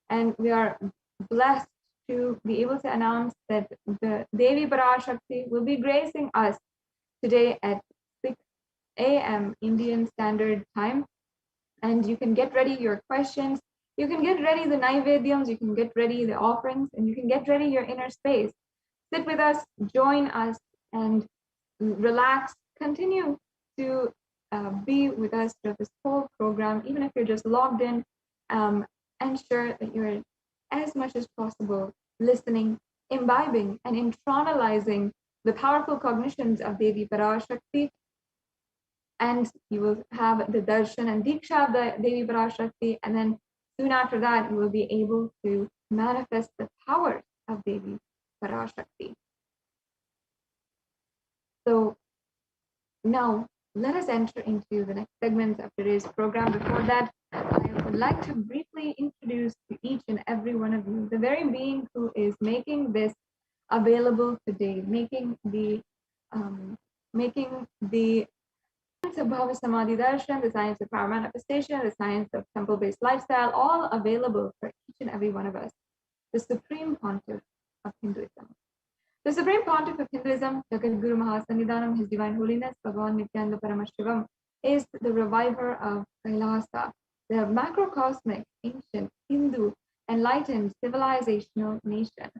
And we are blessed to be able to announce that the Devi Parashakti will be gracing us today at 6 a.m. Indian Standard Time. And you can get ready your questions. You can get ready the Naivedyams, you can get ready the offerings, and you can get ready your inner space. Sit with us, join us, and relax. Continue to be with us through this whole program, even if you're just logged in. Ensure that you're as much as possible listening, imbibing, and internalizing the powerful cognitions of Devi Parashakti. And you will have the darshan and diksha of the Devi Parashakti, and then soon after that, you will be able to manifest the powers of Devi Parashakti. So now let us enter into the next segment of today's program. Before that, I would like to briefly introduce to each and every one of you the very being who is making this available today, making the science of Bhava Samadhi Darshan, the science of power manifestation, the science of temple-based lifestyle, all available for each and every one of us. The Supreme Pontiff of Hinduism. The Supreme Pontiff of Hinduism, Jagat Guru Mahasannidhanam, His Divine Holiness, Bhagavan Nithyananda Paramashivam, is the reviver of Kailasa, the macrocosmic, ancient, Hindu, enlightened, civilizational nation.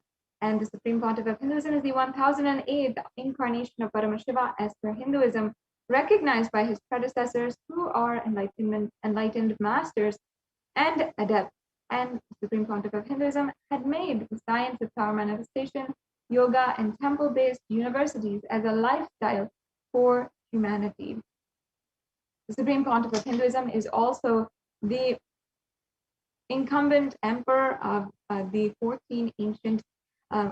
And the Supreme Pontiff of Hinduism is the 1008th incarnation of Paramashiva as per Hinduism, recognized by his predecessors who are enlightened masters and adepts. And the Supreme Pontiff of Hinduism had made the science of power manifestation, yoga, and temple-based universities as a lifestyle for humanity. The Supreme Pontiff of Hinduism is also the incumbent emperor of the 14 ancient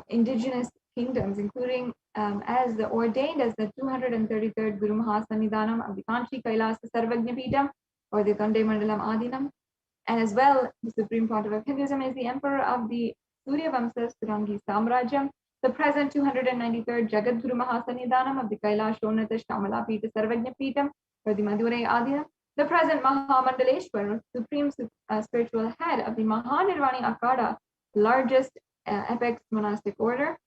indigenous kingdoms, including as ordained as the 233rd Guru Mahasannidhanam of the Kanchi Kailasa Sarvajnapeetham, or the Kande Mandalam Adinam. And as well, the Supreme Pontiff of Hinduism is the emperor of the Surya Vamsa Surangi Samrajyam, the present 293rd Jagat Guru Mahasannidhanam of the Kailash Shonata Shamalapita Sarvajnapeetham, or the Madurai Adinam, the present Mahamandaleshwar, supreme spiritual head of the Mahanirvani Akada, largest apex monastic order.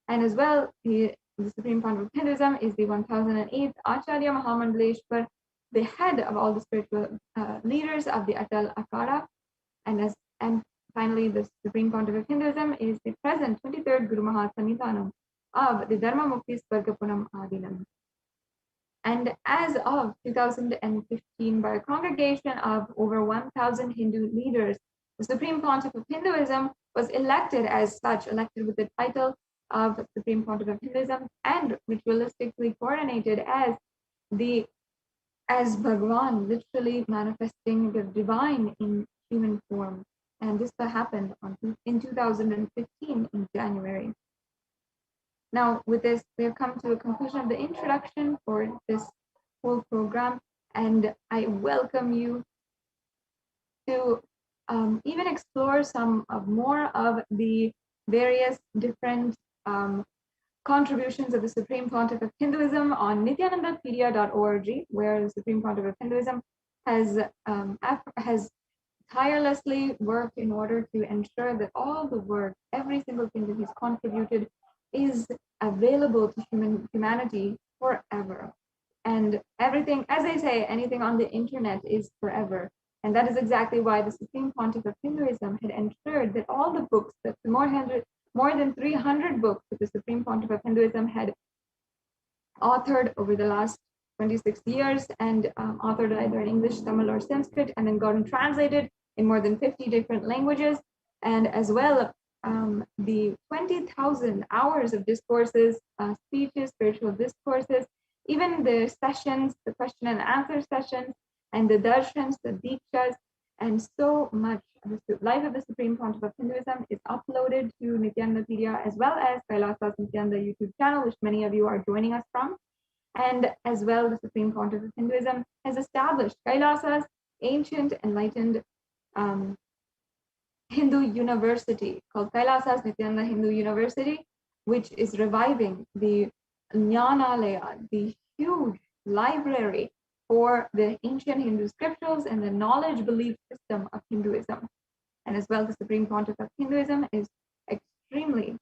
And as well, the Supreme Pontiff of Hinduism is the 1008th Acharya Mahamandaleshwar, the head of all the spiritual leaders of the Atal Akada. And finally, the Supreme Pontiff of Hinduism is the present 23rd Guru Mahasannidhanam of the Dharma Mukti Spargapunam Adinam. And as of 2015, by a congregation of over 1,000 Hindu leaders, the Supreme Pontiff of Hinduism was elected as such, elected with the title of Supreme Pontiff of Hinduism, and ritualistically coordinated as Bhagavan, literally manifesting the divine in human form. And this happened in 2015 in January. Now, with this, we have come to a conclusion of the introduction for this whole program, and I welcome you to even explore some more of the various different contributions of the Supreme Pontiff of Hinduism on nithyanandapedia.org, where the Supreme Pontiff of Hinduism has tirelessly worked in order to ensure that all the work, every single thing that he's contributed, is available to humanity forever. And everything, as they say, anything on the internet is forever. And that is exactly why the Supreme Pontiff of Hinduism had ensured that all the books, that the more than 300 books that the Supreme Pontiff of Hinduism had authored over the last 26 years, and authored either in English, Tamil, or Sanskrit, and then gotten translated in more than 50 different languages, and as well the 20,000 hours of discourses, speeches, spiritual discourses, even the sessions, the question and answer sessions, and the darshans, the dikshas, and so much of the life of the Supreme Pontiff of Hinduism is uploaded to Nithyanandapedia, as well as Kailasa's Nithyananda YouTube channel, which many of you are joining us from. And as well, the Supreme Pontiff of Hinduism has established Kailasa's ancient enlightened Hindu university called Kailasa's Nithyananda Hindu University, which is reviving the Jnanalaya, the huge library for the ancient Hindu scriptures and the knowledge belief system of Hinduism. and as well the Supreme Pontiff of Hinduism, is extremely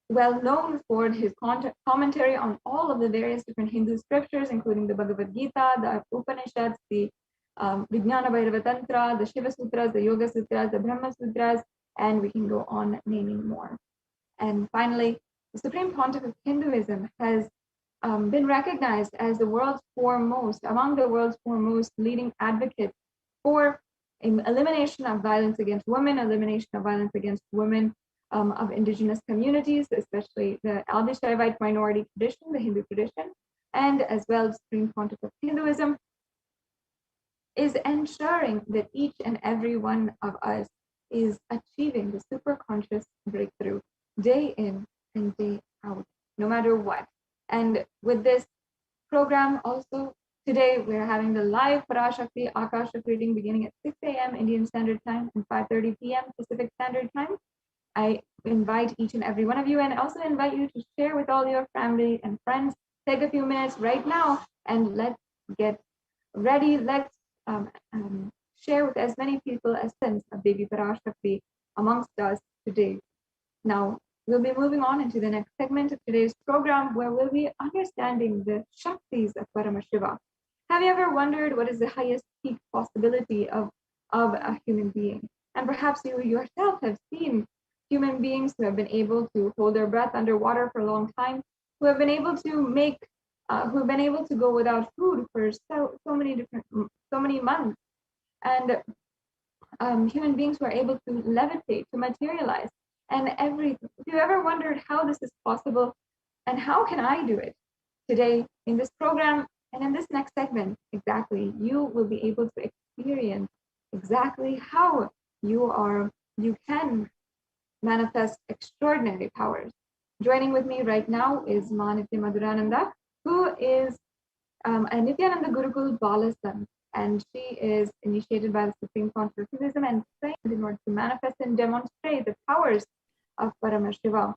well known for his commentary on all of the various different Hindu scriptures, including the Bhagavad Gita, the Upanishads, the Vijnana Bhairava Tantra, the Shiva Sutras, the Yoga Sutras, the Brahma Sutras, and we can go on naming more. And finally, the Supreme Pontiff of Hinduism has been recognized as among the world's foremost leading advocates for elimination of violence against women, elimination of violence against women of indigenous communities, especially the Adi-Shaivite minority tradition, the Hindu tradition, and as well as Supreme Pontiff of Hinduism is ensuring that each and every one of us is achieving the superconscious breakthrough day in and day out, no matter what. And with this program also, today we're having the live Parashakti Akashic reading beginning at 6 a.m. Indian Standard Time and 5:30 p.m. Pacific Standard Time. I invite each and every one of you, and also invite you to share with all your family and friends. Take a few minutes right now and let's get ready. Let's share with as many people as sense of Devi Parashakti amongst us today. Now, we'll be moving on into the next segment of today's program, where we'll be understanding the Shaktis of Paramashiva. Have you ever wondered what is the highest peak possibility of a human being? And perhaps you yourself have seen human beings who have been able to hold their breath underwater for a long time, who have been able to go without food for so many months, and human beings who are able to levitate, to materialize, and everything. If you ever wondered how this is possible and how can I do it? Today in this program and in this next segment, exactly, you will be able to experience exactly how you can manifest extraordinary powers. Joining with me right now is Ma Nithyananda, who is a Nithyananda Gurukul Balasan, and she is initiated by the Supreme Pontiff of Hinduism and trained in order to manifest and demonstrate the powers of Paramashiva.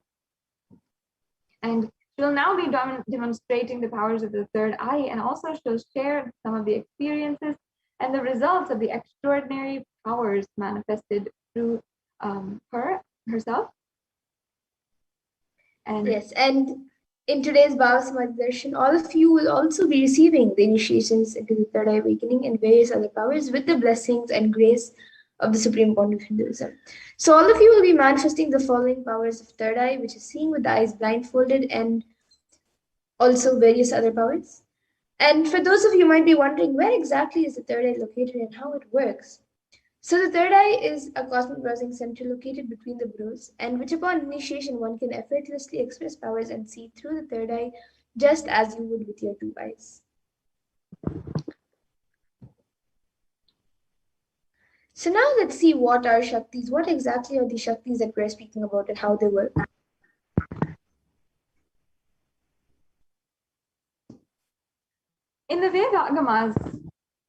And she'll now be demonstrating the powers of the third eye, and also she'll share some of the experiences and the results of the extraordinary powers manifested through herself. And yes, and in today's Bhava Samadhi Darshan, all of you will also be receiving the initiations into the third eye awakening and various other powers with the blessings and grace of the Supreme Pontiff of Hinduism. So all of you will be manifesting the following powers of third eye, which is seeing with the eyes blindfolded, and also various other powers. And for those of you who might be wondering, where exactly is the third eye located and how it works? So the third eye is a cosmic browsing center located between the brows, and which upon initiation one can effortlessly express powers and see through the third eye just as you would with your two eyes. So now let's see what are Shaktis. What exactly are the Shaktis that we're speaking about and how they work? In the Veda-agamas,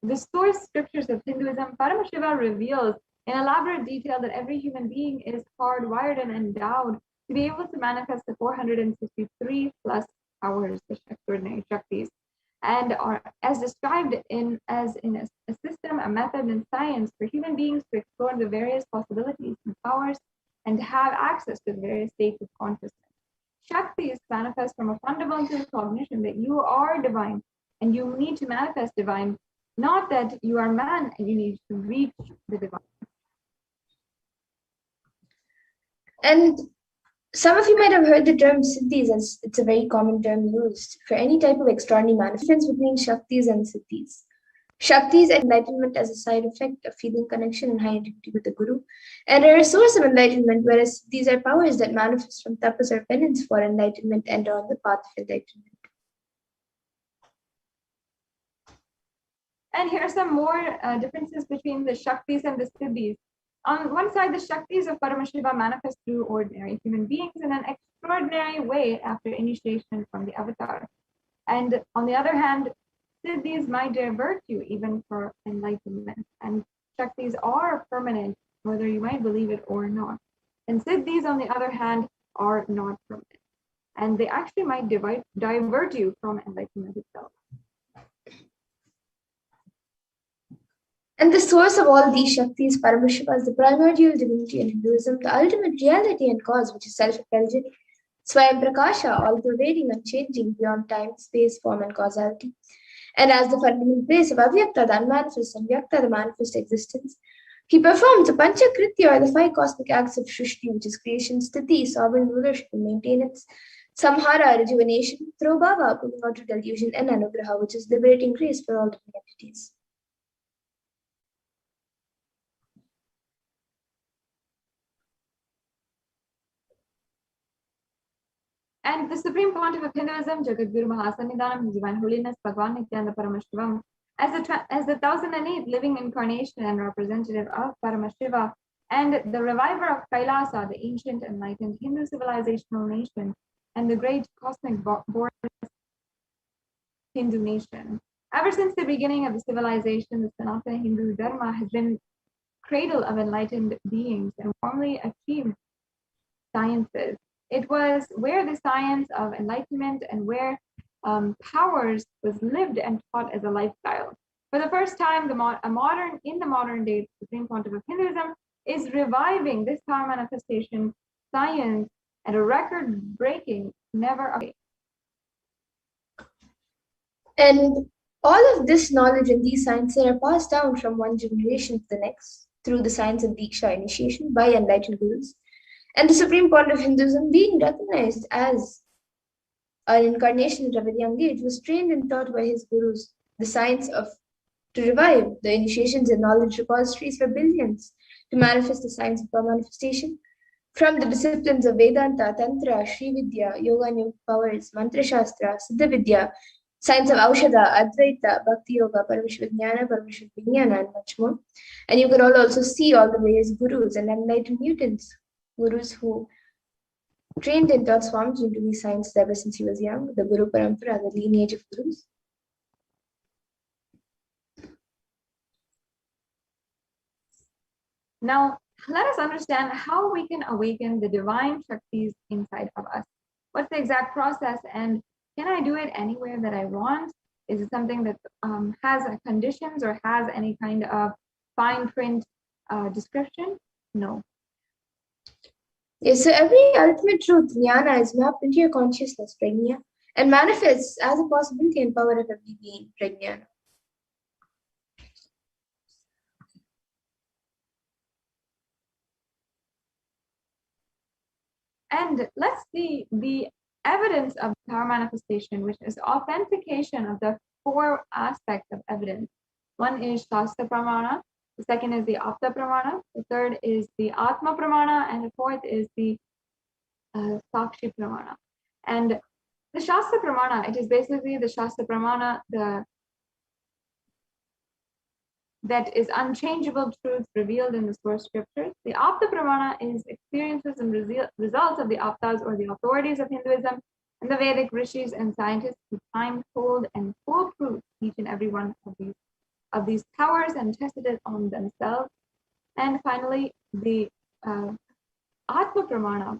the source scriptures of Hinduism, Paramashiva reveals in elaborate detail that every human being is hardwired and endowed to be able to manifest the 463 plus powers, the extraordinary Shaktis, and are as described in a system, a method, and science for human beings to explore the various possibilities and powers and to have access to the various states of consciousness. Shaktis manifest from a fundamental cognition that you are divine and you need to manifest divine, not that you are man and you need to reach the divine. And some of you might have heard the term Siddhis, as it's a very common term used for any type of extraordinary manifestations between Shaktis and Siddhis. Shaktis and enlightenment as a side effect of feeling connection and high integrity with the Guru, and are a source of enlightenment, whereas these are powers that manifest from tapas or penance for enlightenment and on the path of enlightenment. And here are some more differences between the Shaktis and the Siddhis. On one side, the Shaktis of Paramashiva manifest through ordinary human beings in an extraordinary way after initiation from the avatar. And on the other hand, Siddhis might divert you even for enlightenment. And Shaktis are permanent, whether you might believe it or not. And Siddhis, on the other hand, are not permanent. And they actually might divert you from enlightenment itself. And the source of all these Shaktis, Paramashiva, is the primordial divinity in Hinduism, the ultimate reality and cause, which is self-effulgent, Swayam Prakasha, all-pervading, unchanging, beyond time, space, form, and causality. And as the fundamental base of Avyakta, the unmanifest, and Vyakta, the manifest existence, he performs the Panchakritya, or the five cosmic acts of Shrishti, which is creation, Sthiti, sovereign rulership and maintenance, Samhara, rejuvenation, Throbhava, pulling out of delusion, and Anugraha, which is liberating grace for all living entities. And the Supreme Pontiff of Hinduism, Jagadguru Mahasannidhanam, His Divine Holiness, Bhagavan Nithyananda Paramashivam, as the 1008th living incarnation and representative of Paramashiva, and the reviver of Kailasa, the ancient enlightened Hindu civilizational nation, and the great cosmic borderless Hindu nation. Ever since the beginning of the civilization, the Sanatana Hindu Dharma has been cradle of enlightened beings and warmly achieved sciences. It was where the science of enlightenment and where powers was lived and taught as a lifestyle. For the first time, in the modern day, the Supreme Pontiff of Hinduism is reviving this power manifestation science at a record-breaking, never. And all of this knowledge and these sciences are passed down from one generation to the next through the science of Diksha initiation by enlightened gurus. And the Supreme Pontiff of Hinduism, being recognized as an incarnation at a very young age, was trained and taught by his gurus the science of to revive the initiations and knowledge repositories for billions, to manifest the science of power manifestation from the disciplines of Vedanta, Tantra, Sri Vidya, Yoga and Yoga powers, Mantra Shastra, Siddha Vidya, science of Aushadha, Advaita, Bhakti Yoga, Paramashivajnana, Paramashivajnana, and much more. And you can all also see all the various gurus and enlightened mutants, gurus who trained and taught Swamiji into these sciences ever since he was young, the Guru Parampara, the lineage of gurus. Now, let us understand how we can awaken the divine Shaktis inside of us. What's the exact process, and can I do it anywhere that I want? Is it something that has conditions or has any kind of fine print description? No. Yes, so every ultimate truth, jnana, is mapped into your consciousness, prajna, and manifests as a possibility and power of every being, prajnana. And let's see the evidence of power manifestation, which is authentication of the four aspects of evidence. One is Shastra Pramana, the second is the Apta Pramana, the third is the Atma Pramana, and the fourth is the Sakshi Pramana. And the Shastra Pramana, it is basically the Shastra Pramana, that is unchangeable truths revealed in the source scriptures. The Apta Pramana is experiences and results of the Aptas or the authorities of Hinduism and the Vedic rishis and scientists who time told and foolproof each and every one of these powers and tested it on themselves. And finally, the Atma Pramana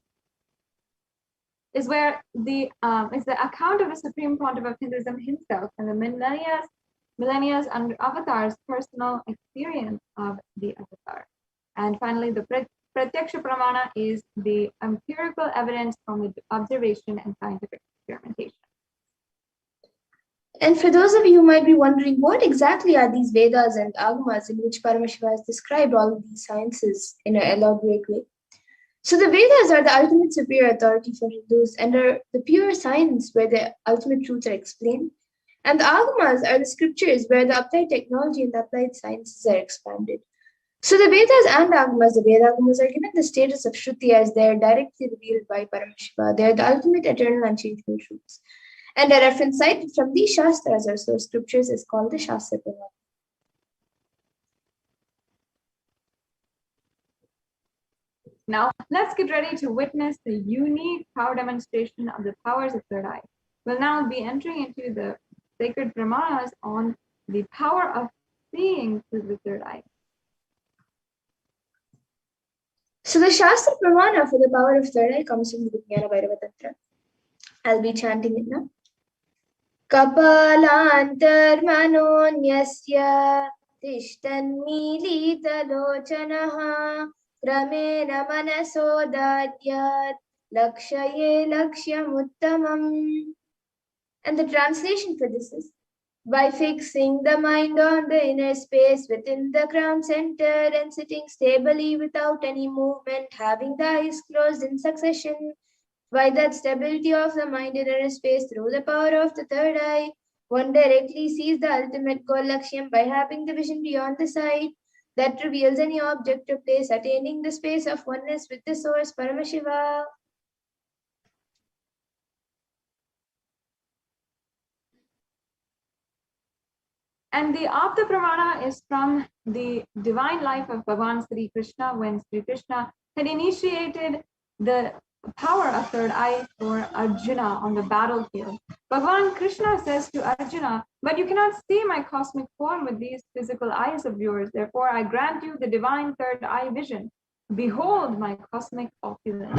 is where is the account of the Supreme Pontiff of Hinduism himself and the millennia's under avatars personal experience of the avatar. And finally, the Pratyaksha Pramana is the empirical evidence from the observation and scientific experimentation. And for those of you who might be wondering, what exactly are these Vedas and Agamas in which Paramashiva has described all of these sciences in an elaborate way? So the Vedas are the ultimate superior authority for Hindus and are the pure science where the ultimate truths are explained. And the Agamas are the scriptures where the applied technology and the applied sciences are expanded. So the Vedas and Agamas, the Vedagamas, are given the status of Shruti as they are directly revealed by Paramashiva. They are the ultimate eternal unchangeable truths. And a reference cited from these Shastras or source scriptures is called the Shastra Pramana. Now, let's get ready to witness the unique power demonstration of the powers of third eye. We'll now be entering into the sacred Brahmanas on the power of seeing through the third eye. So the Shastra Pramana for the power of third eye comes from the Vijnana Bhairava Tantra. I'll be chanting it now. Kapalantar manonyasya तिष्ठन्मीलितलोचनः क्रमेण मनसोदार्यात् लक्ष्ये लक्ष्यमुत्तमम्. And the translation for this is, by fixing the mind on the inner space within the crown center and sitting stably without any movement, having the eyes closed in succession, by that stability of the mind in inner space through the power of the third eye, one directly sees the ultimate goal Lakshyam by having the vision beyond the sight that reveals any object or place, attaining the space of oneness with the source Paramashiva. And the Apta Pramana is from the divine life of Bhagavan Sri Krishna when Sri Krishna had initiated the power of third eye for Arjuna on the battlefield. Bhagavan Krishna says to Arjuna, "But you cannot see my cosmic form with these physical eyes of yours. Therefore, I grant you the divine third eye vision. Behold my cosmic opulence."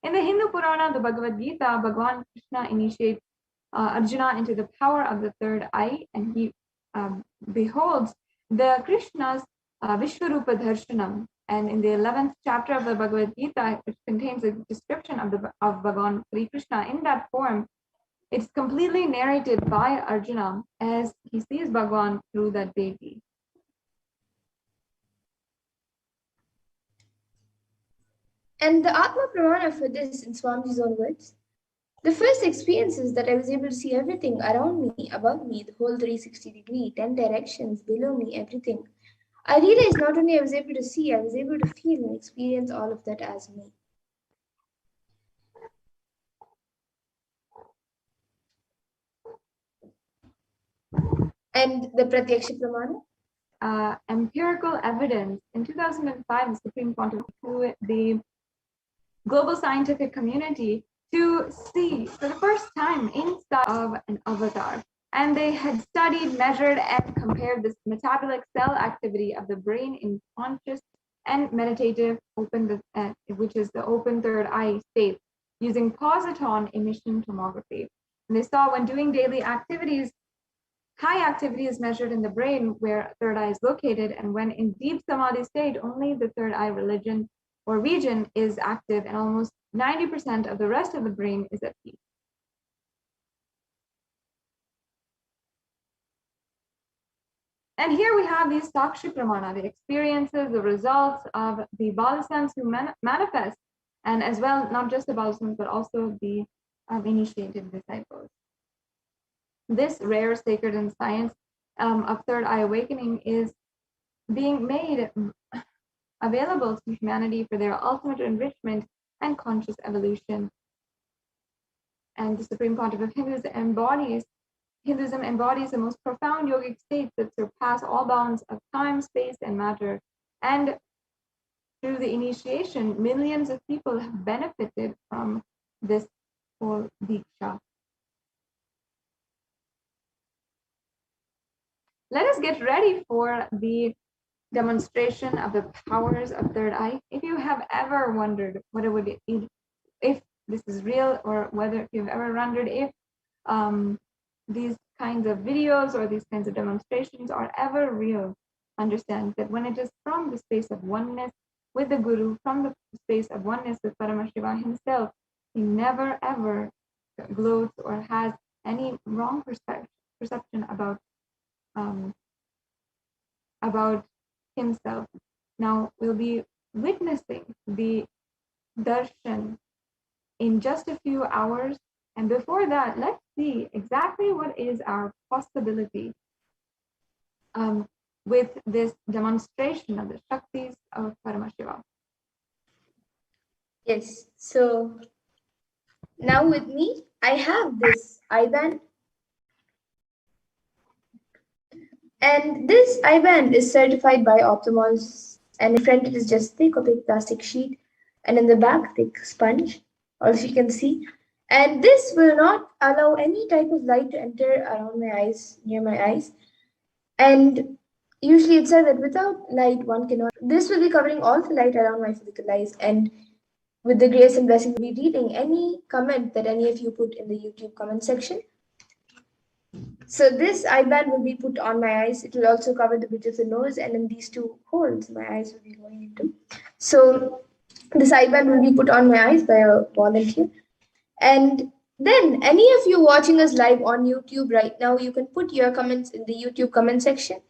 In the Hindu Purana, the Bhagavad Gita, Bhagavan Krishna initiates Arjuna into the power of the third eye, and he beholds the Krishna's Vishwarupa Darshanam. And in the 11th chapter of the Bhagavad Gita, which contains a description of Bhagavan Sri Krishna in that form, it's completely narrated by Arjuna as he sees Bhagavan through that deity. And the Atma Pramana for this, in Swamiji's own words, the first experience is that I was able to see everything around me, above me, the whole 360 degree, 10 directions, below me, everything. I realized not only I was able to see, I was able to feel and experience all of that as me. And the Pratyaksha Pramana? Empirical evidence. In 2005, the Supreme Court to the global scientific community to see for the first time inside of an avatar. And they had studied, measured, and compared this metabolic cell activity of the brain in conscious and meditative open, which is the open third eye state, using positron emission tomography. And they saw when doing daily activities, high activity is measured in the brain where third eye is located, and when in deep samadhi state, only the third eye region is active, and almost 90% of the rest of the brain is at peace. And here we have these Sakshi Pramana, the experiences, the results of the Balasams who manifest, and as well, not just the Balasams, but also the initiated disciples. This rare sacred in science of third eye awakening is being made available to humanity for their ultimate enrichment and conscious evolution. And the Supreme Pontiff of Hinduism embodies the most profound yogic states that surpass all bounds of time, space, and matter. And through the initiation, millions of people have benefited from this whole Diksha. Let us get ready for the demonstration of the powers of third eye. If you have ever wondered what it would be, if this is real, or whether you've ever wondered if these kinds of videos or these kinds of demonstrations are ever real, understand that when it is from the space of oneness with the Guru, from the space of oneness with Paramashiva himself, he never ever gloats or has any wrong perception about himself. Now we'll be witnessing the darshan in just a few hours, and before that, let's see exactly what is our possibility with this demonstration of the Shaktis of Paramashiva. Yes, so now with me, I have this I-band. And this I-band is certified by ophthalmologists, and in front it is just thick opaque plastic sheet, and in the back thick sponge, also you can see. And this will not allow any type of light to enter around my eyes, near my eyes. And usually it says that without light one cannot. This will be covering all the light around my physical eyes, and with the grace and blessing, we'll be reading any comment that any of you put in the YouTube comment section. So this eye band will be put on my eyes. It will also cover the bridge of the nose, and in these two holes my eyes will be going into. So this eye band will be put on my eyes by a volunteer. And then any of you watching us live on YouTube right now, you can put your comments in the YouTube comment section,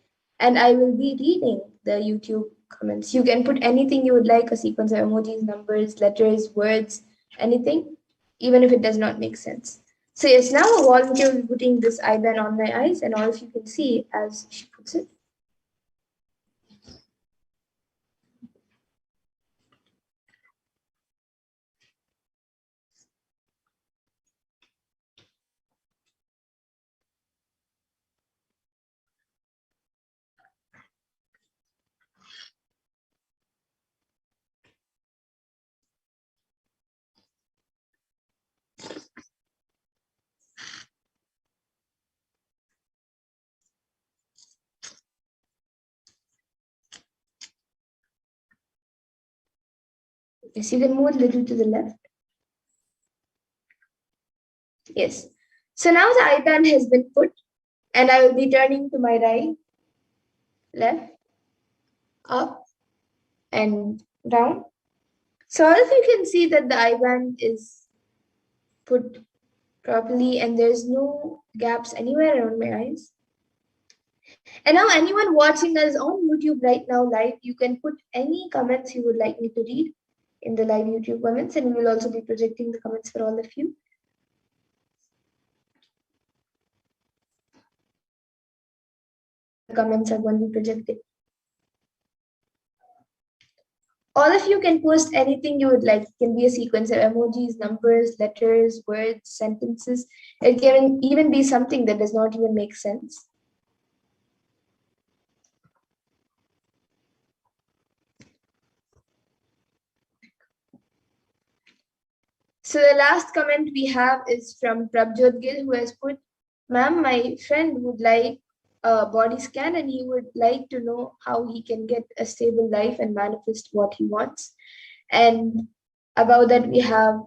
and I will be reading the YouTube comments. You can put anything you would like, a sequence of emojis, numbers, letters, words, anything, even if it does not make sense. So yes, now a volunteer will be putting this eye band on my eyes, and all of you can see as she puts it. Yes, you can move a little to the left. Yes. So now the eye band has been put, and I will be turning to my right, left, up, and down. So all of you can see that the eye band is put properly and there's no gaps anywhere around my eyes. And now anyone watching us on YouTube right now live, you can put any comments you would like me to read in the live YouTube comments, and we will also be projecting the comments for all of you. The comments are going to be projected. All of you can post anything you would like. It can be a sequence of emojis, numbers, letters, words, sentences. It can even be something that does not even make sense. So the last comment we have is from Prabjot Gill, who has put, "Ma'am, my friend would like a body scan and he would like to know how he can get a stable life and manifest what he wants." And above that we have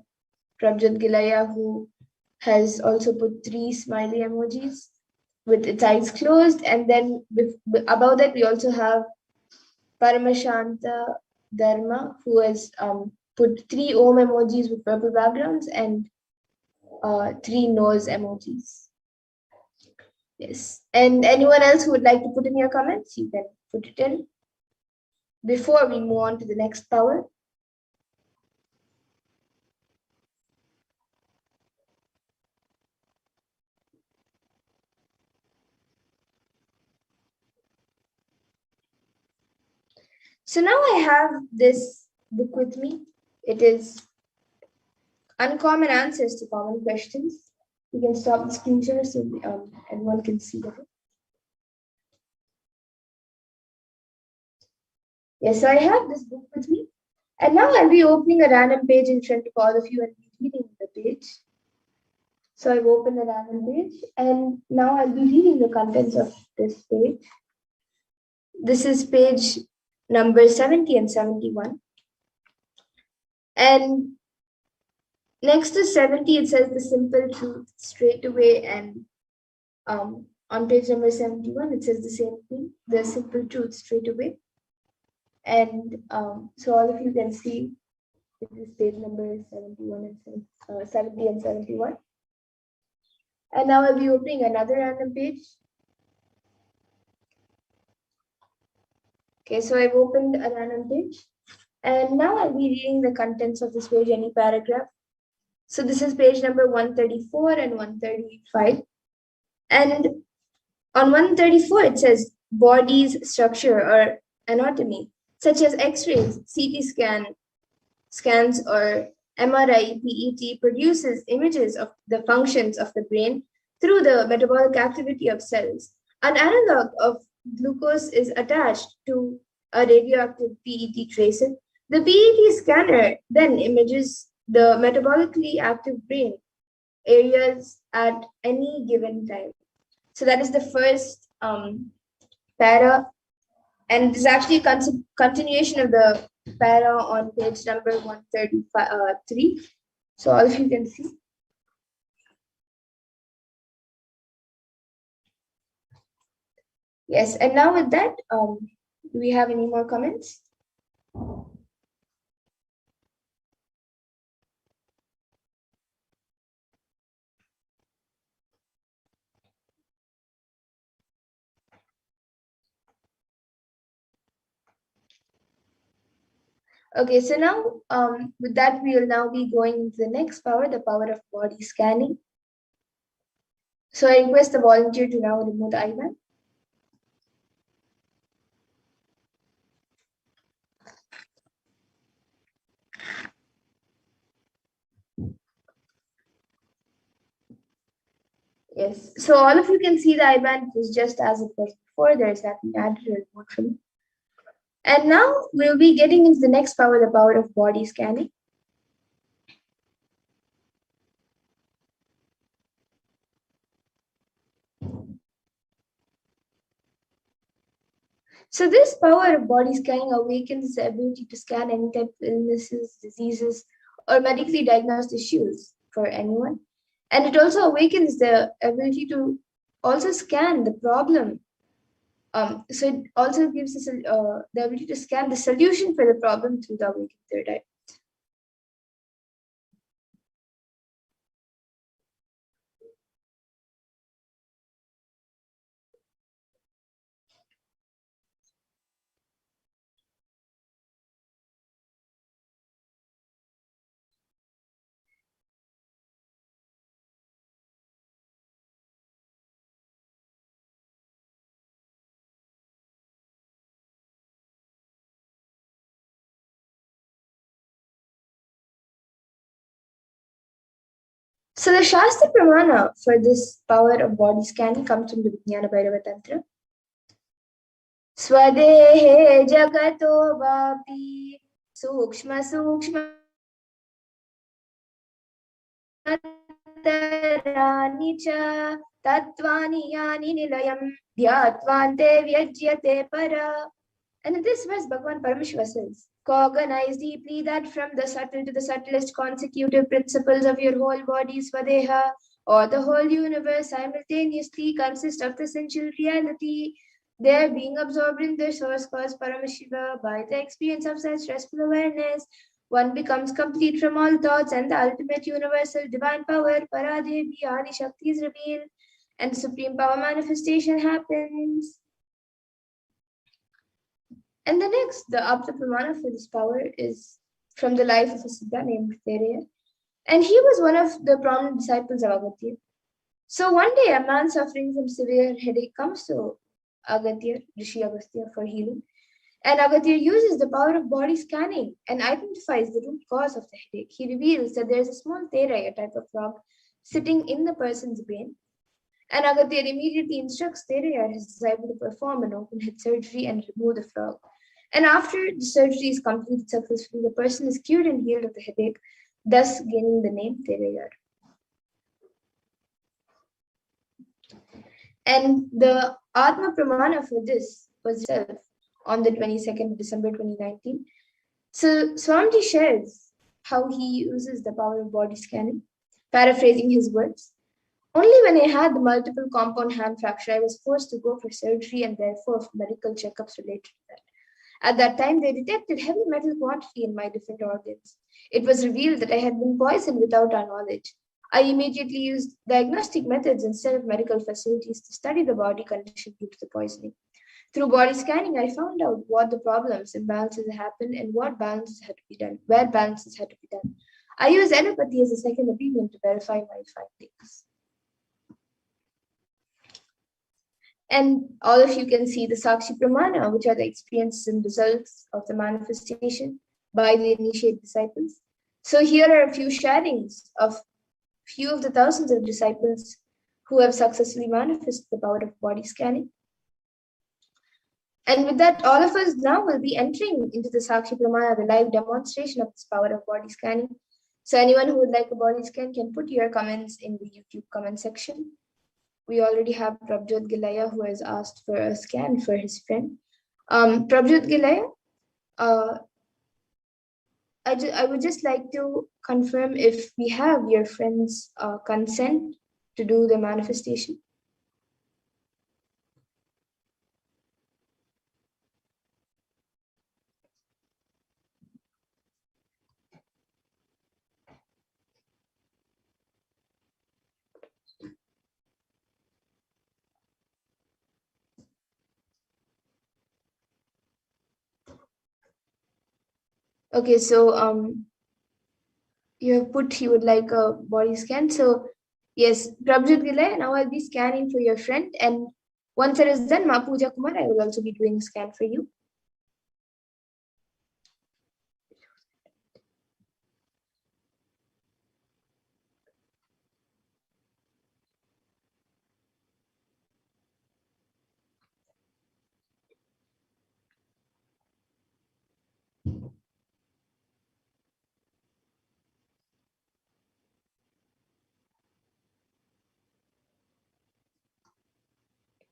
Prabjot Gilaya, who has also put 3 smiley emojis with its eyes closed. And then above that we also have Paramashanta Dharma, who has put 3 Om emojis with purple backgrounds and 3 nose emojis. Yes. And anyone else who would like to put in your comments, you can put it in before we move on to the next power. So now I have this book with me. It is Uncommon Answers to Common Questions. You can stop the screen share so everyone can see it. Yes, so I have this book with me. And now I'll be opening a random page in front of all of you and be reading the page. So I've opened a random page, and now I'll be reading the contents of this page. This is page number 70 and 71. And next to 70, it says the simple truth straight away. And on page number 71, it says the same thing, the simple truth straight away. And so all of you can see this is page number 71 and 70 and 71. And now I'll be opening another random page. Okay, so I've opened a random page. And now I'll be reading the contents of this page, any paragraph. So this is page number 134 and 135. And on 134, it says body's structure or anatomy, such as X-rays, CT scans, or MRI, PET, produces images of the functions of the brain through the metabolic activity of cells. An analog of glucose is attached to a radioactive PET tracer. The PET scanner then images the metabolically active brain areas at any given time. So that is the first para, and this is actually a continuation of the para on page number 133. So all of you can see. Yes, and now with that, do we have any more comments? Okay, so now with that, we will now be going into the next power, the power of body scanning. So I request the volunteer to now remove the IBAN. Yes, so all of you can see the IBAN is just as it was before. There is nothing added or removed from it. And now we'll be getting into the next power, the power of body scanning. So this power of body scanning awakens the ability to scan any type of illnesses, diseases, or medically diagnosed issues for anyone. And it also awakens the ability to also scan the problem. So it also gives us the ability to scan the solution for the problem through the awakened third eye. So the Shastra Pramana for this power of body scanning comes from the Vijnana Bhairava Tantra. Swadehe jagato vapi sukshma sukshma tarani cha tatvani yani nilayam dhyatvante vyajyate para. And in this verse, Bhagavan Paramashiva says, cognize deeply that from the subtle to the subtlest consecutive principles of your whole body, Swadeha, or the whole universe simultaneously consist of the essential reality. They are being absorbed in their source cause Paramashiva. By the experience of such restful awareness, one becomes complete from all thoughts, and the ultimate universal divine power, Paradevi Adi Shakti, is revealed, and the supreme power manifestation happens. And the next, the Apta Pramana for this power is from the life of a Siddha named Thereya. And he was one of the prominent disciples of Agatya. So one day, a man suffering from severe headache comes to Agatya, Rishi Agastya, for healing. And Agatya uses the power of body scanning and identifies the root cause of the headache. He reveals that there is a small terai, a type of frog, sitting in the person's brain. And Agatya immediately instructs Thereya, his disciple, to perform an open head surgery and remove the frog. And after the surgery is completed successfully, the person is cured and healed of the headache, thus gaining the name Terayar. And the Atma Pramana for this was itself on the 22nd of December 2019. So Swamiji shares how he uses the power of body scanning, paraphrasing his words. Only when I had the multiple compound hand fracture, I was forced to go for surgery and therefore for medical checkups related to that. At that time, they detected heavy metal quantity in my different organs. It was revealed that I had been poisoned without our knowledge. I immediately used diagnostic methods instead of medical facilities to study the body condition due to the poisoning. Through body scanning, I found out what the problems, imbalances happened, and what balances had to be done, where balances had to be done. I used allopathy as a second opinion to verify my findings. And all of you can see the Sakshi Pramana, which are the experiences and results of the manifestation by the initiate disciples. So here are a few sharings of few of the thousands of disciples who have successfully manifested the power of body scanning. And with that, all of us now will be entering into the Sakshi Pramana, the live demonstration of this power of body scanning. So anyone who would like a body scan can put your comments in the YouTube comment section. We already have Prabjot Gilaya who has asked for a scan for his friend. Prabjot Gilaya, I would just like to confirm if we have your friend's consent to do the manifestation. Okay, so you have put you would like a body scan. So yes, Prabhjit Gilay, now I'll be scanning for your friend, and once it is done, Ma Pooja Kumar, I will also be doing a scan for you.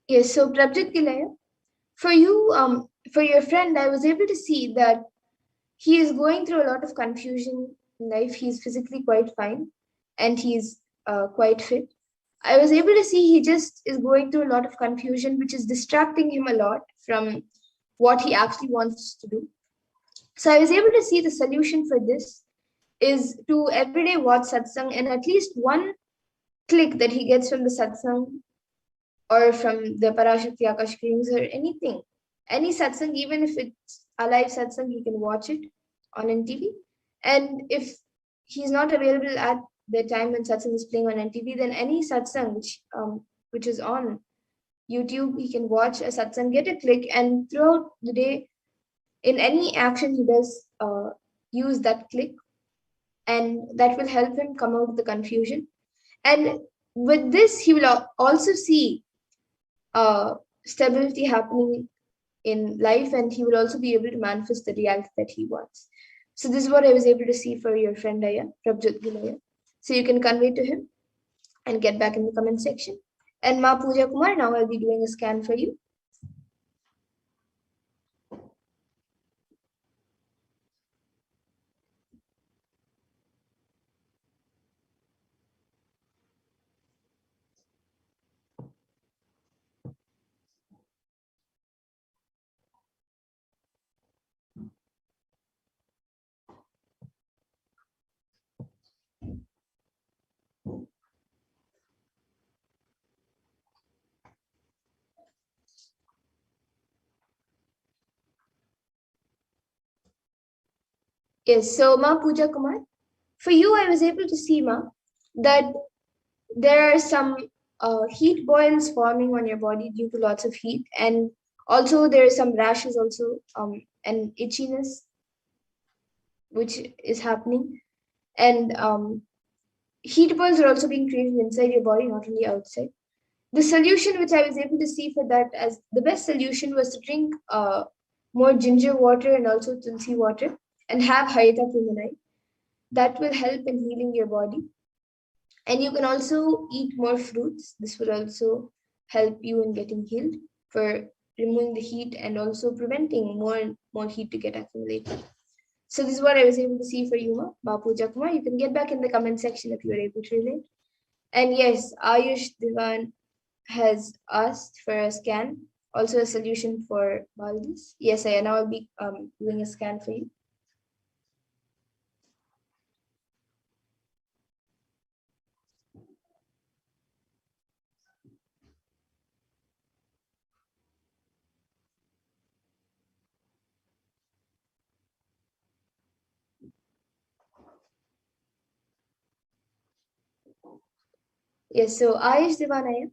Yes, so Prabhjit Gilay, for you, for your friend, I was able to see that he is going through a lot of confusion in life. He's physically quite fine, and he's quite fit. I was able to see he just is going through a lot of confusion, which is distracting him a lot from what he actually wants to do. So I was able to see the solution for this is to everyday watch satsang, and at least one click that he gets from the satsang or from the Parashakti Akashic or anything, any satsang, even if it's a live satsang, he can watch it on NTV. And if he's not available at the time when satsang is playing on NTV, then any satsang which is on YouTube, he can watch a satsang, get a click, and throughout the day, in any action he does, use that click, and that will help him come out of the confusion. And with this, he will also see stability happening in life, and he will also be able to manifest the reality that he wants. So this is what I was able to see for your friend Aya, Prabjot Gilaya. So you can convey to him and get back in the comment section. And Ma Pooja Kumar, now I'll be doing a scan for you. Yes, so Ma Pooja Kumar, for you, I was able to see, Ma, that there are some heat boils forming on your body due to lots of heat, and also there are some rashes also, and itchiness which is happening, and heat boils are also being created inside your body, not only outside. The solution which I was able to see for that as the best solution was to drink more ginger water and also tulsi water, and have Hayata in the night. That will help in healing your body. And you can also eat more fruits. This will also help you in getting healed for removing the heat and also preventing more heat to get accumulated. So this is what I was able to see for you, Bapu Jakma. You can get back in the comment section if you are able to relate. And yes, Ayush Divan has asked for a scan, also a solution for baldness. Yes, I now will be doing a scan for you. Yes, so Ayush Divan,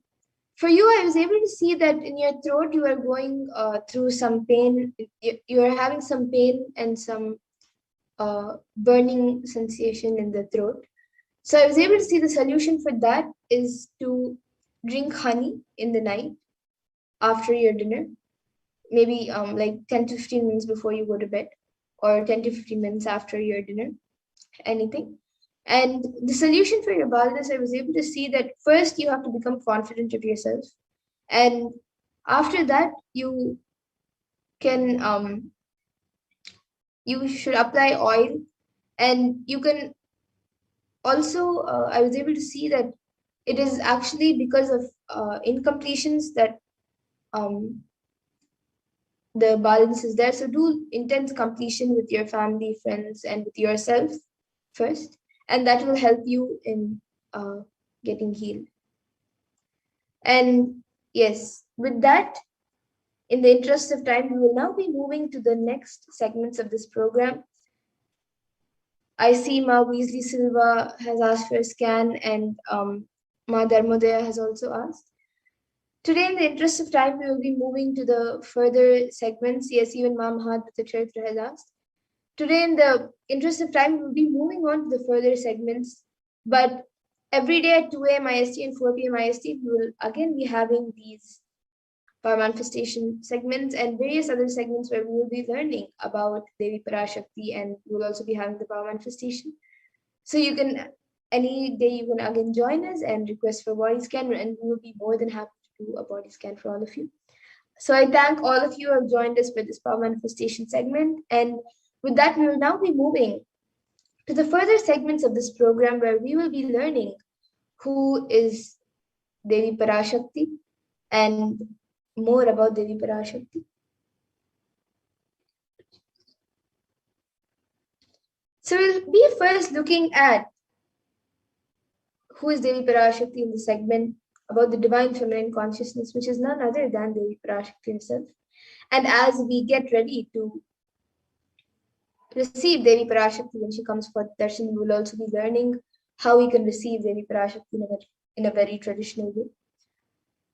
for you, I was able to see that in your throat, you are going through some pain. You are having some pain and some burning sensation in the throat. So I was able to see the solution for that is to drink honey in the night after your dinner, maybe like 10 to 15 minutes before you go to bed, or 10 to 15 minutes after your dinner, anything. And the solution for your baldness, I was able to see that first you have to become confident of yourself. And after that, you can you should apply oil, and you can also I was able to see that it is actually because of incompletions that um, the balance is there. So do intense completion with your family, friends, and with yourself first, and that will help you in getting healed. And yes, with that, in the interest of time, we will now be moving to the next segments of this program. I see Ma Weasley Silva has asked for a scan, and Ma Dharmodaya has also asked. Today, in the interest of time, we will be moving to the further segments. Yes, even Ma Mahatma Charitra has asked. Today, in the interest of time, we will be moving on to the further segments. But every day at 2 a.m. IST and 4 p.m. IST, we will again be having these power manifestation segments and various other segments where we will be learning about Devi Parashakti, and we will also be having the power manifestation. So you can, any day you can again join us and request for body scan, and we will be more than happy to do a body scan for all of you. So I thank all of you who have joined us for this power manifestation segment. And with that, we will now be moving to the further segments of this program where we will be learning who is Devi Parashakti and more about Devi Parashakti. So we'll be first looking at who is Devi Parashakti in the segment about the divine feminine consciousness, which is none other than Devi Parashakti herself. And as we get ready to receive Devi Parashakti when she comes for darshan, we will also be learning how we can receive Devi Parashakti in a very traditional way.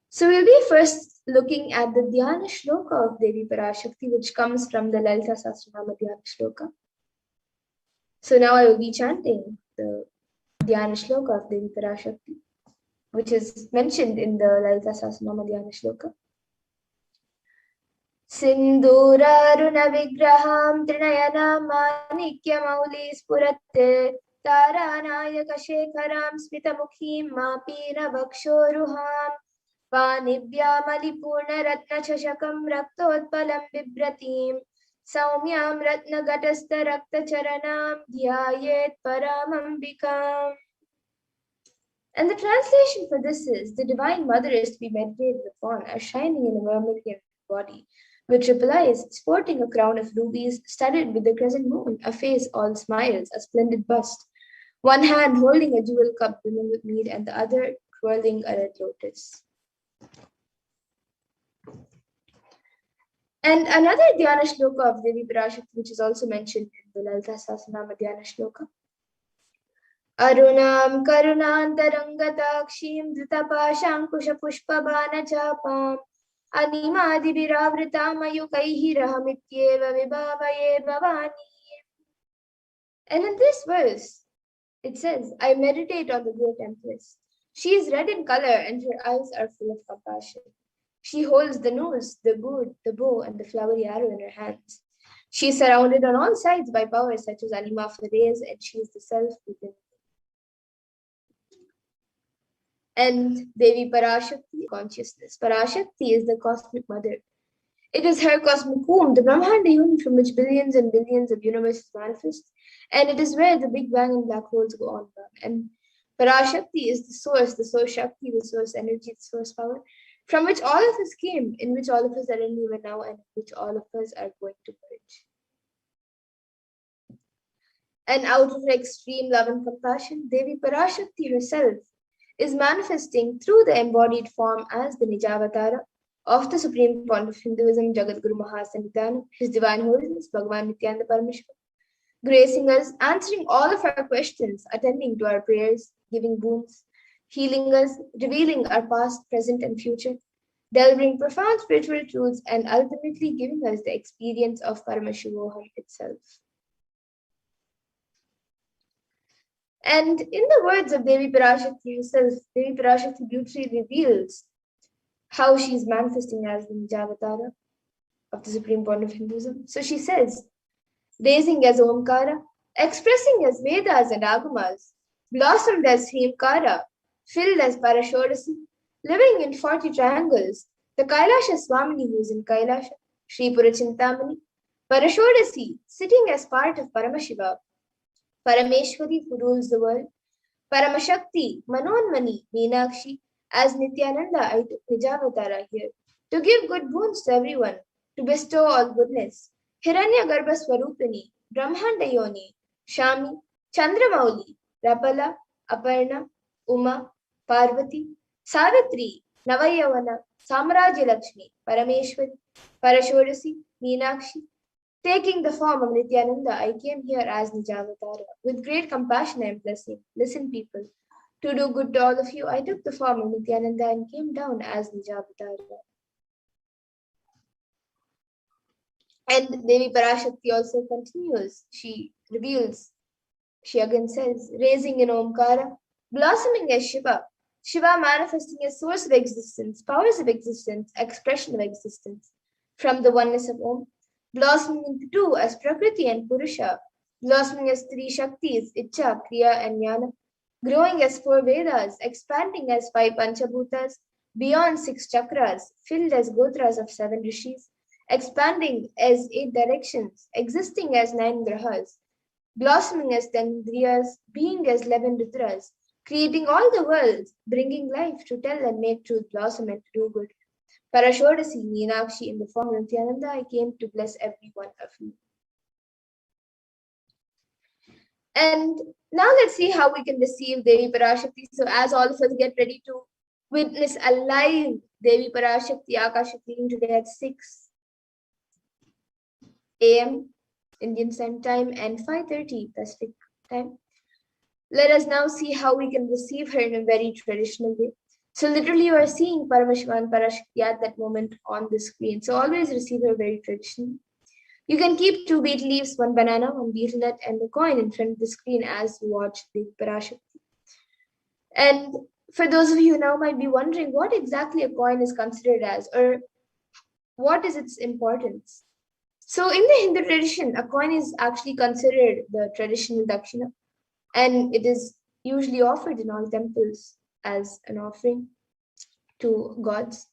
So we'll be first looking at the Dhyana Shloka of Devi Parashakti, which comes from the Lalita Sahasranama Dhyana Shloka. So now I will be chanting the Dhyana Shloka of Devi Parashakti, which is mentioned in the Lalita Sahasranama Dhyana Shloka. Sinduraruna vigraham trinayana manikya mauli spuratte taranayaka shekharam smitamukhim mapina vakshoruham Panibhyamalipuर्ण ratna chashakam raktotpalam bibratim Saumyam ratna gatastha rakta charanam dhyayet paramambikam. And the translation for this is, the Divine Mother is to be meditated upon as shining in a vermilion body, with triple eyes, sporting a crown of rubies, studded with the crescent moon, a face all smiles, a splendid bust, one hand holding a jewel cup brimming with mead, and the other twirling a red lotus. And another Dhyana Shloka of Devi Parashakti, which is also mentioned in the Lalita Sahasranama Dhyana Shloka. Arunam karunantarangatakshim dhrutapashankusha pushpabana chapam animadibhiravritam rahamityeva vibhavaye bhavani. And in this verse, it says, I meditate on the great Empress. She is red in color and her eyes are full of compassion. She holds the nose, the gourd, the bow, and the flowery arrow in her hands. She is surrounded on all sides by powers such as Anima for days, and she is the self within. And Devi Parashakti, consciousness. Parashakti is the cosmic mother. It is her cosmic womb, the Brahmanda unit from which billions and billions of universes manifest, and it is where the Big Bang and black holes go on. And Parashakti is the source Shakti, the source energy, the source power, from which all of us came, in which all of us are in even now, and in which all of us are going to merge. And out of her extreme love and compassion, Devi Parashakti herself is manifesting through the embodied form as the Nijavatara of the Supreme Pontiff of Hinduism, Jagadguru Mahasannidhanam, His Divine Holiness, Bhagavan Nithyananda Paramashivam, gracing us, answering all of our questions, attending to our prayers, giving boons, healing us, revealing our past, present, and future, delivering profound spiritual truths, and ultimately giving us the experience of Paramashivoham itself. And in the words of Devi Parashakti herself, Devi Parashakti beautifully reveals how she is manifesting as the Nijavatara of the Supreme Pontiff of Hinduism. So she says, raising as Omkara, expressing as Vedas and Agamas, blossomed as Himkara, filled as Parashodasi, living in 40 triangles, the Kailasha Swamini who is in Kailasha, Sri Purachintamani, Parashodasi, sitting as part of Paramashiva, Parameshwari who rules the world, Paramashakti, Manonmani, Meenakshi, as Nithyananda, I took Nijavatara here, to give good boons to everyone, to bestow all goodness. Hiranya Garbha Swarupini, Brahmanda Yoni, Shami, Chandramauli, Rapala, Aparna, Uma, Parvati, Savitri, Navayavana, Samrajya Lakshmi, Parameshwari, Parashodasi, Meenakshi, Taking the form of Nithyananda, I came here as Nijavatara. With great compassion and blessing. Listen, people. To do good to all of you, I took the form of Nithyananda and came down as Nijavatara. And Devi Parashakti also continues. She reveals, she again says, raising in Omkara, blossoming as Shiva. Shiva manifesting as source of existence, powers of existence, expression of existence. From the oneness of Om, blossoming into two as Prakriti and Purusha, blossoming as three Shaktis, Icha, Kriya, and Jnana, growing as four Vedas, expanding as five Panchabhutas, beyond six chakras, filled as Gotras of seven rishis, expanding as eight directions, existing as nine grahas, blossoming as 10 indriyas, being as 11 rudras, creating all the worlds, bringing life to tell and make truth blossom and to do good. Parashodasi, Meenakshi, in the form of Nithyananda, I came to bless every one of you. And now let's see how we can receive Devi Parashakti. So as all of us get ready to witness a live Devi Parashakti Akashic reading today at 6 a.m. Indian Standard Time and 5:30 Pacific Time. Let us now see how we can receive her in a very traditional way. So literally you are seeing Paramashivoham and Parashakti at that moment on the screen. So always receive her very traditionally. You can keep 2 betel leaves, 1 banana, 1 betel nut, and a coin in front of the screen as you watch the Parashakti. And for those of you who now might be wondering what exactly a coin is considered as, or what is its importance. So in the Hindu tradition, a coin is actually considered the traditional dakshina, and it is usually offered in all temples as an offering to gods.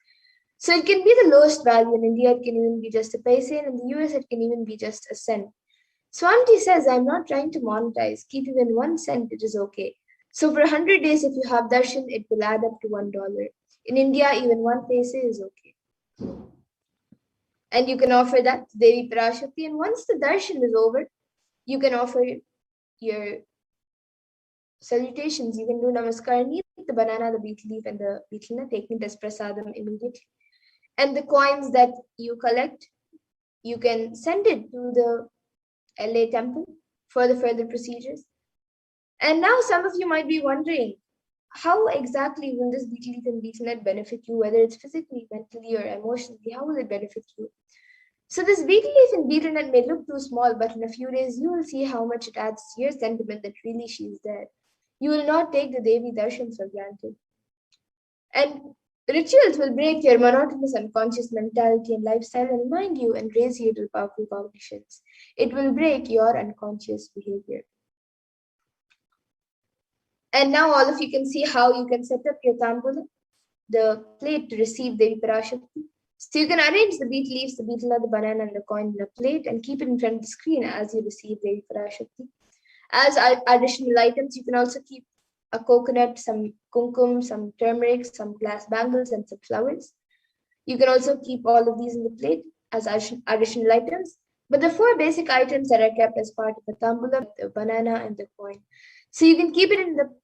So it can be the lowest value. In India, it can even be just a paise, and in the US, it can even be just a cent. Swamiji says, I'm not trying to monetize. Keep even 1 cent, it is okay. So for 100 days, if you have darshan, it will add up to $1. In India, even 1 paise is okay. And you can offer that to Devi Parashakti. And once the darshan is over, you can offer your salutations. You can do namaskar and eat the banana, the betel leaf, and the betel nut, taking it as prasadam immediately. And the coins that you collect, you can send it to the LA temple for the further procedures. And now some of you might be wondering, how exactly will this betel leaf and betel nut benefit you, whether it's physically, mentally, or emotionally? How will it benefit you? So this betel leaf and betel nut may look too small, but in a few days you will see how much it adds to your sentiment that really she is there. You will not take the Devi darshan for granted. And rituals will break your monotonous unconscious mentality and lifestyle and remind you and raise you to powerful cognitions. It will break your unconscious behavior. And now all of you can see how you can set up your tambula, the plate to receive Devi Parashakti. So you can arrange the betel leaves, the betel nut, the banana, and the coin in a plate and keep it in front of the screen as you receive Devi Parashakti. As additional items, you can also keep a coconut, some kumkum, some turmeric, some glass bangles, and some flowers. You can also keep all of these in the plate as additional items. But the 4 basic items that are kept as part of the tambula, the banana, and the coin. So you can keep it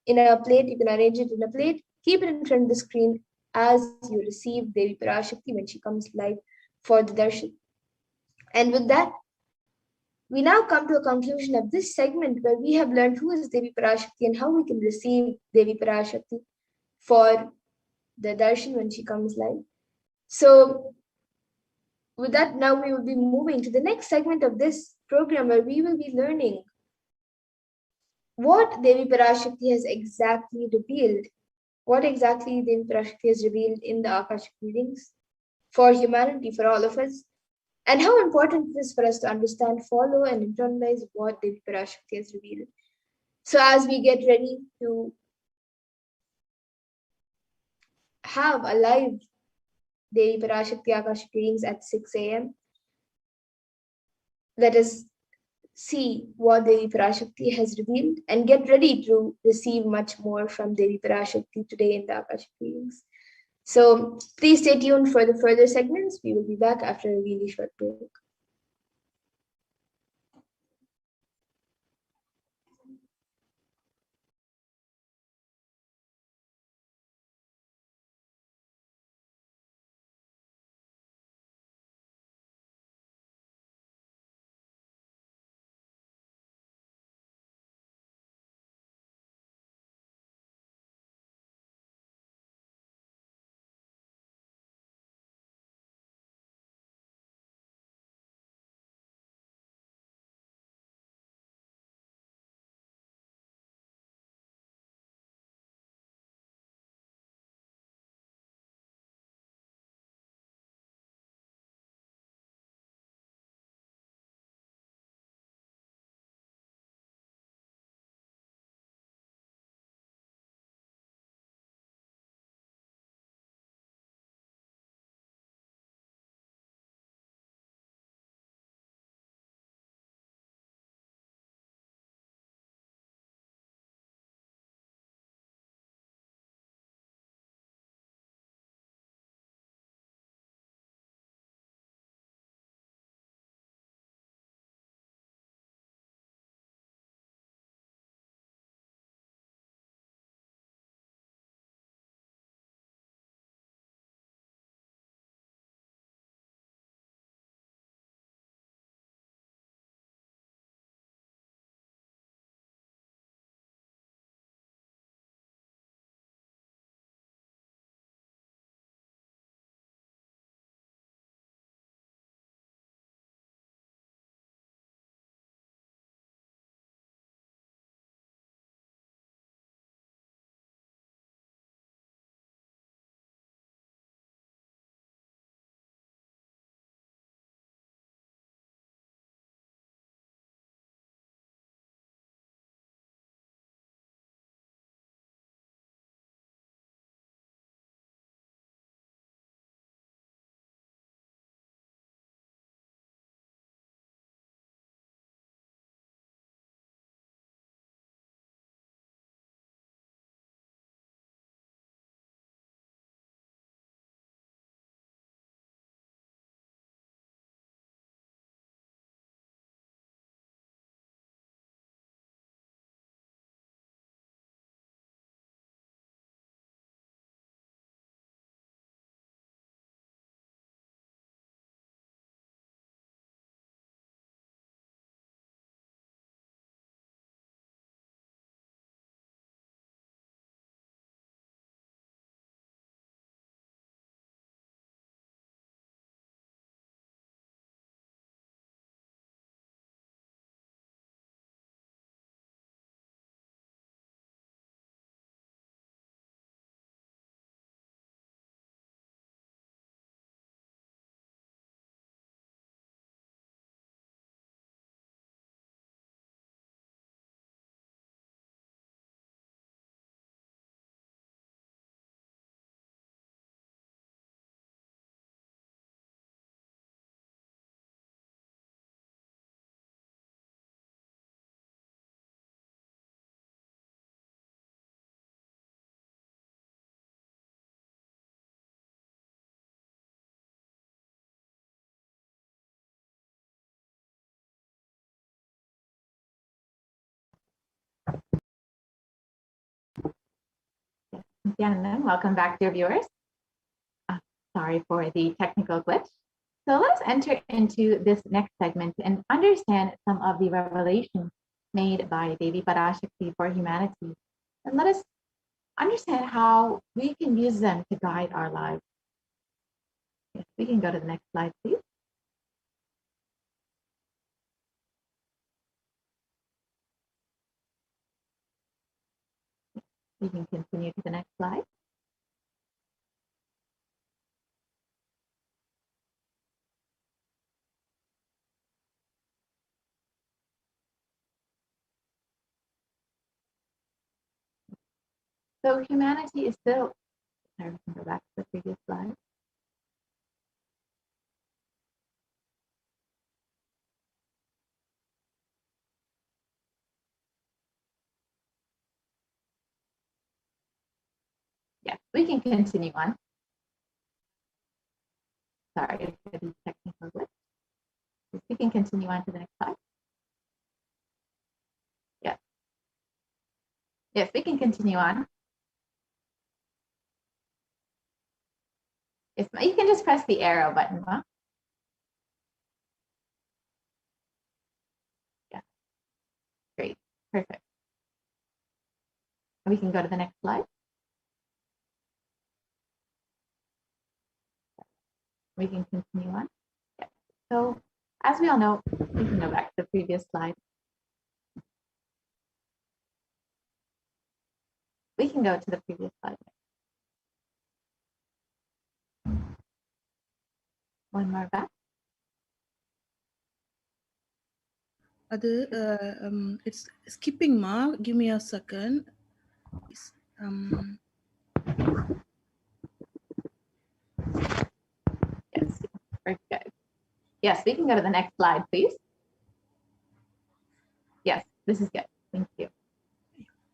in a plate, you can arrange it in a plate, keep it in front of the screen as you receive Devi Parashakti when she comes live for the darshan. And with that, we now come to a conclusion of this segment where we have learned who is Devi Parashakti and how we can receive Devi Parashakti for the darshan when she comes live. So with that, now we will be moving to the next segment of this program where we will be learning what Devi Parashakti has exactly revealed, what exactly Devi Parashakti has revealed in the Akashic readings for humanity, for all of us, and how important it is for us to understand, follow, and internalize what Devi Parashakti has revealed. So as we get ready to have a live Devi Parashakti Akashic readings at 6 a.m., let us see what Devi Parashakti has revealed and get ready to receive much more from Devi Parashakti today in the Akashic readings. So please stay tuned for the further segments. We will be back after a really short break. Nithyananda, welcome back, dear viewers. Sorry for the technical glitch. So let's enter into this next segment and understand some of the revelations made by Devi Parashakti for humanity. And let us understand how we can use them to guide our lives. Yes, we can go to the next slide, please. We can continue to the next slide. So humanity is still, sorry, we can go back to the previous slide. Yes, we can continue on. Sorry for the technical glitch. We can continue on to the next slide. Yes. Yes, we can continue on. Yes, you can just press the arrow button. Huh? Yeah. Great. Perfect. We can go to the next slide. We can continue on. Yeah. So as we all know, we can go back to the previous slide. We can go to the previous slide. One more back. It's skipping, ma. Give me a second. Yes, very good. Yes, we can go to the next slide, please. Yes, this is good. Thank you.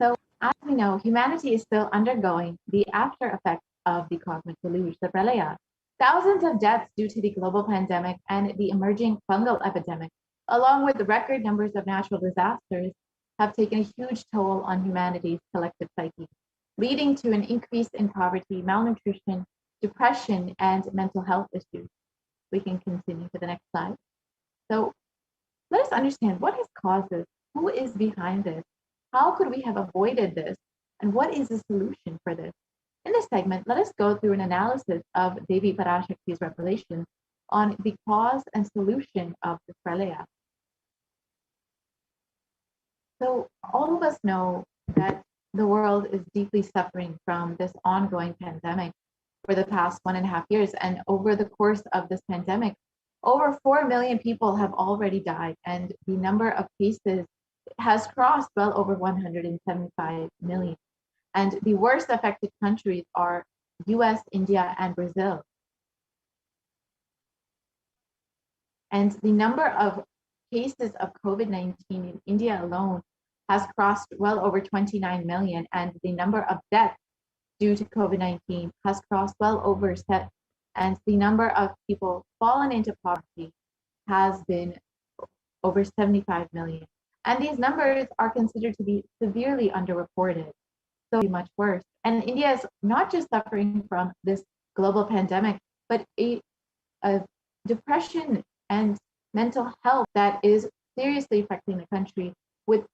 So as we know, humanity is still undergoing the after effects of the cosmic deluge, the pralaya. Thousands of deaths due to the global pandemic and the emerging fungal epidemic, along with the record numbers of natural disasters, have taken a huge toll on humanity's collective psyche, leading to an increase in poverty, malnutrition, depression, and mental health issues. We can continue to the next slide. So let us understand what has caused this, who is behind this, how could we have avoided this, and what is the solution for this? In this segment, let us go through an analysis of Devi Parashakti's revelations on the cause and solution of the pralaya. So all of us know that the world is deeply suffering from this ongoing pandemic for the past 1.5 years. And over the course of this pandemic, over 4 million people have already died, and the number of cases has crossed well over 175 million. And the worst affected countries are US, India, and Brazil. And the number of cases of COVID-19 in India alone has crossed well over 29 million, and the number of deaths due to COVID-19 has crossed well over set, and the number of people fallen into poverty has been over 75 million. And these numbers are considered to be severely underreported, so much worse. And India is not just suffering from this global pandemic, but a depression and mental health that is seriously affecting the country, with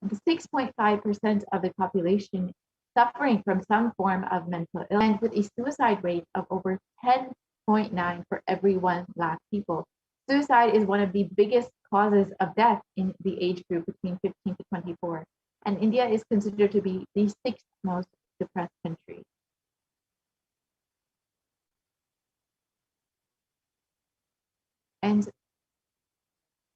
6.5% of the population suffering from some form of mental illness, and with a suicide rate of over 10.9 for every 1 lakh people. Suicide is one of the biggest causes of death in the age group between 15 to 24. And India is considered to be the 6th most depressed country. And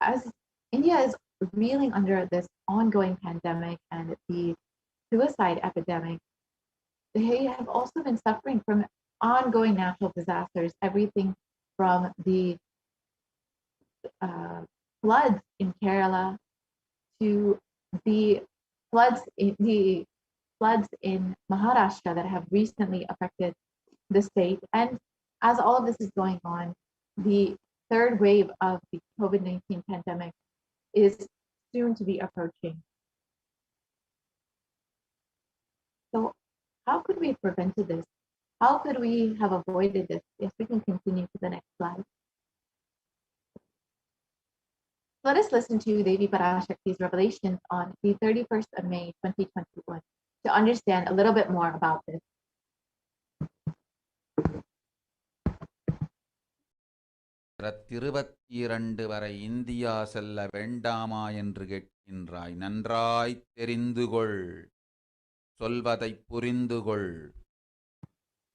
as India is reeling under this ongoing pandemic and the suicide epidemic, they have also been suffering from ongoing natural disasters, everything from the floods in Kerala to the floods in Maharashtra that have recently affected the state. And as all of this is going on, the third wave of the COVID-19 pandemic is soon to be approaching. So How could we have prevented this? How could we have avoided this? Yes, we can continue to the next slide. Let us listen to Devi Parashakti's revelations on the 31st of May, 2021 to understand a little bit more about this. வரை India செல்ல வேண்டாமா என்று கேட்கின்றாய். நன்றாய் தெரிந்துகொள், சொல்வதைப் புரிந்துகொள்.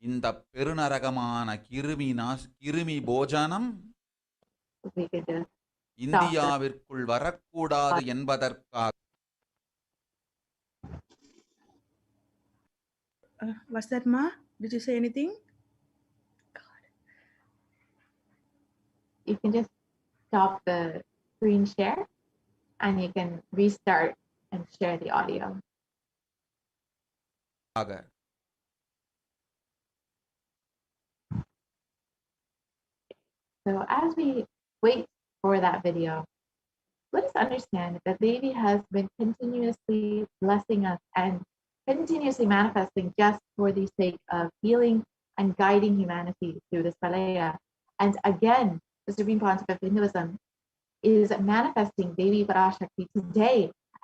இந்த பெருநரகமான கிருமி போஜனம் இந்தியாவிற்குள் வரக்கூடாது என்பதற்காக. What's that, Ma? Did you say anything? You can just stop the screen share and you can restart and share the audio. So as we wait for that video, let us understand that Devi has been continuously blessing us and continuously manifesting just for the sake of healing and guiding humanity through this Pralaya. And again, the Supreme Pontiff of Hinduism is manifesting Devi Parashakti today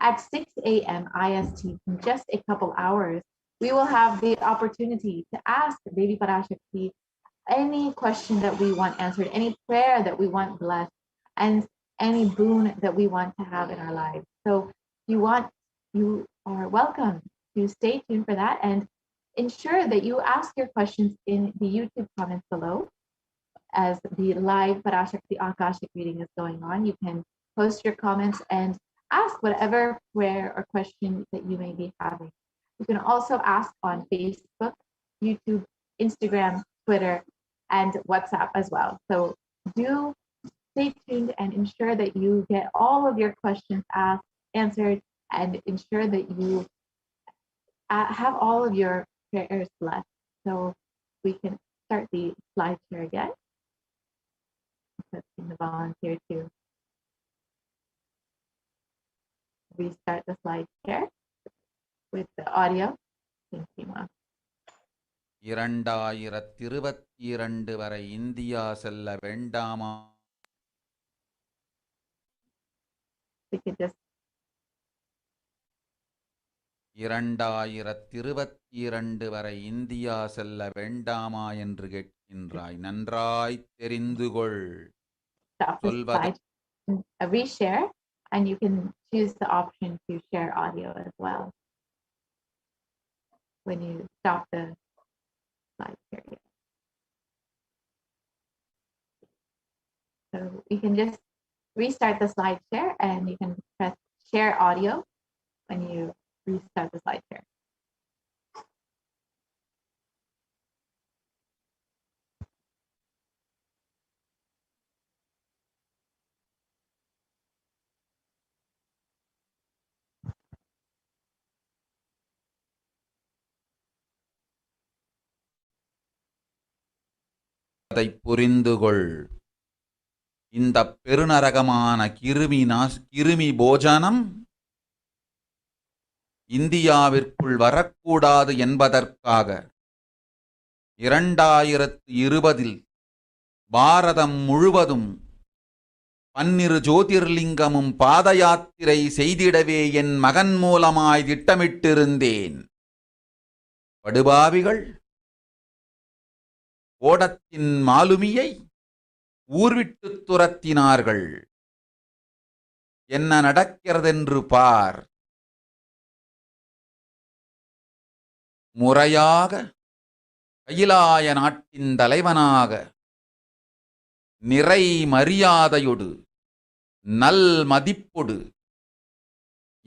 at 6 a.m. IST. In just a couple hours, we will have the opportunity to ask Devi Parashakti any question that we want answered, any prayer that we want blessed, and any boon that we want to have in our lives. So you are welcome to stay tuned for that and ensure that you ask your questions in the YouTube comments below. As the live Parashakti Akashic reading is going on, you can post your comments and ask whatever prayer or question that you may be having. You can also ask on Facebook, YouTube, Instagram, Twitter, and WhatsApp as well. So do stay tuned and ensure that you get all of your questions answered and ensure that you have all of your prayers blessed. So we can start the slide share again. Asking the volunteer to restart the slide share with the audio. Thank you, Ma. 2022 வரை India செல்ல வேண்டாமா? We could just 2022 வரை India செல்ல வேண்டாமா என்று கேட்கின்றாய். நன்றாய் தெரிந்துகொள். stop the slide and reshare, and you can choose the option to share audio as well when you stop the slide share. So you can just restart the slide share and you can press share audio when you restart the slide share. அதை புரிந்துகொள். இந்த பெருநரகமான கிருமி போஜனம் இந்தியாவிற்குள் வரக்கூடாது என்பதற்காக 2020 பாரதம் முழுவதும் 12 ஜோதிர்லிங்கமும் பாத யாத்திரை செய்திடவே என் மகன் மூலமாய் திட்டமிட்டிருந்தேன். படுபாவிகள் ஓடத்தின் மாலுமியை ஊர்விட்டு துரத்தினார்கள். என்ன நடக்கிறதென்று பார். முறையாக கைலாய நாட்டின் தலைவனாக நிறை மரியாதையொடு நல் மதிப்பொடு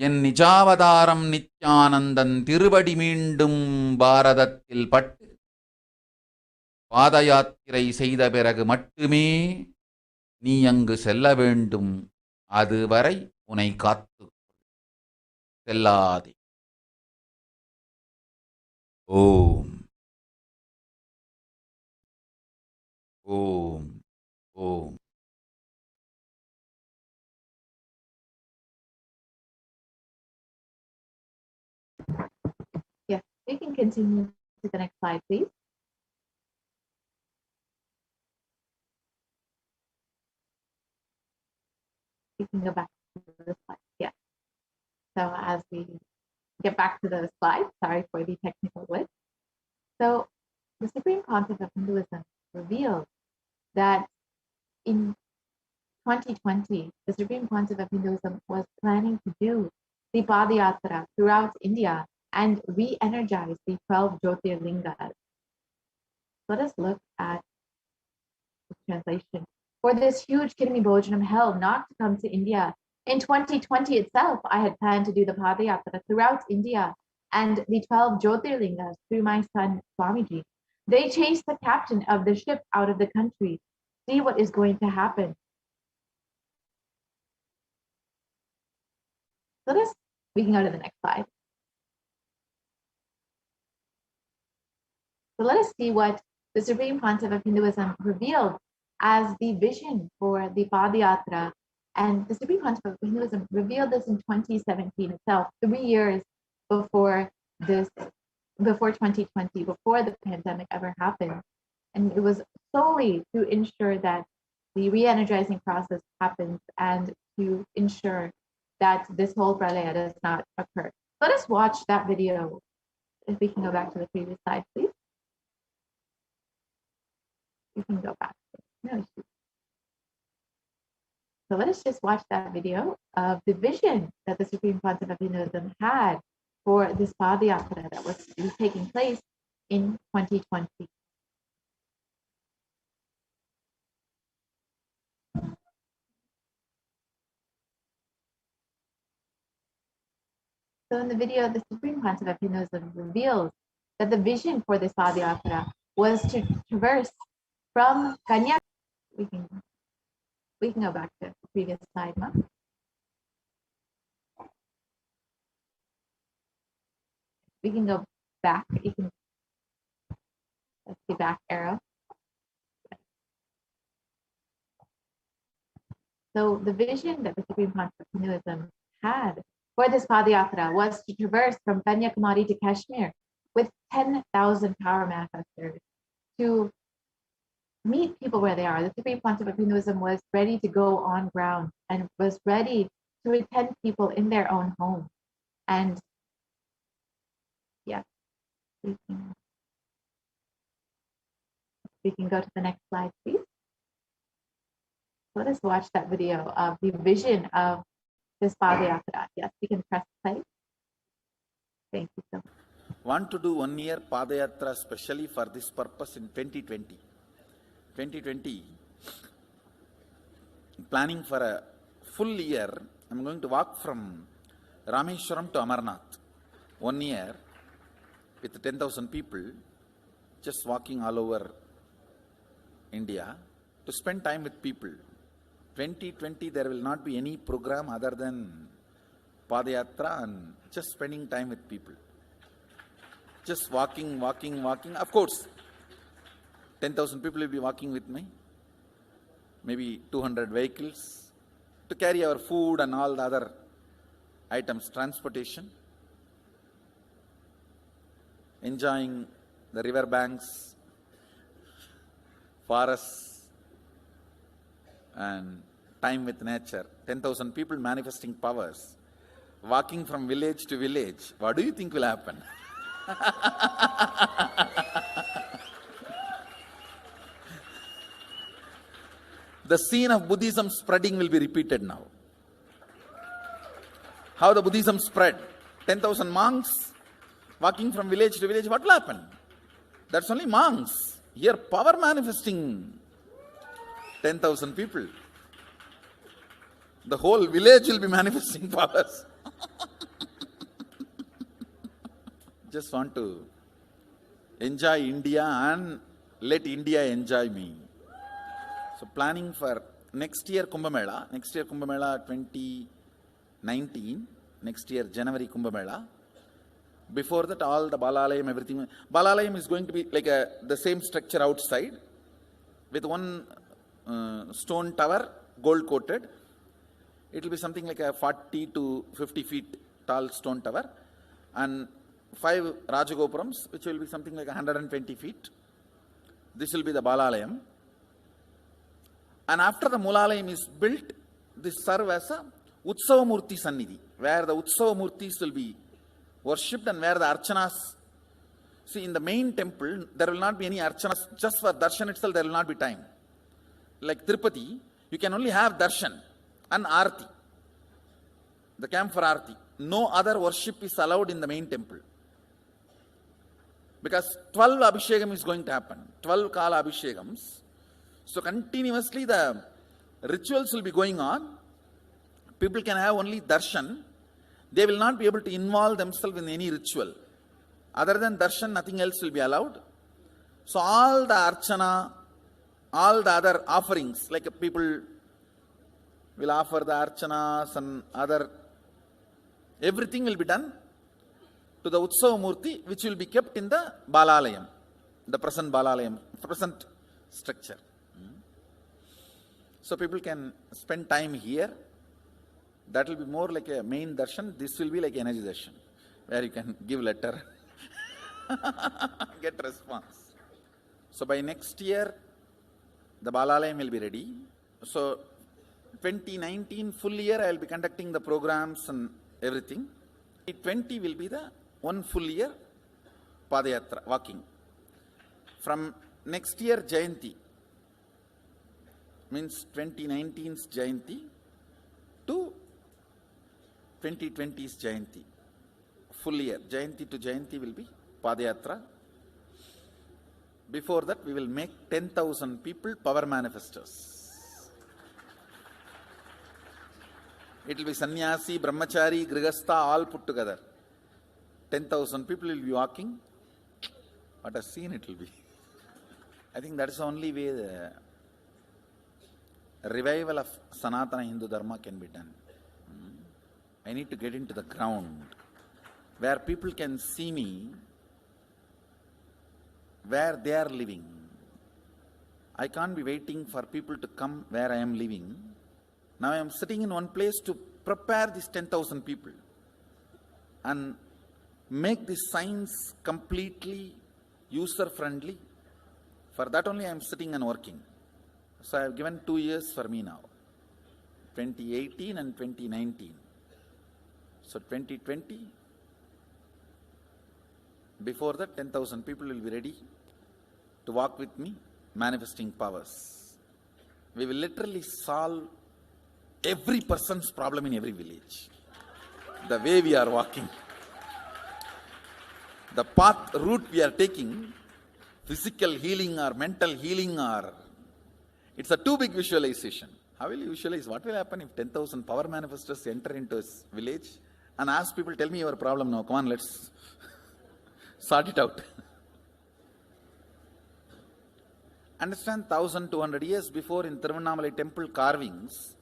என் நிஜாவதாரம் நித்யானந்தன் திருவடி மீண்டும் பாரதத்தில் பட்டு பாத யாத்திரை செய்த பிறகு மட்டுமே நீ அங்கு செல்ல வேண்டும். அதுவரை உன்னை காத்து செல்லாதே. ஓம் ஓம் ஓம். Yes, We can continue to the next slide, please. We can go back to the slide. Yeah. So as we get back to the slide, sorry for the technical glitch. So the Supreme Concept of Hinduism revealed that in 2020, the Supreme Concept of Hinduism was planning to do the Padayatra throughout India and re-energize the 12 Jyotirlingas. Let us look at the translation. For this huge Kidney Bhojanam held not to come to India. In 2020 itself, I had planned to do the Padayatra throughout India and the 12 Jyotirlingas through my son Swamiji. They chased the captain of the ship out of the country. See what is going to happen. We can go to the next slide. So let us see what the Supreme Concept of Hinduism revealed as the vision for the Padayatra. And the Supreme Concept of Hinduism revealed this in 2017 itself, 3 years before 2020, before the pandemic ever happened. And it was solely to ensure that the re-energizing process happens and to ensure that this whole pralaya does not occur. Let us watch that video. If we can go back to the previous slide, please. You can go back. No issue. So let us just watch that video of the vision that the Supreme Concept of Hinduism had for this Padayatra that was taking place in 2020. So in the video, the Supreme Concept of Hinduism reveals that the vision for this Padayatra was to traverse from Kanyakumari. We can go back to the previous slide, Ma. We can go back. That's the back arrow. So the vision that the Supreme Concept of Hinduism had for this Padayatra was to traverse from Kanyakumari to Kashmir with 10,000 power manifestors to meet people where they are. The Supreme Concept of Hinduism was ready to go on ground and was ready to attend people in their own home. And yeah, we can go to the next slide, please. Let us watch that video of the vision of this Padayatra. Yes, we can press play. Thank you so much. Want to do 1 year Padayatra specially for this purpose in 2020. 2020, planning for a full year. I'm going to walk from Rameshwaram to Amarnath. 1 year with 10,000 people, just walking all over India to spend time with people. 2020, there will not be any program other than Padayatra and just spending time with people. Just walking. Of course, 10,000 people will be walking with me, maybe 200 vehicles to carry our food and all the other items, transportation, enjoying the river banks, forests, and time with nature. 10,000 people manifesting powers, walking from village to village. What do you think will happen? The scene of Buddhism spreading will be repeated now. How the Buddhism spread. 10,000 monks walking from village to village. What will happen? That's only monks. Here power manifesting 10,000 people. The whole village will be manifesting powers. Just want to enjoy India and let India enjoy me. So planning for next year Kumbh Mela 2019, next year January Kumbh Mela. Before that, all the Balalayam, everything. Balalayam is going to be like the same structure outside with one stone tower, gold coated. It will be something like a 40 to 50 feet tall stone tower, and 5 Rajagopurams, which will be something like 120 feet. This will be the Balalayam. And after the Mulalayam is built, this serve as a Utsava Murti Sannidhi, where the Utsava Murtis will be worshipped and where the Archanas. See, in the main temple, there will not be any Archanas. Just for darshan itself, there will not be time. Like Tirupati, you can only have darshan and Arti, the camp for Arti. No other worship is allowed in the main temple. Because 12 Abhishekam is going to happen. 12 Kala Abhishekams. So continuously the rituals will be going on. People can have only darshan. They will not be able to involve themselves in any ritual. Other than darshan, nothing else will be allowed. So all the archana, all the other offerings, like people will offer the archanas and other, everything will be done to the Utsava Murti, which will be kept in the Balalayam, the present Balalayam, present structure. So people can spend time here. That will be more like a main darshan. This will be like energy darshan, where you can give letter, get response. So by next year, the Balalayam will be ready. So 2019 full year, I will be conducting the programs and everything. 2020 will be the one full year Padayatra, walking. From next year, Jayanti, means 2019's Jayanti to 2020's Jayanti. Full year, Jayanti to Jayanti will be Padayatra. Before that, we will make 10,000 people power manifestors. It will be sannyasi, brahmachari, grihastha, all put together. 10,000 people will be walking. What a scene it will be. I think that is the only way the revival of Sanatana Hindu Dharma can be done. I need to get into the ground where people can see me, where they are living. I can't be waiting for people to come where I am living. Now I am sitting in one place to prepare these 10,000 people and make this science completely user-friendly. For that only I am sitting and working. So I have given 2 years for me now, 2018 and 2019. So 2020, before that 10,000 people will be ready to walk with me, manifesting powers. We will literally solve every person's problem in every village. The way we are walking, the path, route we are taking, physical healing or mental healing, or it's a too big visualization. How will you visualize? What will happen if 10,000 power manifestors enter into a village and ask people, tell me your problem now, come on, let's sort it out. Understand, 1,200 years before in Tiruvannamalai temple carvings,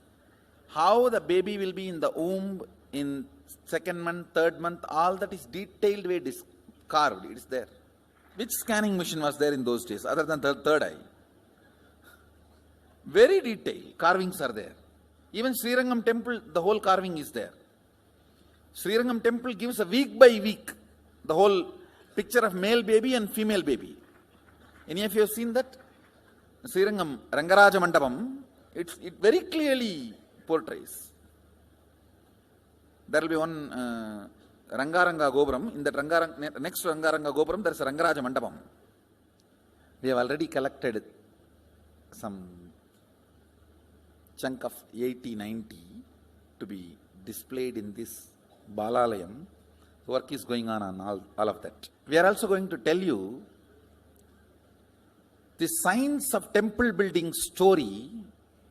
how the baby will be in the womb in 2nd month, 3rd month, all that is detailed way carved, it is there. Which scanning machine was there in those days other than the third eye? Very detailed carvings are there. Even Srirangam temple, the whole carving is there. Srirangam temple gives a week by week the whole picture of male baby and female baby. Any of you have seen that? Srirangam Rangaraja Mandapam, it very clearly portrays. There will be one Rangaranga Gopuram. In that next Rangaranga Gopuram, there is a Rangaraja Mandapam. We have already collected some chunk of 80-90 to be displayed in this Balalayam. Work is going on all of that. We are also going to tell you the science of temple building story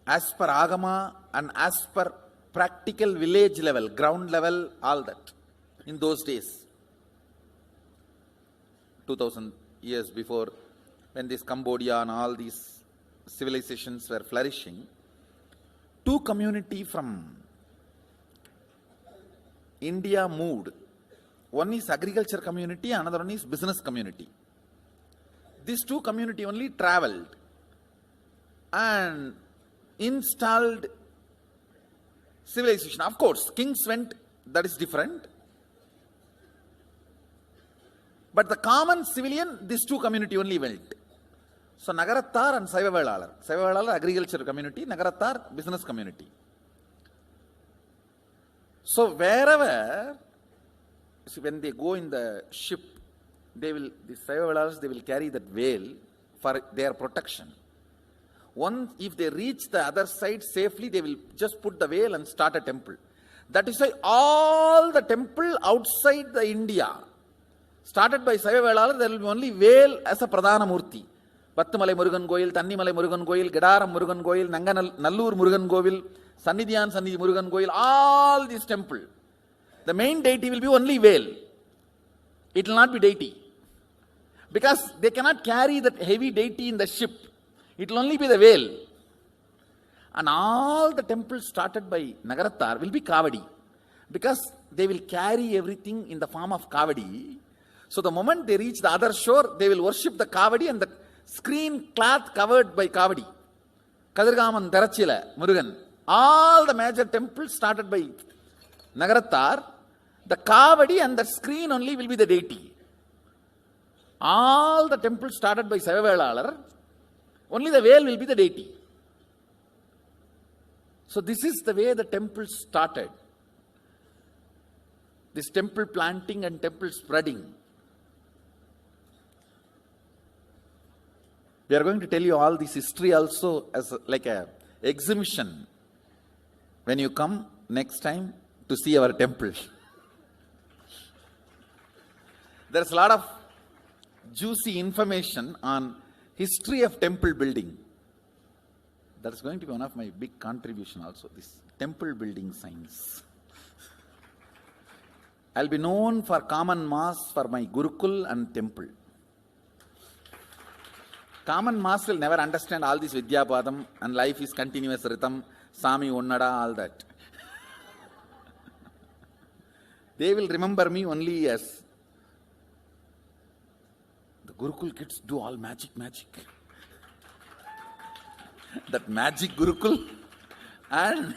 as per Agama and as per practical village level, ground level, all that. In those days, 2000 years before, when this Cambodia and all these civilizations were flourishing, two communities from India moved. One is agriculture community, another one is business community. These two community only traveled and installed civilization. Of course, kings went, that is different. But the common civilian, these two community only went. So Nagarattar and Saivavelalar. Saivavelalar agriculture community, Nagarattar business community. So wherever, when they go in the ship, the Saivavelars, they will carry that veil for their protection. Once, if they reach the other side safely, they will just put the veil and start a temple. That is why all the temple outside the India, started by Saivavelars, there will be only veil as a Pradhana Murti. Pattumalai Murugan Goyil, Tannimalai Murugan Goyil, Gedaram Murugan Goyil, Nallur Murugan Govil, Sannidhiyan Sannidhi Murugan Goyil, all these temples. The main deity will be only veil. It will not be deity. Because they cannot carry that heavy deity in the ship. It will only be the veil. And all the temples started by Nagarattar will be Kavadi. Because they will carry everything in the form of Kavadi. So the moment they reach the other shore, they will worship the Kavadi and the screen cloth covered by Kavadi. Kadirgaman, Darachila, Murugan. All the major temples started by Nagarattar, the Kavadi and the screen only will be the deity. All the temples started by Saivavelalar, only the veil will be the deity. So this is the way the temple started. This temple planting and temple spreading. We are going to tell you all this history also as like a exhibition when you come next time to see our temple. There's a lot of juicy information on history of temple building. That's going to be one of my big contribution also, this temple building science. I'll be known for common mass for my Gurukul and temple. Common mass will never understand all this Vidyapadam and life is continuous rhythm, Sami Onnada, all that. They will remember me only as the Gurukul kids do all magic. That magic Gurukul and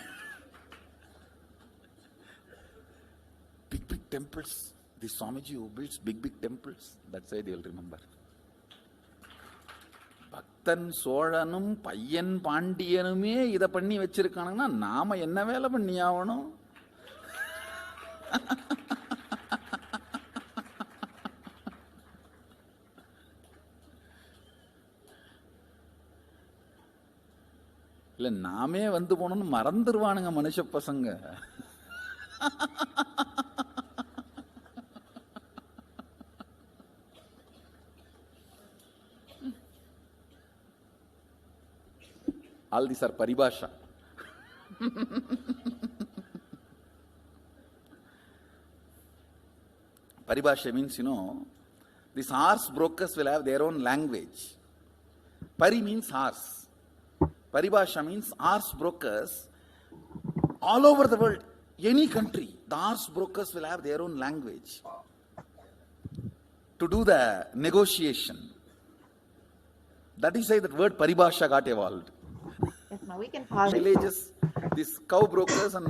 big temples. The Swamiji who builds big temples, that's why they will remember. பக்தன் சோழனும் பையன் பாண்டியனுமே இதை பண்ணி வச்சிருக்கானுங்கன்னா நாம என்ன வேலை பண்ணி ஆகணும்? இல்ல நாமே வந்து போனோம்னு மறந்துருவானுங்க மனுஷ பசங்க. All these are paribhasha. Paribhasha means, these horse brokers will have their own language. Pari means horse. Paribhasha means horse brokers all over the world, any country. The horse brokers will have their own language to do the negotiation. That is why that word paribhasha got evolved. Yes, no, we can pause. Villages, these cow brokers and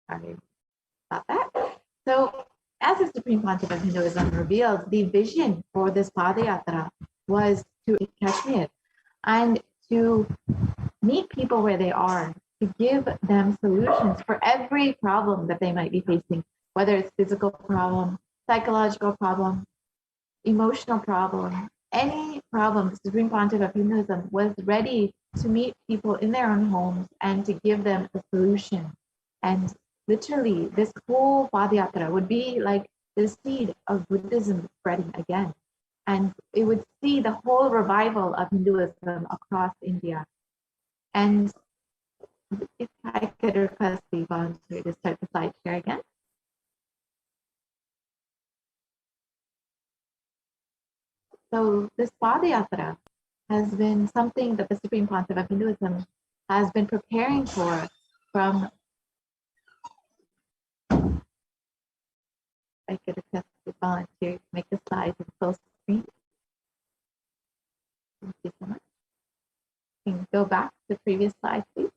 Sorry about that. So, as the Supreme Pontiff of Hinduism revealed, the vision for this Padayatra was to Kashmir and to meet people where they are, to give them solutions for every problem that they might be facing, whether it's physical problem, psychological problem, emotional problem, any problem. The Supreme Pontiff of Hinduism was ready to meet people in their own homes and to give them a solution. And literally, this whole Padayatra would be like the seed of Buddhism spreading again. And it would see the whole revival of Hinduism across India. And if I could request the volunteer to start the slide share again. So this Padayatra has been something that the Supreme Pontiff of Hinduism has been preparing for from, I could request the volunteer to make the slides in full screen. Thank you so much. You can go back to the previous slide, please.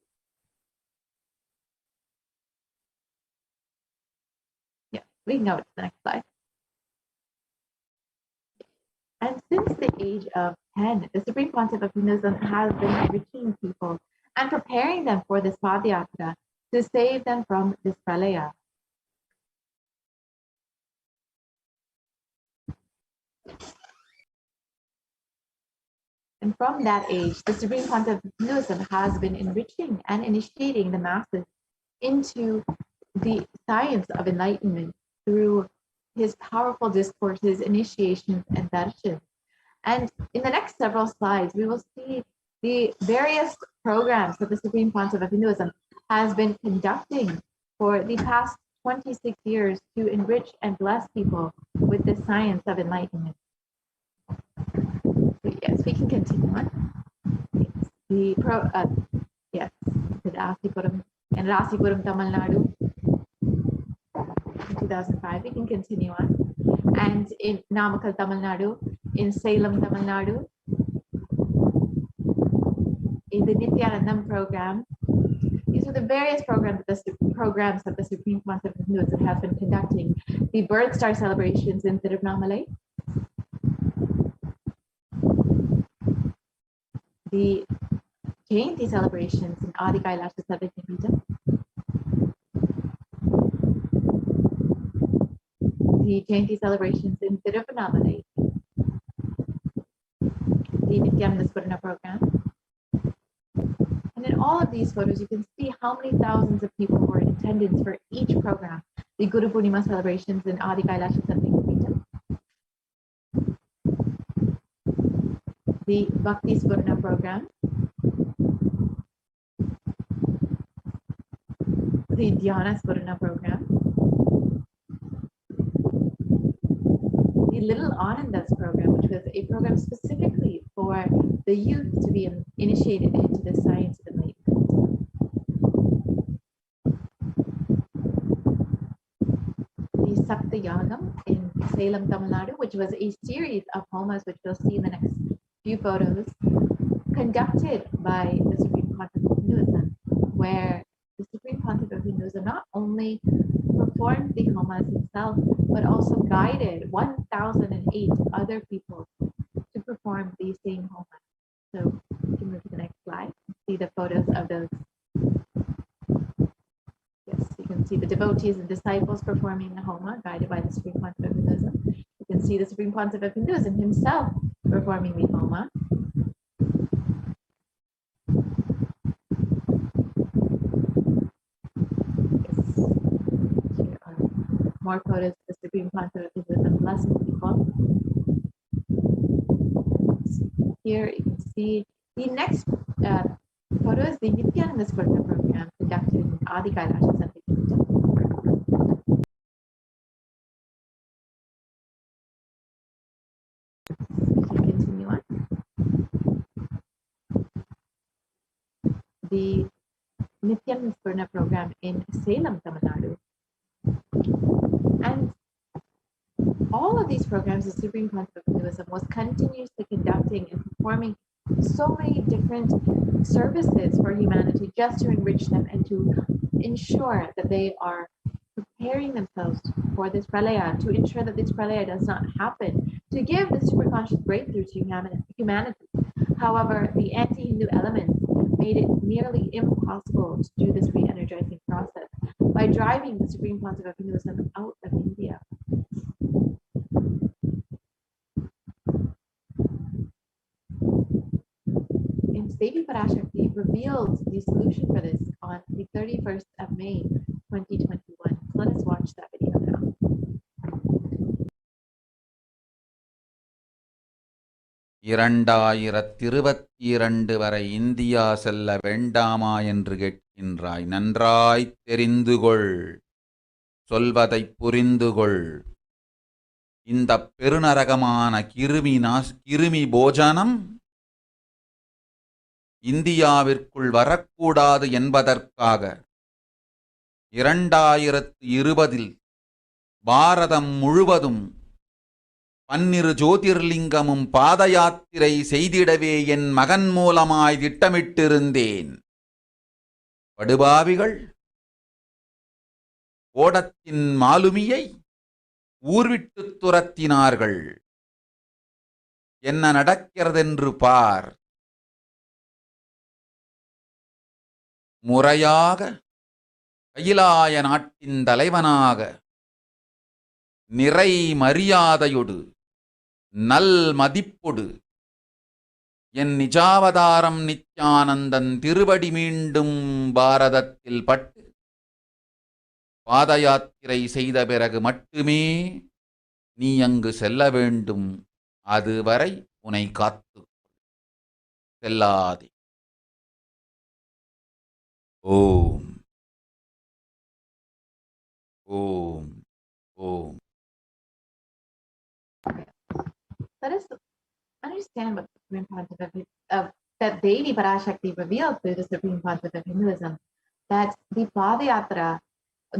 We can go to the next slide. And since the age of 10, the Supreme Pontiff of Hinduism has been enriching people and preparing them for this Padayatra to save them from this pralaya. And from that age, the Supreme Pontiff of Hinduism has been enriching and initiating the masses into the science of enlightenment through his powerful discourses, initiations, and darshans. And in the next several slides, we will see the various programs that the Supreme Pontiff of Hinduism has been conducting for the past 26 years to enrich and bless people with the science of enlightenment. So yes, we can continue on. Yes, the Rasipuram and Rasipuram, Tamil Nadu, in 2005. We can continue on. And in Namakkal, Tamil Nadu, in Salem, Tamil Nadu, in the Nithyananda program. These are the various programs that the Supreme Pontiff of Hinduism has been conducting. The Birth Star celebrations in Tiruvannamalai, the Jayanti celebrations in Adi Kailasha Sarvajnapeetham, the Jayanti celebrations in Tiruvannamalai, the Nithyananda Swarna program. And in all of these photos, you can see how many thousands of people were in attendance for each program. The Guru Purnima celebrations in Adi Kailasha Sarvajnapeetham, the Bhakti Swarna program, the Dhyana Swarna program, the Little Anandas program, which was a program specifically for the youth to be initiated into the science of enlightenment. The Sapta Yagam in Salem, Tamil Nadu, which was a series of homas, which you'll see in the next few photos, conducted by the Supreme Pontiff of Hinduism, where the Supreme Pontiff of Hinduism not only performed the homas himself, but also guided 1,008 other people to perform these same homas. So you can move to the next slide. See the photos of those. Yes, you can see the devotees and disciples performing the homa, guided by the Supreme Pontiff of Hinduism. You can see the Supreme Pontiff of Hinduism himself performing the homa. Here are more photos of the Supreme Pontiff of Hinduism blessing people. Here you can see the next photo is the Nithyananda Swarna program conducted in Adi Kailasha Sarvajnapeetham. We can continue on. The Nithyananda Swarna program in Salem, Tamil Nadu. And all of these programs, the Supreme Pontiff of Hinduism was continuously conducting and performing so many different services for humanity just to enrich them and to ensure that they are preparing themselves for this pralaya, to ensure that this pralaya does not happen, to give the superconscious breakthrough to humanity. However, the anti-Hindu elements made it nearly impossible to do this re-energizing process by driving the Supreme Pontiff of Hinduism out of India. And Devi Parashakti revealed the solution for this on the 31st of May, 2021. So let us watch that video now. இரண்டாயிரத்திருபத்திரண்டு வரை India செல்ல வேண்டாமா என்று கேட்கின்றாய். நன்றாய் தெரிந்துகொள், சொல்வதைப் புரிந்துகொள். இந்த பெருநரகமான கிருமி போஜனம் இந்தியாவிற்குள் வரக்கூடாது என்பதற்காக 2020 பாரதம் முழுவதும் 12 ஜோதிர்லிங்கமும் பாத யாத்திரை செய்திடவே என் மகன் மூலமாய் திட்டமிட்டிருந்தேன். படுபாவிகள் ஓடத்தின் மாலுமியை ஊர்விட்டுத் துரத்தினார்கள். என்ன நடக்கிறதென்று பார். முறையாக கைலாய நாட்டின் தலைவனாக நிறை மரியாதையொடு நல் மதிப்பொடு என் நிஜாவதாரம் நித்யானந்தன் திருவடி மீண்டும் பாரதத்தில் பட்டு பாத யாத்திரை செய்த பிறகு மட்டுமே நீ அங்கு செல்ல வேண்டும். அதுவரை உன்னை காத்து செல்லாதே. ஓம் ஓம் ஓம். Let us understand what the Supreme Pontiff that Devi Parashakti revealed through the Supreme Pontiff of Hinduism, that the Padayatra,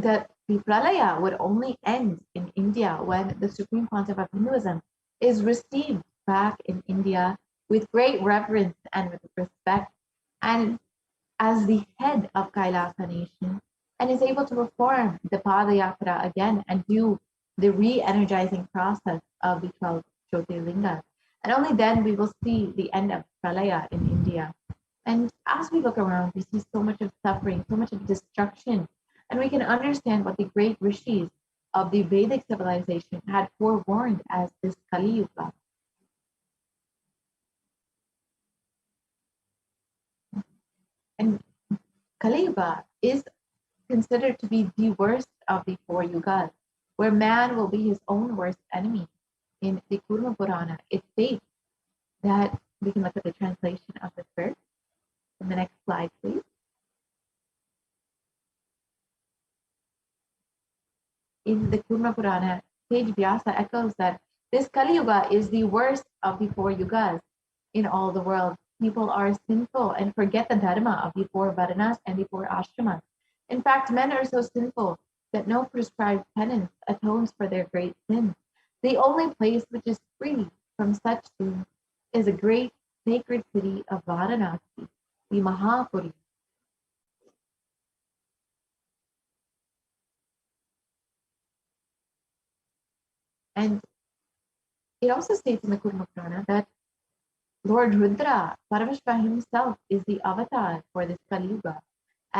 that the Pralaya would only end in India when the Supreme Pontiff of Hinduism is received back in India with great reverence and with respect, and as the head of Kailasa nation, and is able to perform the Padayatra again and do the re-energizing process of the 12 Jyotirlingas. And only then we will see the end of Pralaya in India. And as we look around, we see so much of suffering, so much of destruction, and we can understand what the great rishis of the Vedic civilization had forewarned as this Kali Yuga. And Kali Yuga is considered to be the worst of the 4 yugas, where man will be his own worst enemy. In the Kurma Purana, it states that, we can look at the translation of this verse. In the next slide, please. In the Kurma Purana, Sage Vyasa echoes that this Kali Yuga is the worst of the 4 yugas. In all the world, people are sinful and forget the dharma of the 4 Varanas and the 4 ashramas. In fact, men are so sinful that no prescribed penance atones for their great sins. The only place which is free from such sins is a great sacred city of Varanasi, the Mahapuri. And it also states in the Kurma Purana that Lord Rudra, Paramashivoham himself, is the avatar for this Kali Yuga.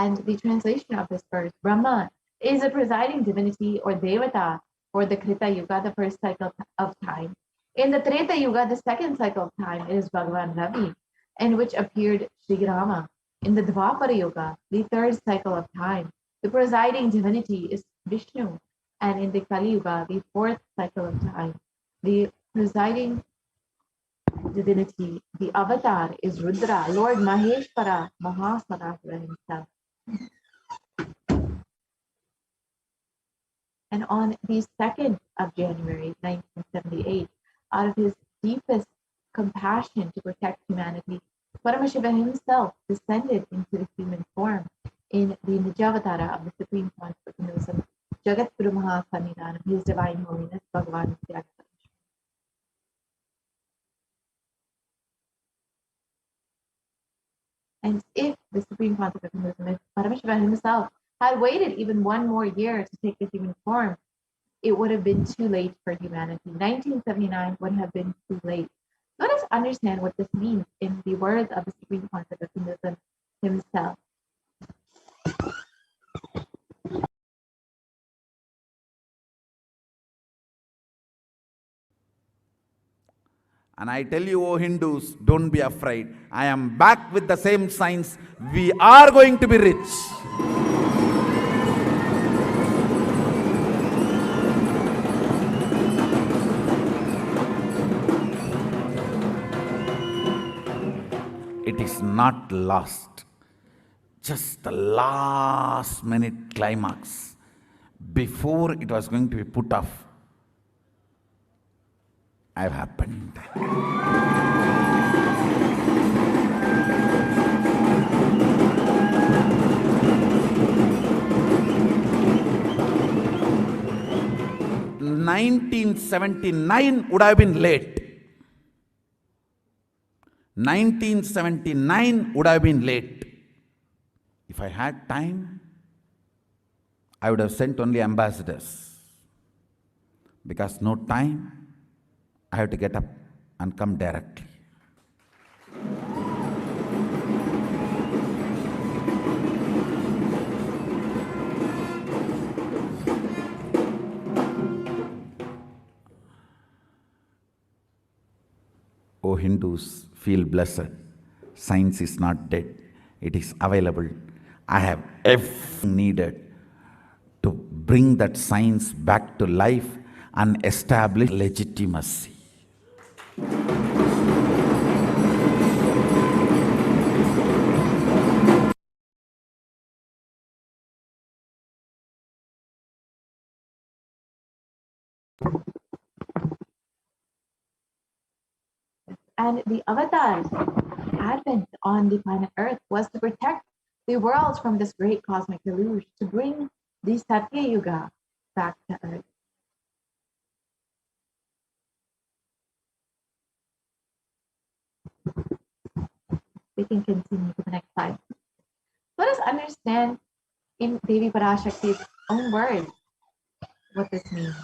And the translation of this verse, Brahma, is a presiding divinity or Devata for the Krita Yuga, the first cycle of time. In the Treta Yuga, the second cycle of time, it is Bhagavan Ravi, in which appeared Sri Rama. In the Dvapara Yuga, the third cycle of time, the presiding divinity is Vishnu. And in the Kali Yuga, the fourth cycle of time, the presiding divinity, the avatar, is Rudra, Lord Maheshwara, Mahasaraswara himself. And on the 2nd of January 1978, out of his deepest compassion to protect humanity, Paramashivoham himself descended into the human form in the Nijavatara of the Supreme Pontiff of Hinduism, Jagat Guru Mahasanidhanam, His Divine Holiness Bhagavan Nithyananda. And if the Supreme Pontiff of Hinduism, Paramashivoham himself, had waited even one more year to take the human form, it would have been too late for humanity. 1979 would have been too late. Let us understand what this means in the words of the Supreme Pontiff of Hinduism himself. And I tell you, O Hindus, don't be afraid. I am back with the same signs. We are going to be rich. It is not lost. Just the last minute climax before it was going to be put off. Have happened. (1979) would have been late. 1979 would have been late. If I had time, I would have sent only ambassadors. because no time, I have to get up and come directly. O Hindus, feel blessed. Science is not dead. It is available. I have everything needed to bring that science back to life and establish legitimacy. And the avatar's advent on the planet Earth was to protect the world from this great cosmic deluge, to bring the Satya Yuga back to Earth. We can continue to the next slide. Let us understand in Devi Parashakti's own words what this means.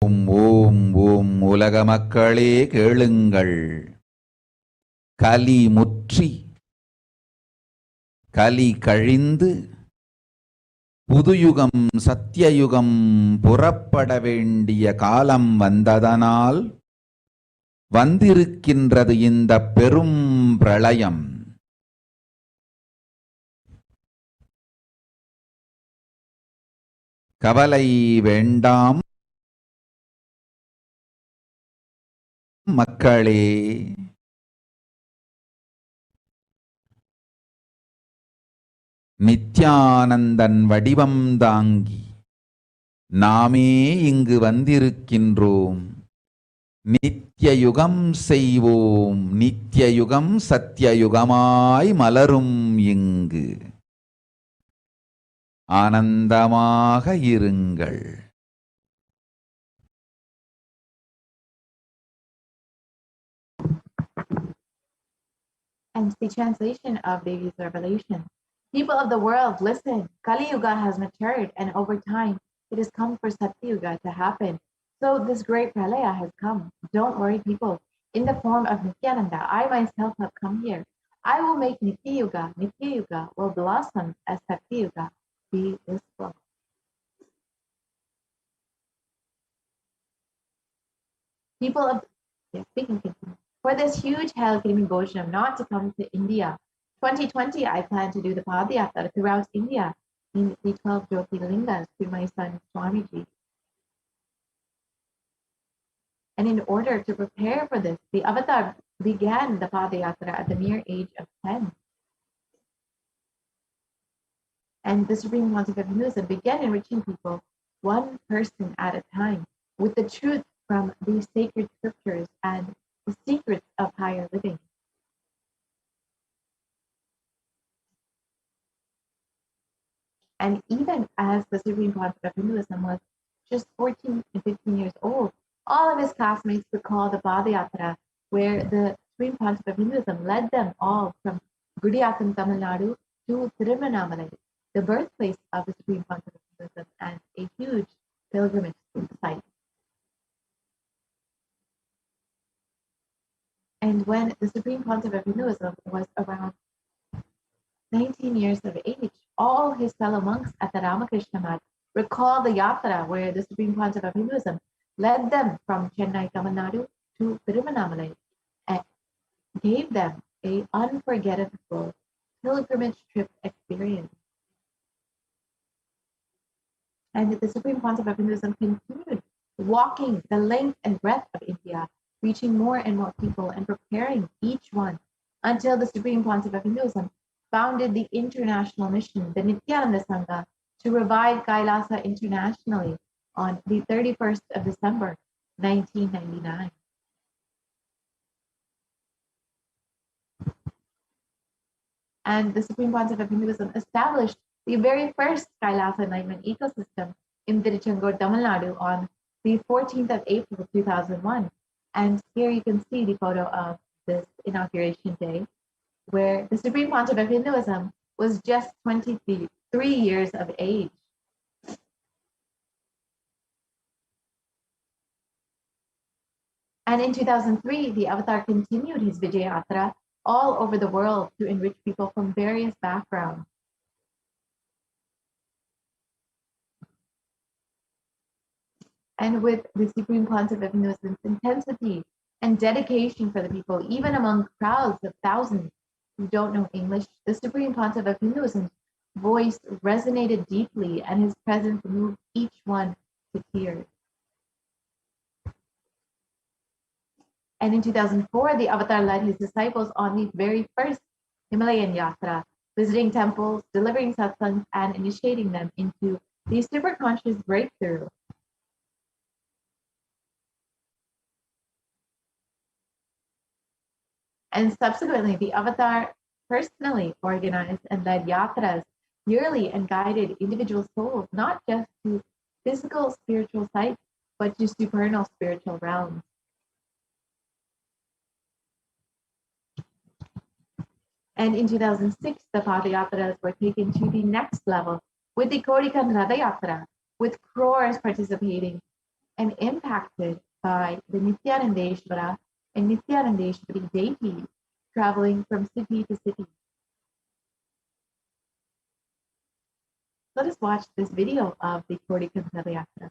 ஓம் ஓம் ஓம் உலக மக்களே கேளுங்கள். கலி முற்றி கலி கழிந்து புதுயுகம் சத்தியயுகம் புறப்பட வேண்டிய காலம் வந்ததனால் வந்திருக்கின்றது இந்த பெரும் பிரளயம். கவலை வேண்டாம் மக்களே. நித்யானந்தன் வடிவம் தாங்கி நாமே இங்கு வந்திருக்கின்றோம். நித்யயுகம் செய்வோம், நித்யயுகம் சத்தியயுகமாய் மலரும் இங்கு. ஆனந்தமாக இருங்கள். And the translation of Devi's revelation. People of the world, listen. Kali Yuga has matured, and over time, it has come for Satya Yuga to happen. So this great pralaya has come. Don't worry, people. In the form of Nithyananda, I myself have come here. I will make Nitya Yuga. Nitya Yuga will blossom as Satya Yuga. Be blissful. People of, yes, we can continue. For this huge Helgini Bhojam not to come to India. 2020, I plan to do the Padayatra throughout India in the 12 Jyotirlingas to my son Swamiji. And in order to prepare for this, the avatar began the Padayatra at the mere age of 10. And the Supreme Pontiff of Hinduism began enriching people one person at a time with the truth from these sacred scriptures and the secrets of higher living. And even as the Supreme Pontiff of Hinduism was just 14 and 15 years old, all of his classmates recall the Padayatra, where the Supreme Pontiff of Hinduism led them all from Gudiyatham, Tamil Nadu to Tiruvannamalai, the birthplace of the Supreme Pontiff of Hinduism and a huge pilgrimage site. And when the Supreme Pontiff of Hinduism was around 19 years of age, all his fellow monks at the Ramakrishna Math recall the Yatra where the Supreme Pontiff of Hinduism led them from Chennai, Tamil Nadu to Tiruvannamalai and gave them an unforgettable pilgrimage trip experience. And the Supreme Pontiff of Hinduism continued walking the length and breadth of India, reaching more and more people and preparing each one until the Supreme Pontiff of Hinduism founded the international mission, the Nithyananda Sangha, to revive Kailasa internationally on the 31st of December, 1999. And the Supreme Pontiff of Hinduism established the very first Kailasa enlightenment ecosystem in Tiruchendur, Tamil Nadu on the 14th of April, 2001. And here you can see the photo of this inauguration day, where the Supreme Pontiff of Hinduism was just 23 years of age. And in 2003, the Avatar continued his Vijayatra all over the world to enrich people from various backgrounds. And with the Supreme Pontiff of Hinduism's intensity and dedication for the people, even among crowds of thousands who don't know English, the Supreme Pontiff of Hinduism's voice resonated deeply and his presence moved each one to tears. And in 2004, the Avatar led his disciples on the very first Himalayan Yatra, visiting temples, delivering satsangs, and initiating them into the superconscious breakthrough. And subsequently, the Avatar personally organized and led yatras yearly and guided individual souls, not just to physical spiritual sites, but to supernal spiritual realms. And in 2006, the Padayatras were taken to the next level with the Kodikan Radayatra, with crores participating and impacted by the Nithyanandeshwara and Nithyanandeshwari deities traveling from city to city. Let us watch this video of the Kodikan Radayatra.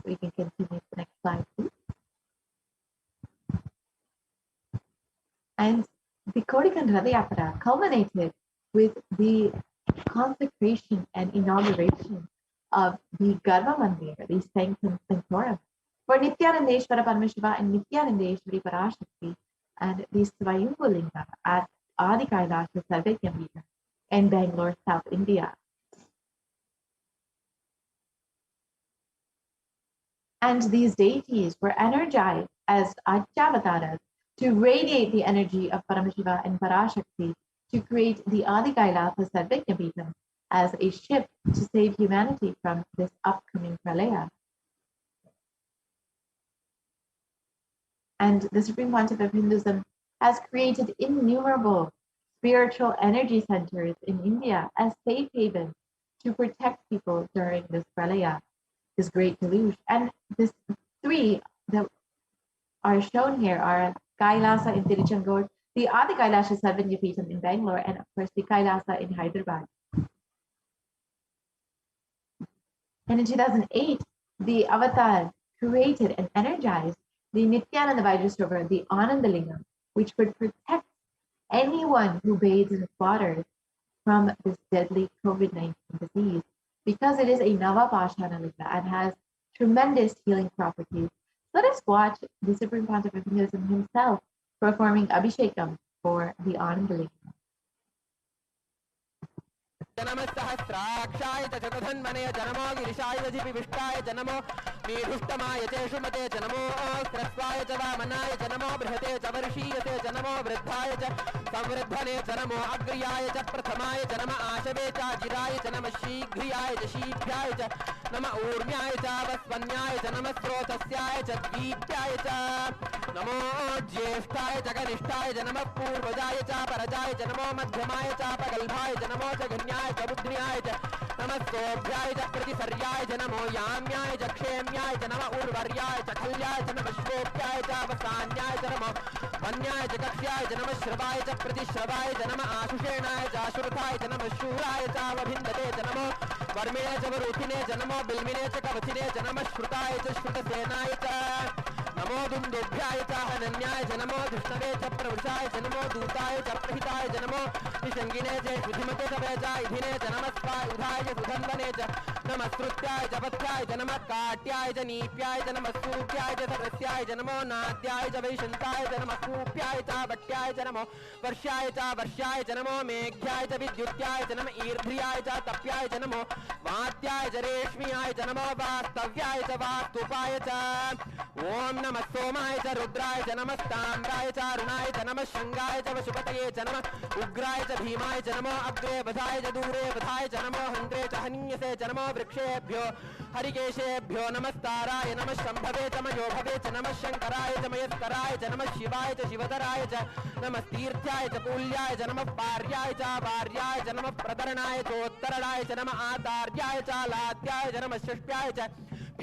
We can continue the next slide, please. And the Kodikan Radayatra culminated with the consecration and inauguration of the Garva Mandir, the Sanctum Sanctorum, for Nithyanandeshwara Paramashiva and Nithyanandeshwari Parashakti, and the Swayambhulinga at Adi Kailasha Sarvekambika in Bangalore, South India. And these deities were energized as Ajavataras to radiate the energy of Paramashiva and Parashakti to create the Adi Kailasa Sarvekambika as a ship to save humanity from this upcoming pralaya. And the Supreme Pontiff of Hinduism has created innumerable spiritual energy centers in India as safe havens to protect people during this pralaya, this great deluge. And these three that are shown here are Kailasa in Tiruchendur, the Adi Kailasha Sarvanyapitham in Bangalore, and of course the Kailasa in Hyderabad. And in 2008, the Avatar created and energized the Nithyananda Vajrasarovar, the Anandalingam, which would protect anyone who bathes in its waters from this deadly COVID-19 disease, because it is a Navapashana Linga and has tremendous healing properties. Let us watch the Supreme Pontiff of Hinduism himself performing Abhishekam for the Anandalingam. जनमस्सहस्राक्षाय च चतुर्धन्वने जनमो गिरिशाय विष्टाय जनमो मीढुष्टमाय च शुमते जनमो स्रस्वाय च वामनाय जनमो बृहते च वर्षीयते जनमो वृद्धाय च संवृद्धने जनमो अग्र्याय च प्रथमाय जनम आशवे च जिराय च नम शीघ्रियाय च शीघ्राय च नम ऊर्म्याय च वस्वन्याय च नम स्रोतस्याय च दीप्याय च नमो ज्येष्ठाय च कनिष्ठाय च नम पूर्वजाय च परजाय च नमो मध्यमाय च पगल्भाय च नमो च घन्याय च बुद्ध्याय च नमस्तोभ्याय च प्रतिसर्याय च नमो याम्याय च क्षेम्याय च नम उर्वर्याय च खल्याय च नम श्रोप्याय च वसान्याय च नमो वन्याय च कक्ष्याय च नम श्रवाय च प्रतिश्रवाय च नम आशुषेणाय च आशुरथाय च नम शूराय च वभिन्दते च नमो वर्मिणे च वरुथिने च नमो बिल्मिने च कवचिने च नमः श्रुताय च श्रुतसेनाय च नमो दुन्दुभ्याय च हनन्याय च नमो धृष्णवे च प्रवृषाय च नमो दूताय च प्रहिताय च नमो निषङ्गिने च श्रुतिमते च वेच इधिने च नमस्वाय उधाय च सुधन्वने च नमः श्रुत्याय च पथ्याय च नमः काट्याय च नीप्याय च नमः सूप्याय च सरस्याय च नमो नाद्याय च वैशन्ताय च नमः कूप्याय च वट्याय च नमो वर्ष्याय च नमो मेघ्याय च विद्युत्याय च नमः ईर्ध्याय च तप्याय च नमो वात्याय च रेश्म्याय च नमो वास्तव्याय च वास्तुपाय च ओम नमः सोमाय च रुद्राय च नमः ताम्राय च अरुणाय च नमः शृंगाय च वशुपतये च नमः उग्राय च भीमाय च नमो अग्रे वधाय च दूरे वधाय च नमो हन्त्रे च हन्यसे च नमो वृक्षेभ्यो हरिकेशेभ्यो नमस्ताराय नमः शम्भवे च मयोभवे च नमः शङ्कराय च मयस्कराय च नमः शिवाय च शिवधराय च नमः तीर्थ्याय च कूल्याय च नमः पार्याय च वार्याय च नमः प्रतरणाय चोत्तरणाय च नमः आदार्याय च लाद्याय च नमः षष्ट्याय च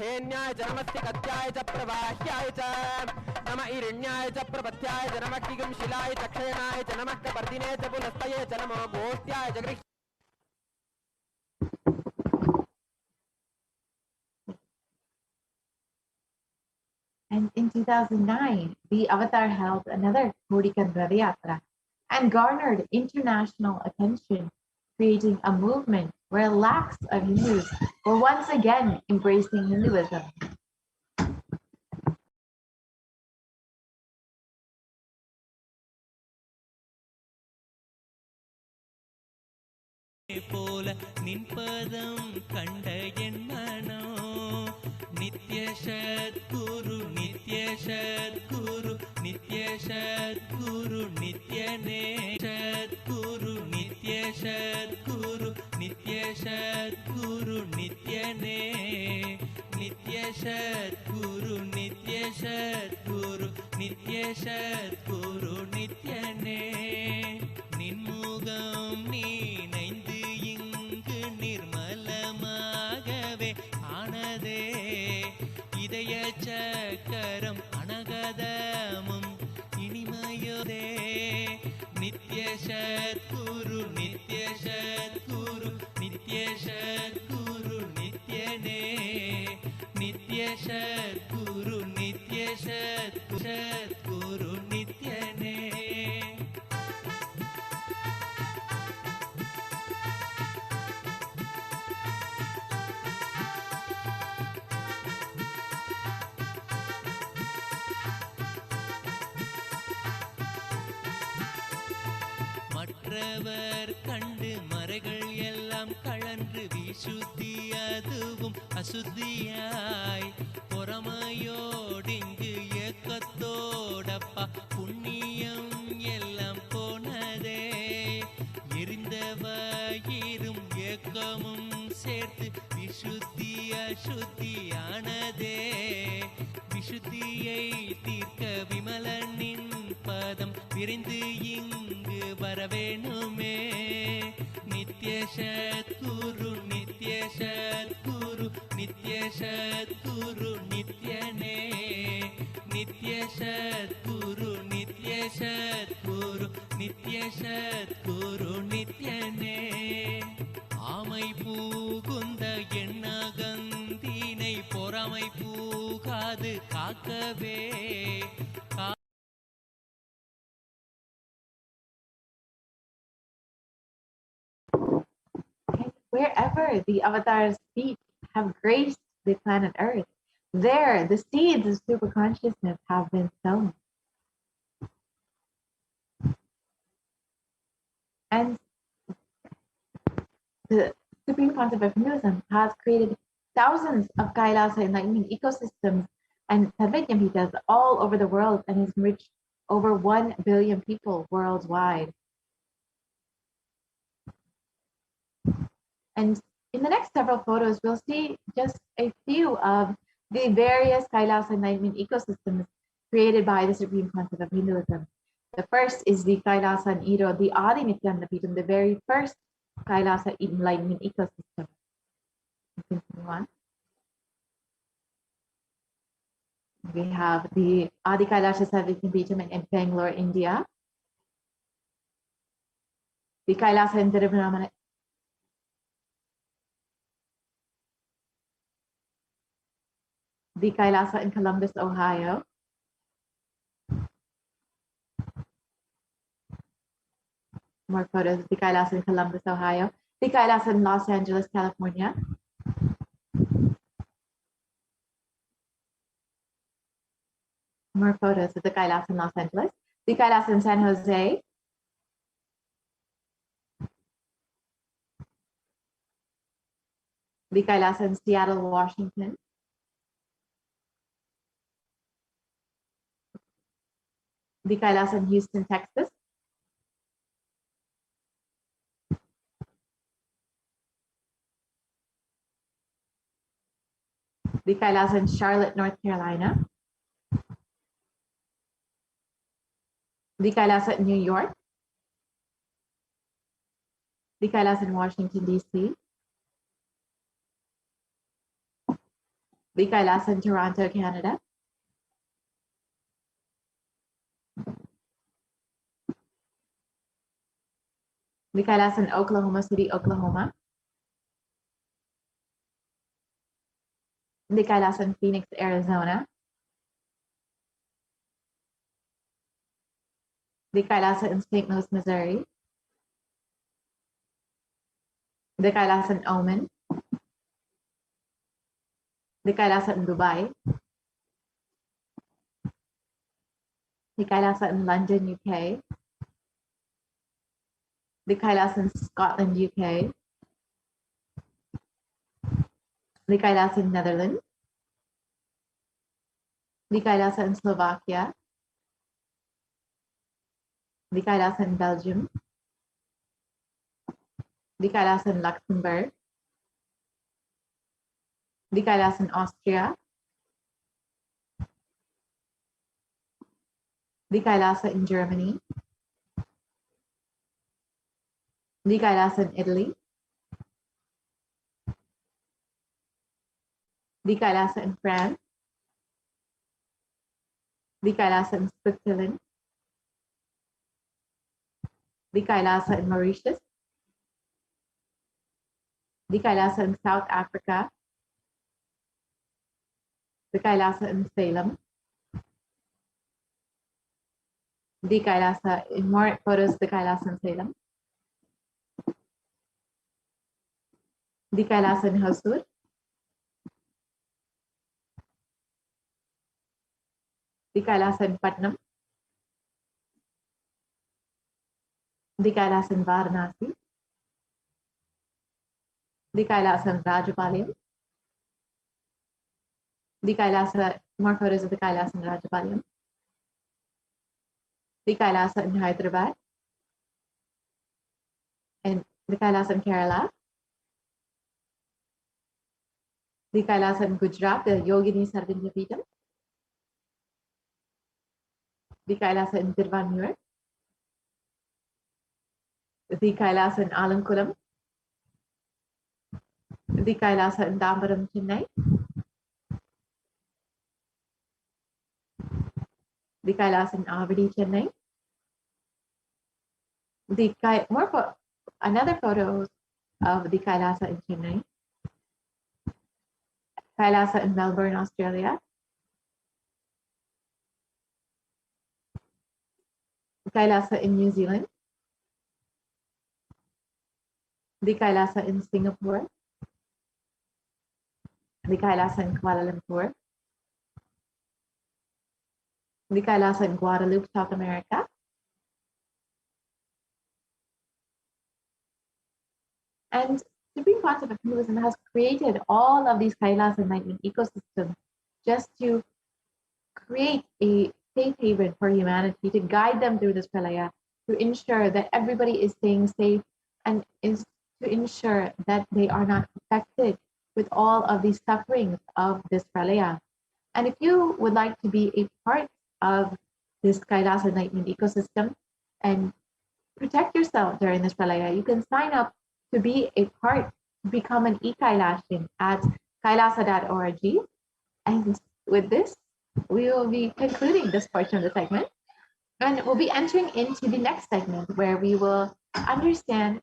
फेन्याय च नमः सिकत्याय च प्रवाह्याय च नमः इरण्याय च प्रपथ्याय च नमः किगुंशिलाय च क्षयणाय च नमः कपर्दिने च पुनस्तये च नमो गोष्ट्याय च गृह् And in 2009, the Avatar held another Kodikan Radayatra and garnered international attention, creating a movement where lakhs of Hindus were once again embracing Hinduism. போல நின்பதம் கண்ட என் மனோ நித்ய சத்குரு நித்ய சத்குரு நித்ய சத்குரு நித்யனே சத்குரு நித்ய சத்குரு நித்ய சத்குரு நித்யனே நித்ய சத்குரு நித்ய சத்குரு நித்ய சத்குரு நித்யனே நின்முகம் நீனைந்து இங்கு நிர்மலமாகவே ஆனதே இதய சக்கரம் அனகதமும் இனிமையோதே நித்ய சத்குரு நித்ய சத்குரு நித்ய சத்குரு நித்யனே நித்ய சத்குரு நித்ய சத்குரு நித்யனே. மற்றவர் கண்டு மறைகள் எல்லாம் கழன்று விசுத்தி அதுவும் அசுத்தியாய் பொறாமையோடிங்கு ஏக்கத்தோடப்பா புண்ணியம் எல்லாம் போனதே எரிந்தவயிரும் ஏக்கமும் சேர்த்து விசுத்தி அசுத்தியானதே விசுத்தியை தீர்க்க விமலனின் பதம் விரைந்து இங்கு வரவேணுமே நித்ய சத்குரு நித்ய சத்குரு நித்ய சத்குரு நித்யனே நித்ய சத்குரு நித்ய சத்குரு நித்ய சத்குரு நித்யனே. ஆமை பூகுந்த எண்ணகந்தினை பொறாமை பூகாது காக்கவே Wherever the Avatar's feet have graced the planet Earth, there the seeds of super consciousness have been sown. And the Supreme Concept of Hinduism has created thousands of Kailasa enlightenment ecosystems and Tadvijnapitas all over the world and has reached over 1 billion people worldwide. And in the next several photos, we'll see just a few of the various Kailasa enlightenment ecosystems created by the Supreme Concept of Hinduism. The first is the Kailasa and Iro, the Adi Nithyananda Paramashivam, the very first Kailasa enlightenment ecosystem. Continue on. We have the Adi Kailasha Savitnapijam in Bangalore, India. The Kailasa in Tiruvannamala. the Kailasa in Columbus, Ohio. More photos of the Kailasa in Columbus, Ohio. The Kailasa in Los Angeles, California. More photos of the Kailasa in Los Angeles. The Kailasa in San Jose. The Kailasa in Seattle, Washington. The Kailasa in Houston, Texas. The Kailasa in Charlotte, North Carolina. The Kailasa in New York. The Kailasa in Washington, D.C. The Kailasa in Toronto, Canada. The Kailasa in Oklahoma City, Oklahoma. The Kailasa in Phoenix, Arizona. The Kailasa in St. Louis, Missouri. The Kailasa in Oman. The Kailasa in Dubai. The Kailasa in London, UK. The Kailasa in Scotland, UK. The Kailasa in Netherlands. The Kailasa in Slovakia. The Kailasa in Belgium. The Kailasa in Luxembourg. The Kailasa in Austria. The Kailasa in Germany. The Kailasa in Italy. The Kailasa in France. The Kailasa in Switzerland. The Kailasa in Mauritius. The Kailasa in South Africa. The Kailasa in Salem. The Kailasa in more photos of the Kailasa in Salem. The Kailasa in Hosur. The Kailasa in Patnam. The Kailasa in Varanasi. The Kailasa in Rajapalayam. The Kailasa, more photos of the Kailasa in Rajapalayam. The Kailasa in Hyderabad. And the Kailasa in Kerala. The Kailasa in Gujarat, the Yogini Sarvinja Peetham. The Kailasa in Tirvanur. The Kailasa in Alankulam. The Kailasa in Dambaram, Chennai. The Kailasa in Avadi, Chennai. Another photo of the Kailasa in Chennai. Kailasa in Melbourne, Australia. Kailasa in New Zealand. The Kailasa in Singapore. The Kailasa in Kuala Lumpur. The Kailasa in Guadeloupe, South America. And Supreme Concept of Hinduism has created all of these Kailasa enlightenment ecosystems just to create a safe haven for humanity, to guide them through this pralaya, to ensure that everybody is staying safe, and is to ensure that they are not affected with all of these sufferings of this pralaya. And if you would like to be a part of this Kailasa enlightenment ecosystem and protect yourself during this pralaya, you can sign up to be a part, become an e-Kailashin at kailasa.org. And with this, we will be concluding this portion of the segment. And we'll be entering into the next segment where we will understand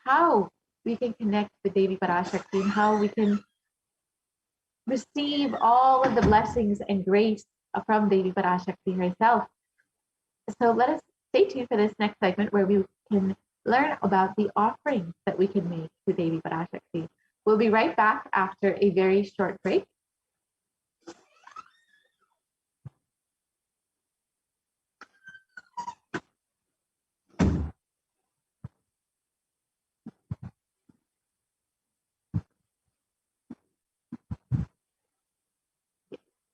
how we can connect with Devi Parashakti and how we can receive all of the blessings and grace from Devi Parashakti herself. So let us stay tuned for this next segment where we can learn about the offerings that we can make to Devi Parashakti. We'll be right back after a very short break.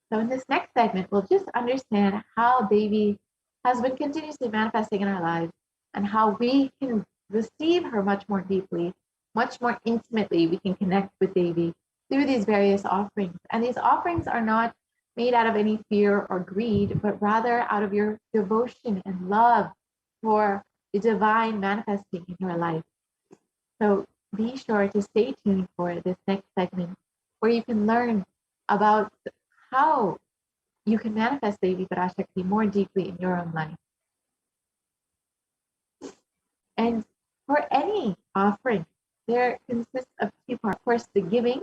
So in this next segment, we'll just understand how Devi has been continuously manifesting in our lives and how we can receive her much more deeply, much more intimately. We can connect with Devi through these various offerings. And these offerings are not made out of any fear or greed, but rather out of your devotion and love for the divine manifesting in your life. So be sure to stay tuned for this next segment where you can learn about how you can manifest Devi Parashakti more deeply in your own life. And for any offering, there consists of two parts. Of course, the giving,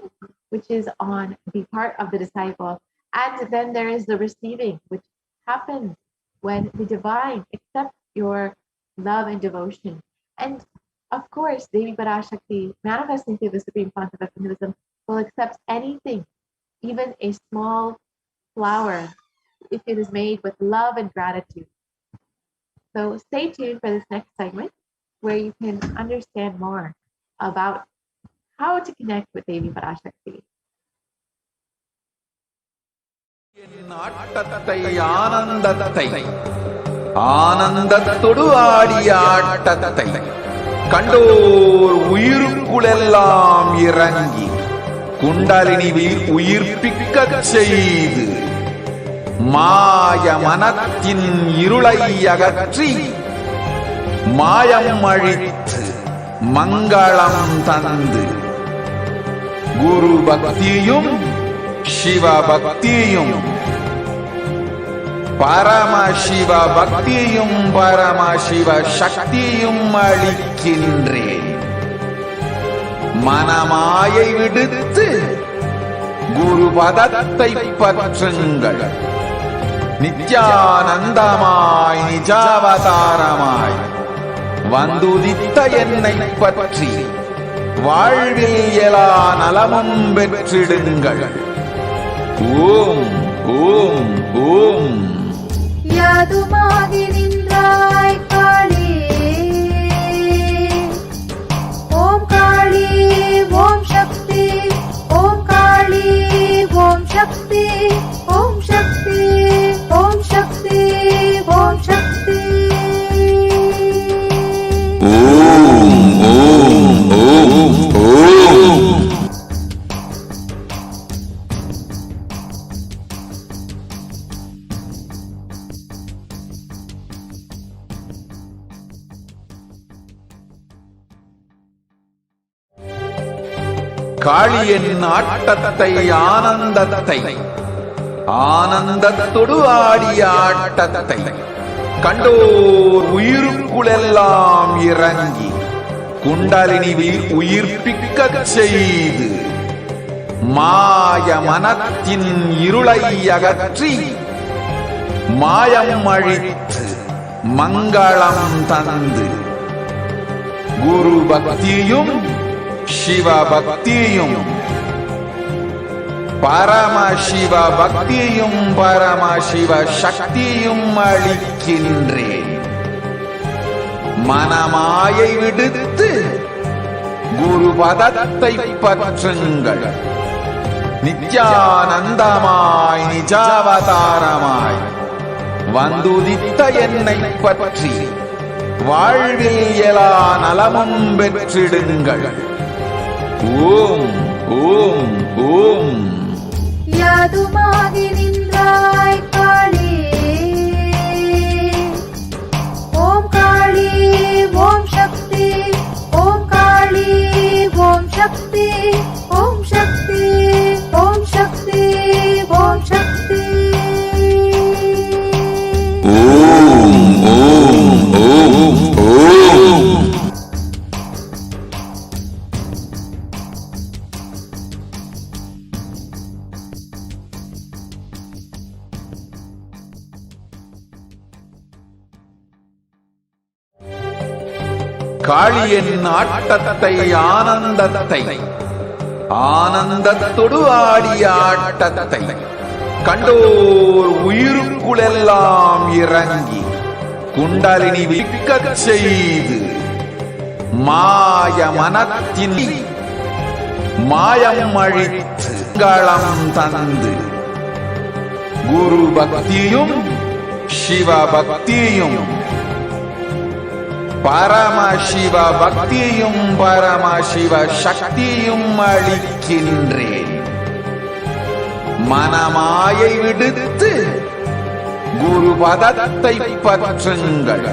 which is on the part of the disciple, and then there is the receiving, which happens when the divine accepts your love and devotion. And of course, Devi Parashakti, manifesting through the Supreme Concept of Hinduism, will accept anything, even a small flower, if it is made with love and gratitude. So stay tuned for this next segment where you can understand more about how to connect with Devi Parashakti. ஆனந்தத்தை ஆனந்தத்தொடு ஆடிய ஆட்டத்தை கண்டோர் உயிருக்குளெல்லாம் இறங்கி குண்டலினி உயிர்ப்பிக்கச் செய்து மாய மனத்தின் இருளை அகற்றி மாயம் அழித்து மங்களம் தந்து குரு பக்தியும் சிவ பக்தியும் பரமசிவ பக்தியும் பரமசிவ சக்தியும் அளிக்கின்றேன். மனமாயை விடுத்து குரு பதத்தை பற்றுங்கள். நித்யானந்தமாய் நிஜாவதாரமாய் வந்துதித்த என்னை பற்றி வாழ்வில் எல்லா நலமும் பெற்றிடுங்கள். ஓம் ஓம் ஓம். யாதுமாகி நின்றாய் காளி, ஓம் காளி ஓம் சக்தி, ஓம் காளி ஓம் சக்தி, ஓம் சக்தி ஓம் சக்தி ஓம் சக்தி. ஓம் ஓம் ஓம் ஓம். காளியின் ஆட்டத்தை ஆனந்தத்தை ஆனந்தத்தொடு ஆடிய ஆட்டத்தை கண்டோர் உயிருக்குளெல்லாம் இறங்கி குண்டலினி உயிர்ப்பிக்கச் செய்து மாய மனத்தின் இருளை அகற்றி மாயம் அழித்து மங்களம் தந்து குரு பக்தியும் சிவ பக்தியும் பரமசிவ பக்தியும் பரமசிவ சக்தியும் அளிக்கின்றேன். மனமாயை விடுத்து குரு பதத்தை பற்றுங்கள். நித்யானந்தமாய் நிஜாவதாரமாய் வந்துதித்த என்னை பற்றி வாழ்வில் எல்லா நலமும் பெற்றிடுங்கள். ஓம் ஓம் ஓம். யாதுமாகி நின்றாய் காளி, ஓம் காளி ஓம் சக்தி, ஓம் காளி ஓம் சக்தி, ஓம் சக்தி ஓம் சக்தி ஓம் சக்தி. ஓம் ஓம் ஓம் ஓம். காளியின் ஆட்டத்தை ஆனந்தத்தை ஆனந்தத்தொடு ஆடிய ஆட்டத்தை கண்டோர் உயிருக்குளெல்லாம் இறங்கி குண்டலினி விக்கச் செய்து மாய மனத்தின் மாயம் அழித்து களம் தந்து குரு பக்தியும் சிவ பக்தியும் பரமசிவ பக்தியும் பரமசிவ சக்தியும் அளிக்கின்றேன். மனமாயை விடுத்து குரு பதத்தை பற்றுங்கள்.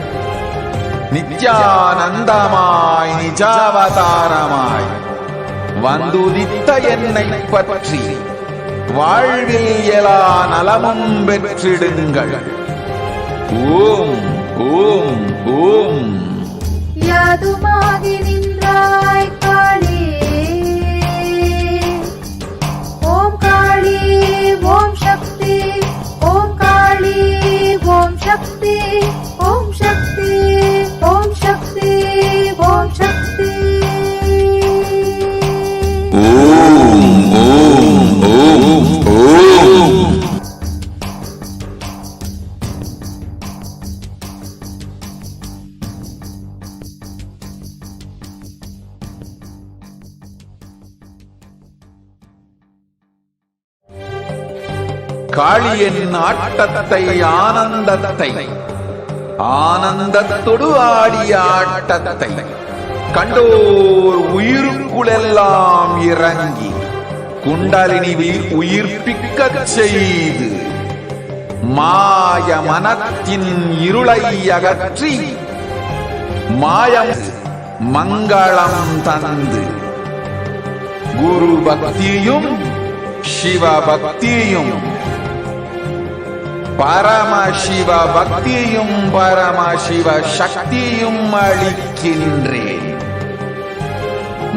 நித்யானந்தமாய் நிஜாவதாரமாய் வந்துதித்த என்னை பற்றி வாழ்வில் எல்லா நலமும் பெற்றிடுங்கள். ஓம் ஓம் ஓம். யாதுமாகி நின்றாய் காளி, ஓம் காளி ஓம் சக்தி, ஓம் காளி ஓம் சக்தி, ஓம் சக்தி ஓம் சக்தி ஓம் சக்தி. ஓம் ஓம் ஓம் ஓம். காளியின் ஆட்டத்தை ஆனந்தத்தை ஆனந்தத்தொடு ஆடிய ஆட்டத்தை கண்டோர் உயிருக்குளெல்லாம் இறங்கி குண்டலினி உயிர்ப்பிக்கச் செய்து மாய மனத்தின் இருளை அகற்றி மாயம் மங்களம் தந்து குரு பக்தியும் சிவ பக்தியும் பரமசிவ பக்தியும் பரமசிவ சக்தியும் அளிக்கின்றேன்.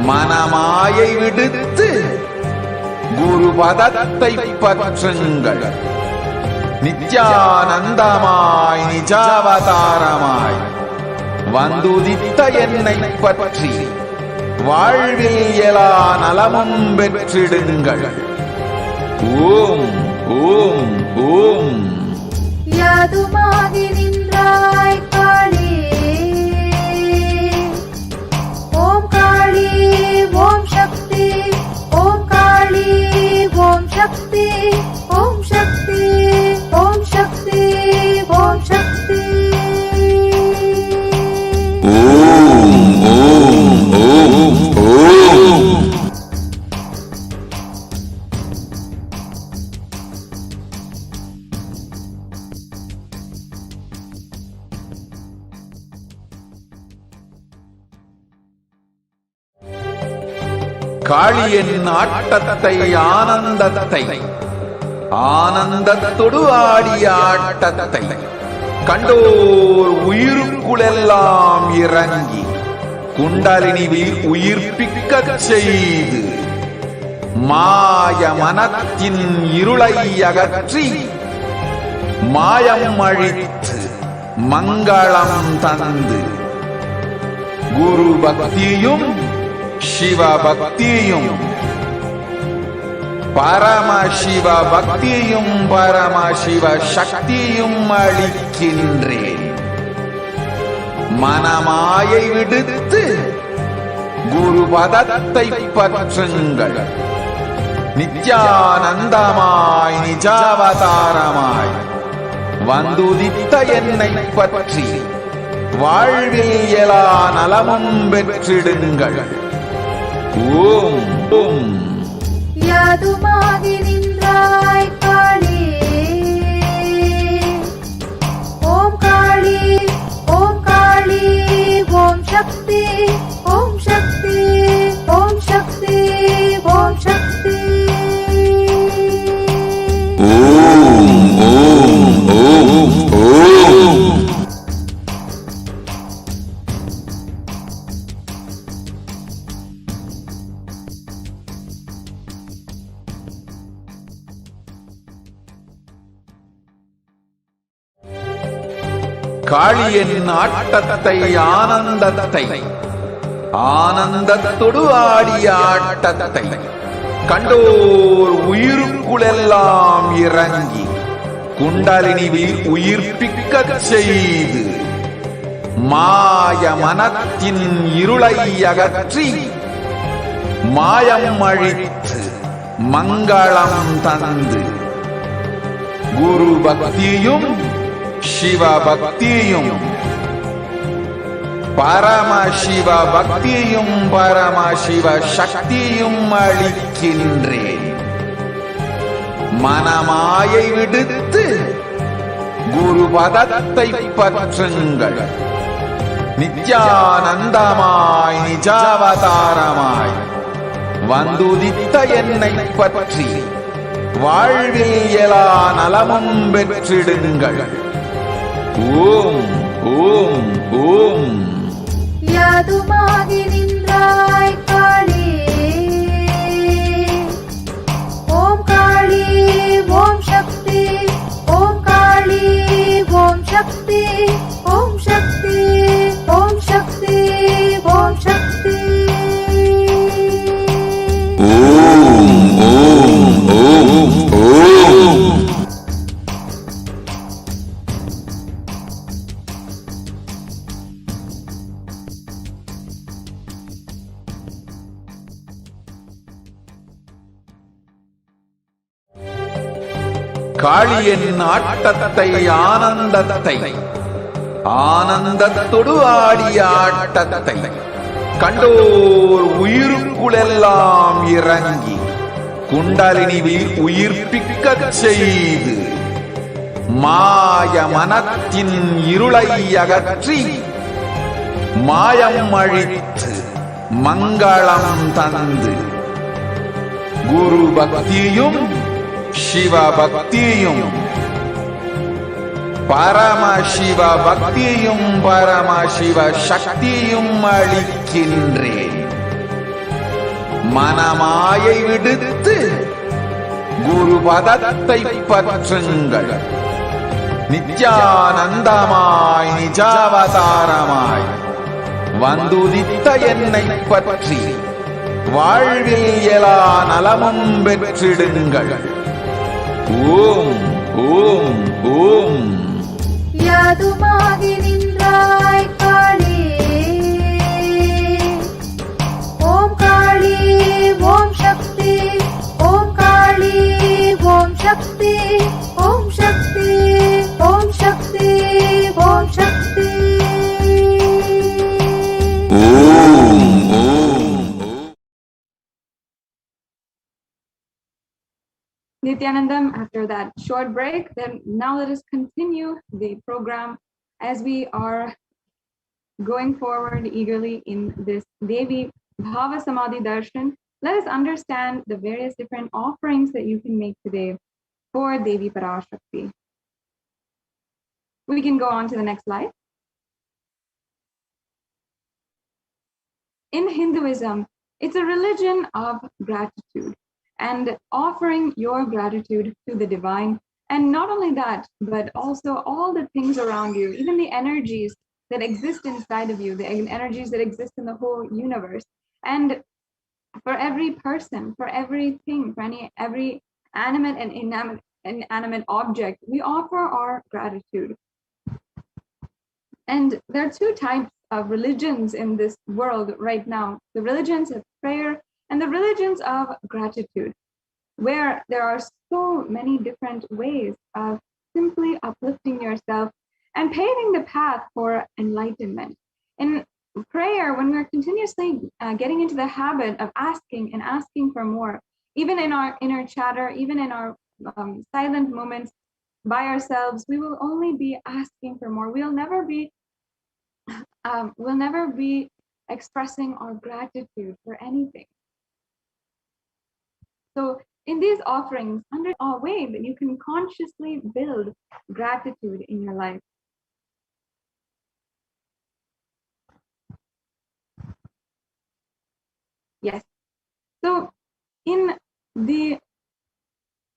மனமாயை விடுத்து குரு பதத்தை பற்றுங்கள். நித்யானந்தமாய் நிஜாவதாரமாய் வந்துதித்த என்னை பற்றி வாழ்வில் எல்லா நலமும் பெற்றிடுங்கள். ஓம் ஓம் ஓம். யாதுமாகி நின்றாய் காளி, ஓம் காளி ஓம் சக்தி, ஓம் காளி ஓம் சக்தி, ஓம் சக்தி ஓம் சக்தி ஓம் சக்தி. ஓம் ஓம் ஓம் ஓம். காளியின் ஆட்டத்தை ஆனந்தத்தை ஆனந்தத்தொடு ஆடிய ஆட்டத்தை கண்டோர் உயிருக்குளெல்லாம் இறங்கி குண்டலினி உயிர்ப்பிக்கச் செய்து மாய மனத்தின் இருளை அகற்றி மாயம் அழித்து மங்களம் தந்து குரு பக்தியும் சிவ பக்தியும் பரமசிவ பக்தியும் பரமசிவ சக்தியும் அளிக்கின்றேன். மனமாயை விடுத்து குரு பதத்தை பற்றுங்கள். நித்யானந்தமாய் நிஜாவதாரமாய் வந்துதித்த என்னை பற்றி வாழ்வில் எல்லா நலமும் பெற்றிடுங்கள். ஓம் ஓம். யாதுமாகி நின்றாய் காளி, ஓம் காளி ஓம் காளி ஓம் சக்தி, ஓம் சக்தி ஓம் சக்தி ஓம் சக்தி. ஓம் ஓம் ஓம் ஓம். காளியின் ஆட்டத்தை ஆனந்தத்தை ஆனந்தத்தொடு ஆடிய ஆட்டத்தை கண்டோர் உயிருக்குளெல்லாம் இறங்கி குண்டலினிவில் உயிர்ப்பிக்கச் செய்து மாய மனத்தின் இருளை அகற்றி மாயம் அழித்து மங்களம் தந்து குரு பக்தியும் சிவ பக்தியும் பரமசிவ பக்தியும் பரமசிவ சக்தியும் அளிக்கின்றேன். மனமாயை விடுத்து குரு பதத்தை பற்றுங்கள். நித்யானந்தமாய் நிஜாவதாரமாய் வந்துதித்த என்னை பற்றி வாழ்வில் எல்லா நலமும் பெற்றிடுங்கள். ஓம் ஓம் ஓம். யாதுமாகி நின்றாய் காளி, ஓம் காளி ஓம் சக்தி, ஓம் காளி ஓம் சக்தி, ஓம் சக்தி ஓம் சக்தி ஓம் சக்தி. ஓம் ஓம் ஓம் ஓம். காளியின் ஆட்டத்தை ஆனந்தத்தை ஆனந்தத்தொடு ஆடிய ஆட்டத்தை கண்டோர் உயிருக்குளெல்லாம் இறங்கி குண்டலினிவில் உயிர்ப்பிக்கச் செய்து மாய மனத்தின் இருளை அகற்றி மாயம் அழித்து மங்களம் தந்து குரு பக்தியும் சிவ பக்தியும் பரமசிவ பக்தியும் பரமசிவ சக்தியும் அளிக்கின்றேன். மனமாயை விடுத்து குரு பதத்தை பற்றுங்கள். நித்யானந்தமாய் நிஜாவதாரமாய் வந்துதித்த என்னை பற்றி வாழ்வில் எல்லா நலமும் பெற்றிடுங்கள். ஓம் ஓம் ஓம். யாதுமாகி நின்றாய் காளி, ஓம் காளி ஓம் சக்தி, ஓம் காளி ஓம் சக்தி, ஓம் சக்தி ஓம் சக்தி ஓம் சக்தி. ஓம் ஓம். Nithyanandam, after that short break, then now let us continue the program as we are going forward eagerly in this Devi Bhava Samadhi Darshan. Let us understand the various different offerings that you can make today for Devi Parashakti. We can go on to the next slide. In Hinduism, it's a religion of gratitude and offering your gratitude to the divine. And not only that, but also all the things around you, even the energies that exist inside of you, the energies that exist in the whole universe. And for every person, for everything, for every animate and inanimate object, we offer our gratitude. And there are two types of religions in this world right now: the religions of prayer and the religions of gratitude, where there are so many different ways of simply uplifting yourself and paving the path for enlightenment. In prayer, when we're continuously getting into the habit of asking and asking for more, even in our inner chatter, even in our silent moments by ourselves, we will only be asking for more. We'll never be expressing our gratitude for anything. So in these offerings, under a way that you can consciously build gratitude in your life. Yes. So in the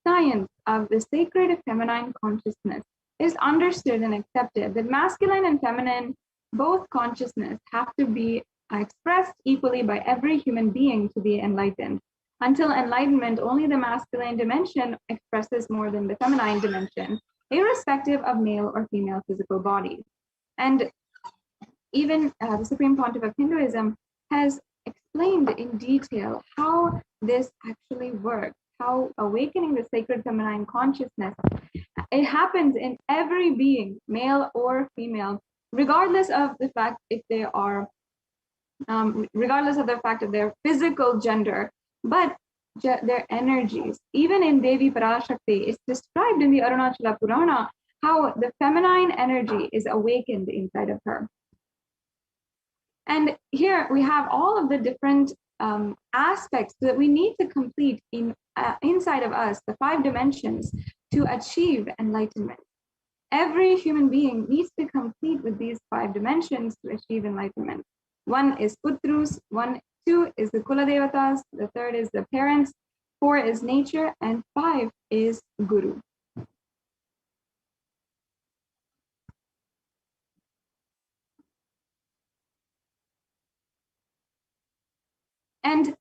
science of the sacred feminine consciousness, is understood and accepted that masculine and feminine, both consciousness, have to be expressed equally by every human being to be enlightened. Until enlightenment, only the masculine dimension expresses more than the feminine dimension, irrespective of male or female physical bodies. And even the Supreme Pontiff of Hinduism has explained in detail how this actually works, how awakening the sacred feminine consciousness, it happens in every being, male or female, regardless of the fact if they are, regardless of the fact of their physical gender, but their energies. Even in Devi Parashakti, it's described in the Arunachala Purana how the feminine energy is awakened inside of her. And here we have all of the different aspects that we need to complete inside of us, the 5 dimensions, to achieve enlightenment. Every human being needs to complete with these 5 dimensions to achieve enlightenment. 1 is Putrus, 2 is the Kuladevatas, the 3rd is the parents, 4 is nature, and 5 is Guru. And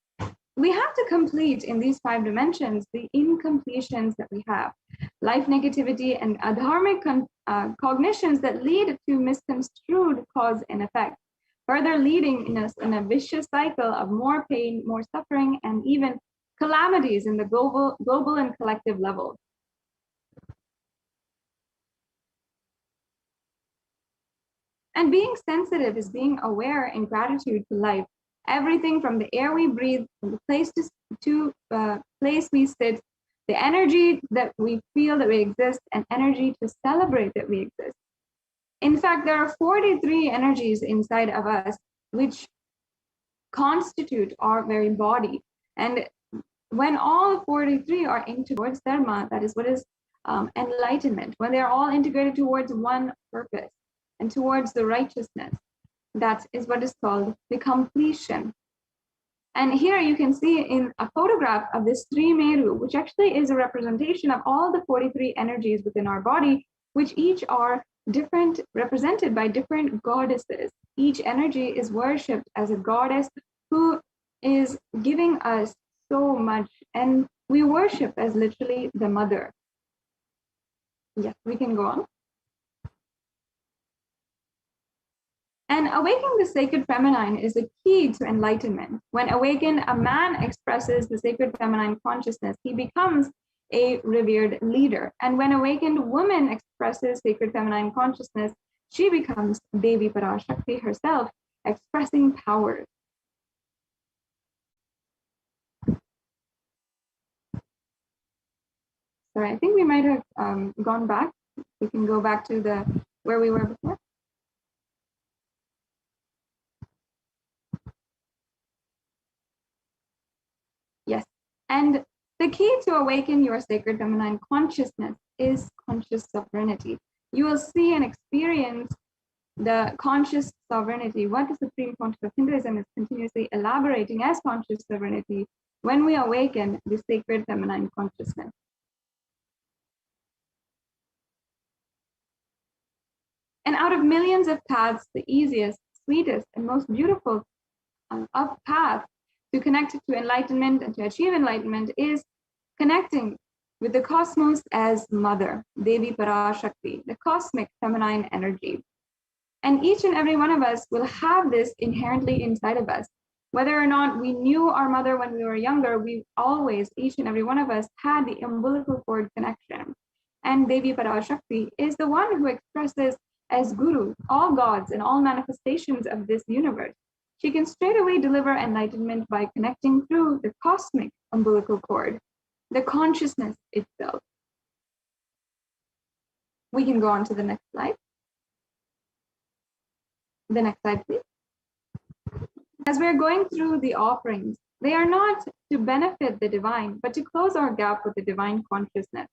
we have to complete in these 5 dimensions the incompletions that we have, life negativity and adharmic cognitions that lead to misconstrued cause and effect, further leading us in a vicious cycle of more pain, more suffering, and even calamities in the global and collective level. And being sensitive is being aware and gratitude to life. Everything from the air we breathe, from the place to place we sit, the energy that we feel that we exist, and energy to celebrate that we exist. In fact, there are 43 energies inside of us which constitute our very body. And when all 43 are integrated towards dharma, that is what is enlightenment. When they are all integrated towards one purpose and towards the righteousness, that is what is called the completion. And here you can see in a photograph of this Trimeru, which actually is a representation of all the 43 energies within our body, which each are different, represented by different goddesses. Each energy is worshipped as a goddess who is giving us so much, and we worship as literally the mother. Yes, we can go on. And awakening the sacred feminine is the key to enlightenment. When awakened, a man expresses the sacred feminine consciousness. He becomes a revered leader. And when awakened woman expresses sacred feminine consciousness, she becomes Devi Parashakti herself, expressing power. Sorry, I think we might have gone back. We can go back to where we were before. Yes, and the key to awaken your sacred feminine consciousness is conscious sovereignty. You will see and experience the conscious sovereignty, what the Supreme Pontiff of Hinduism is continuously elaborating as conscious sovereignty when we awaken the sacred feminine consciousness. And out of millions of paths, the easiest, sweetest, and most beautiful of paths to connect to enlightenment and to achieve enlightenment is connecting with the cosmos as mother, Devi Parashakti, the cosmic feminine energy. And each and every one of us will have this inherently inside of us. Whether or not we knew our mother when we were younger, we always, each and every one of us, had the umbilical cord connection. And Devi Parashakti is the one who expresses as Guru all gods and all manifestations of this universe. She can straight away deliver enlightenment by connecting through the cosmic umbilical cord, the consciousness itself. We can go on to the next slide. The next slide, please. As we're going through the offerings, they are not to benefit the divine, but to close our gap with the divine consciousness.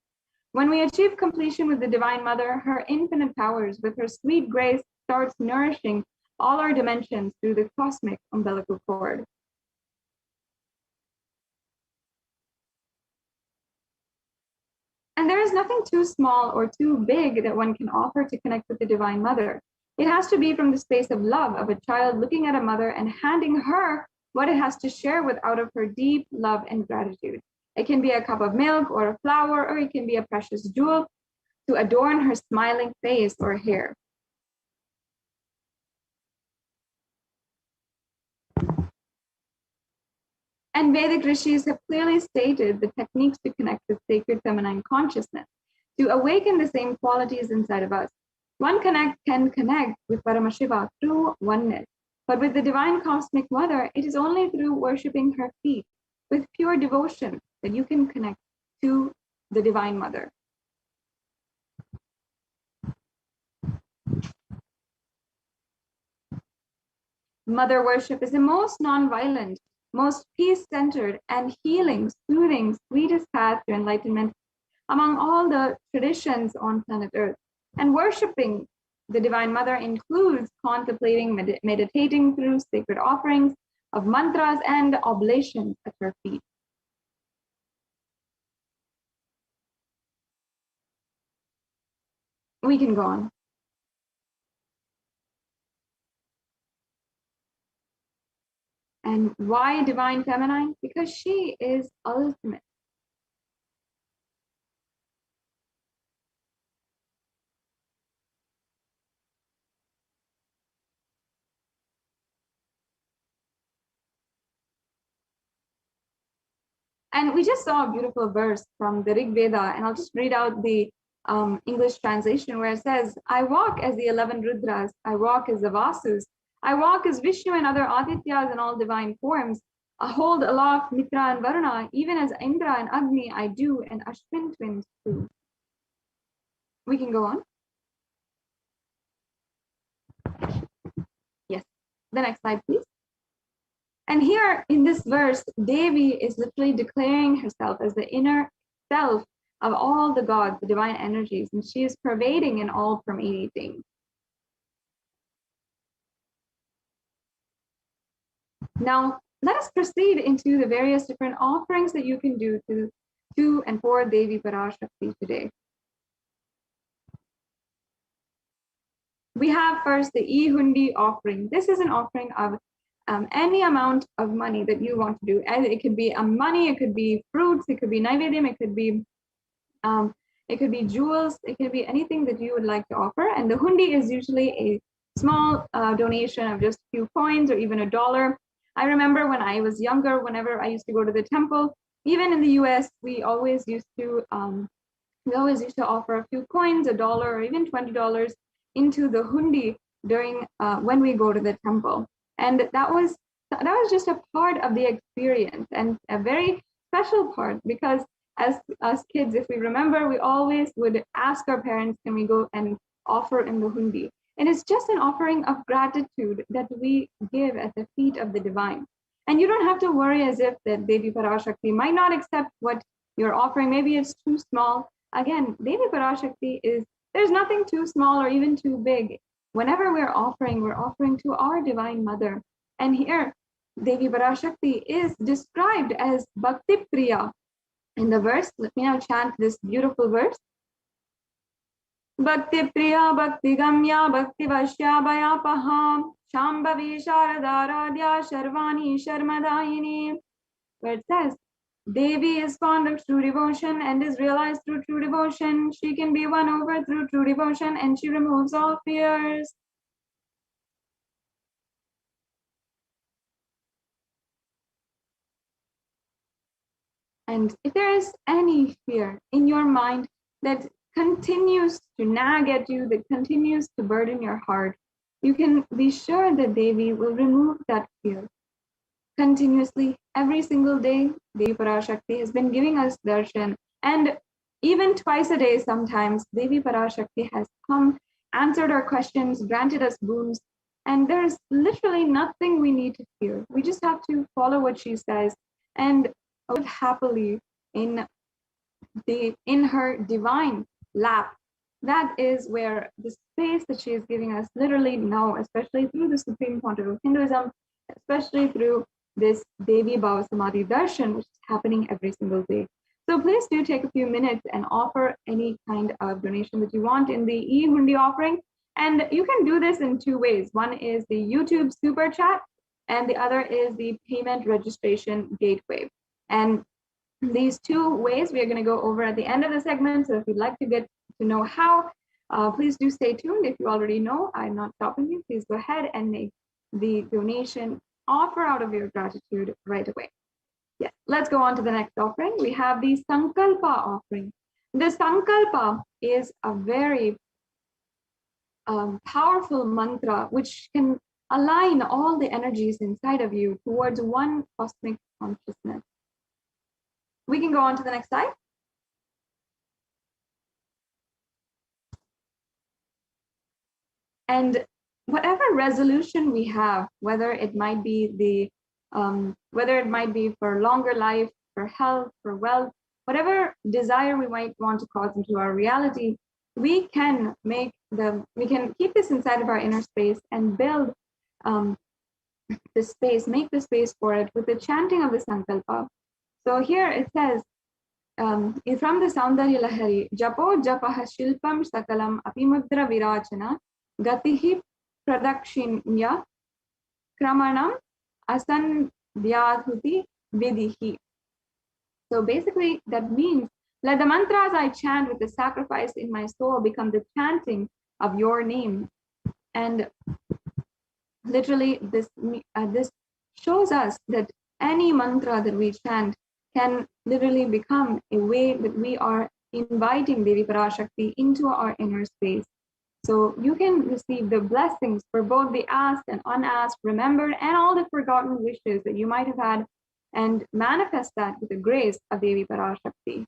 When we achieve completion with the Divine Mother, her infinite powers with her sweet grace starts nourishing all our dimensions through the cosmic umbilical cord. And there is nothing too small or too big that one can offer to connect with the Divine Mother. It has to be from the space of love of a child looking at a mother and handing her what it has to share with out of her deep love and gratitude. It can be a cup of milk or a flower, or it can be a precious jewel to adorn her smiling face or hair. And Vedic rishis have clearly stated the techniques to connect with sacred feminine consciousness, to awaken the same qualities inside of us. One can connect with Paramashiva through oneness, but with the Divine Cosmic Mother, it is only through worshipping her feet with pure devotion that you can connect to the Divine Mother. Mother worship is the most non-violent, most peace-centered and healing, soothing, sweetest path to enlightenment among all the traditions on planet Earth. And worshiping the Divine Mother includes contemplating, meditating through sacred offerings of mantras and oblations at her feet. We can go on. And why Divine Feminine? Because she is ultimate. And we just saw a beautiful verse from the Rig Veda, and I'll just read out the English translation where it says, I walk as the 11 Rudras, I walk as the Vasus, I walk as Vishnu and other Adityas in all divine forms. I hold aloft Mitra and Varuna, even as Indra and Agni I do, and Ashwin twins too. We can go on. Yes, the next slide, please. And here in this verse, Devi is literally declaring herself as the inner self of all the gods, the divine energies, and she is pervading in all permeating. Now, let us proceed into the various different offerings that you can do to and for Devi Parashakti today. We have first the E-Hundi offering. This is an offering of any amount of money that you want to do. And it could be money, it could be fruits, it could be naivedyam, it could be jewels, it could be anything that you would like to offer. And the hundi is usually a small donation of just a few coins or even $1. I remember when I was younger, whenever I used to go to the temple, even in the US, we always used to offer a few coins, $1 or even $20 into the hundi during when we go to the temple. And that was just a part of the experience, and a very special part, because as us kids, if we remember, we always would ask our parents, can we go and offer in the hundi? And it's just an offering of gratitude that we give at the feet of the divine. And you don't have to worry as if that Devi Parashakti might not accept what you're offering. Maybe it's too small. Again, Devi Parashakti there's nothing too small or even too big. Whenever we're offering to our Divine Mother. And here, Devi Parashakti is described as Bhakti Priya. In the verse, let me now chant this beautiful verse. Bhakti Priya, Bhakti Gamya, Bhakti Vashya, Bhayapaham, Shambhavi Sharadaradya, Sharvani Sharmadayini. Where it says, Devi is fond of true devotion and is realized through true devotion. She can be won over through true devotion, and she removes all fears. And if there is any fear in your mind that continues to nag at you, that continues to burden your heart, you can be sure that Devi will remove that fear. Continuously, every single day, Devi Parashakti has been giving us darshan, and even twice a day sometimes, Devi Parashakti has come, answered our questions, granted us boons, and there's literally nothing we need to fear. We just have to follow what she says and live happily in her divine lap. That is where the space that she is giving us literally now, especially through the Supreme Pontiff of Hinduism, especially through this Devi Bhava Samadhi Darshan, which is happening every single day. So please do take a few minutes and offer any kind of donation that you want in the e-hundi offering. And you can do this in two ways. One is the YouTube super chat, and the other is the payment registration gateway. And these two ways we are going to go over at the end of the segment. So if you'd like to get to know how, please do stay tuned. If you already know, I'm not stopping you. Please go ahead and make the donation offer out of your gratitude right away. Yes, let's go on to the next offering. We have the Sankalpa offering. The Sankalpa is a very powerful mantra which can align all the energies inside of you towards one cosmic consciousness. We can go on to the next slide. And whatever resolution we have, whether it might be for longer life, for health, for wealth, whatever desire we might want to cause into our reality, we can keep this inside of our inner space and build this space, make the space for it with the chanting of the Sankalpa. So here it says, from the Saundarya Lahari, Japo Japaha Shilpam Sakalam Apimudra Virachana Gatihi Pradakshinya Kramanam Asandhyadhuti Vidihi. So basically that means, let the mantras I chant with the sacrifice in my soul become the chanting of your name. And literally this shows us that any mantra that we chant can literally become a way that we are inviting Devi Parashakti into our inner space. So you can receive the blessings for both the asked and unasked, remembered, and all the forgotten wishes that you might have had, and manifest that with the grace of Devi Parashakti.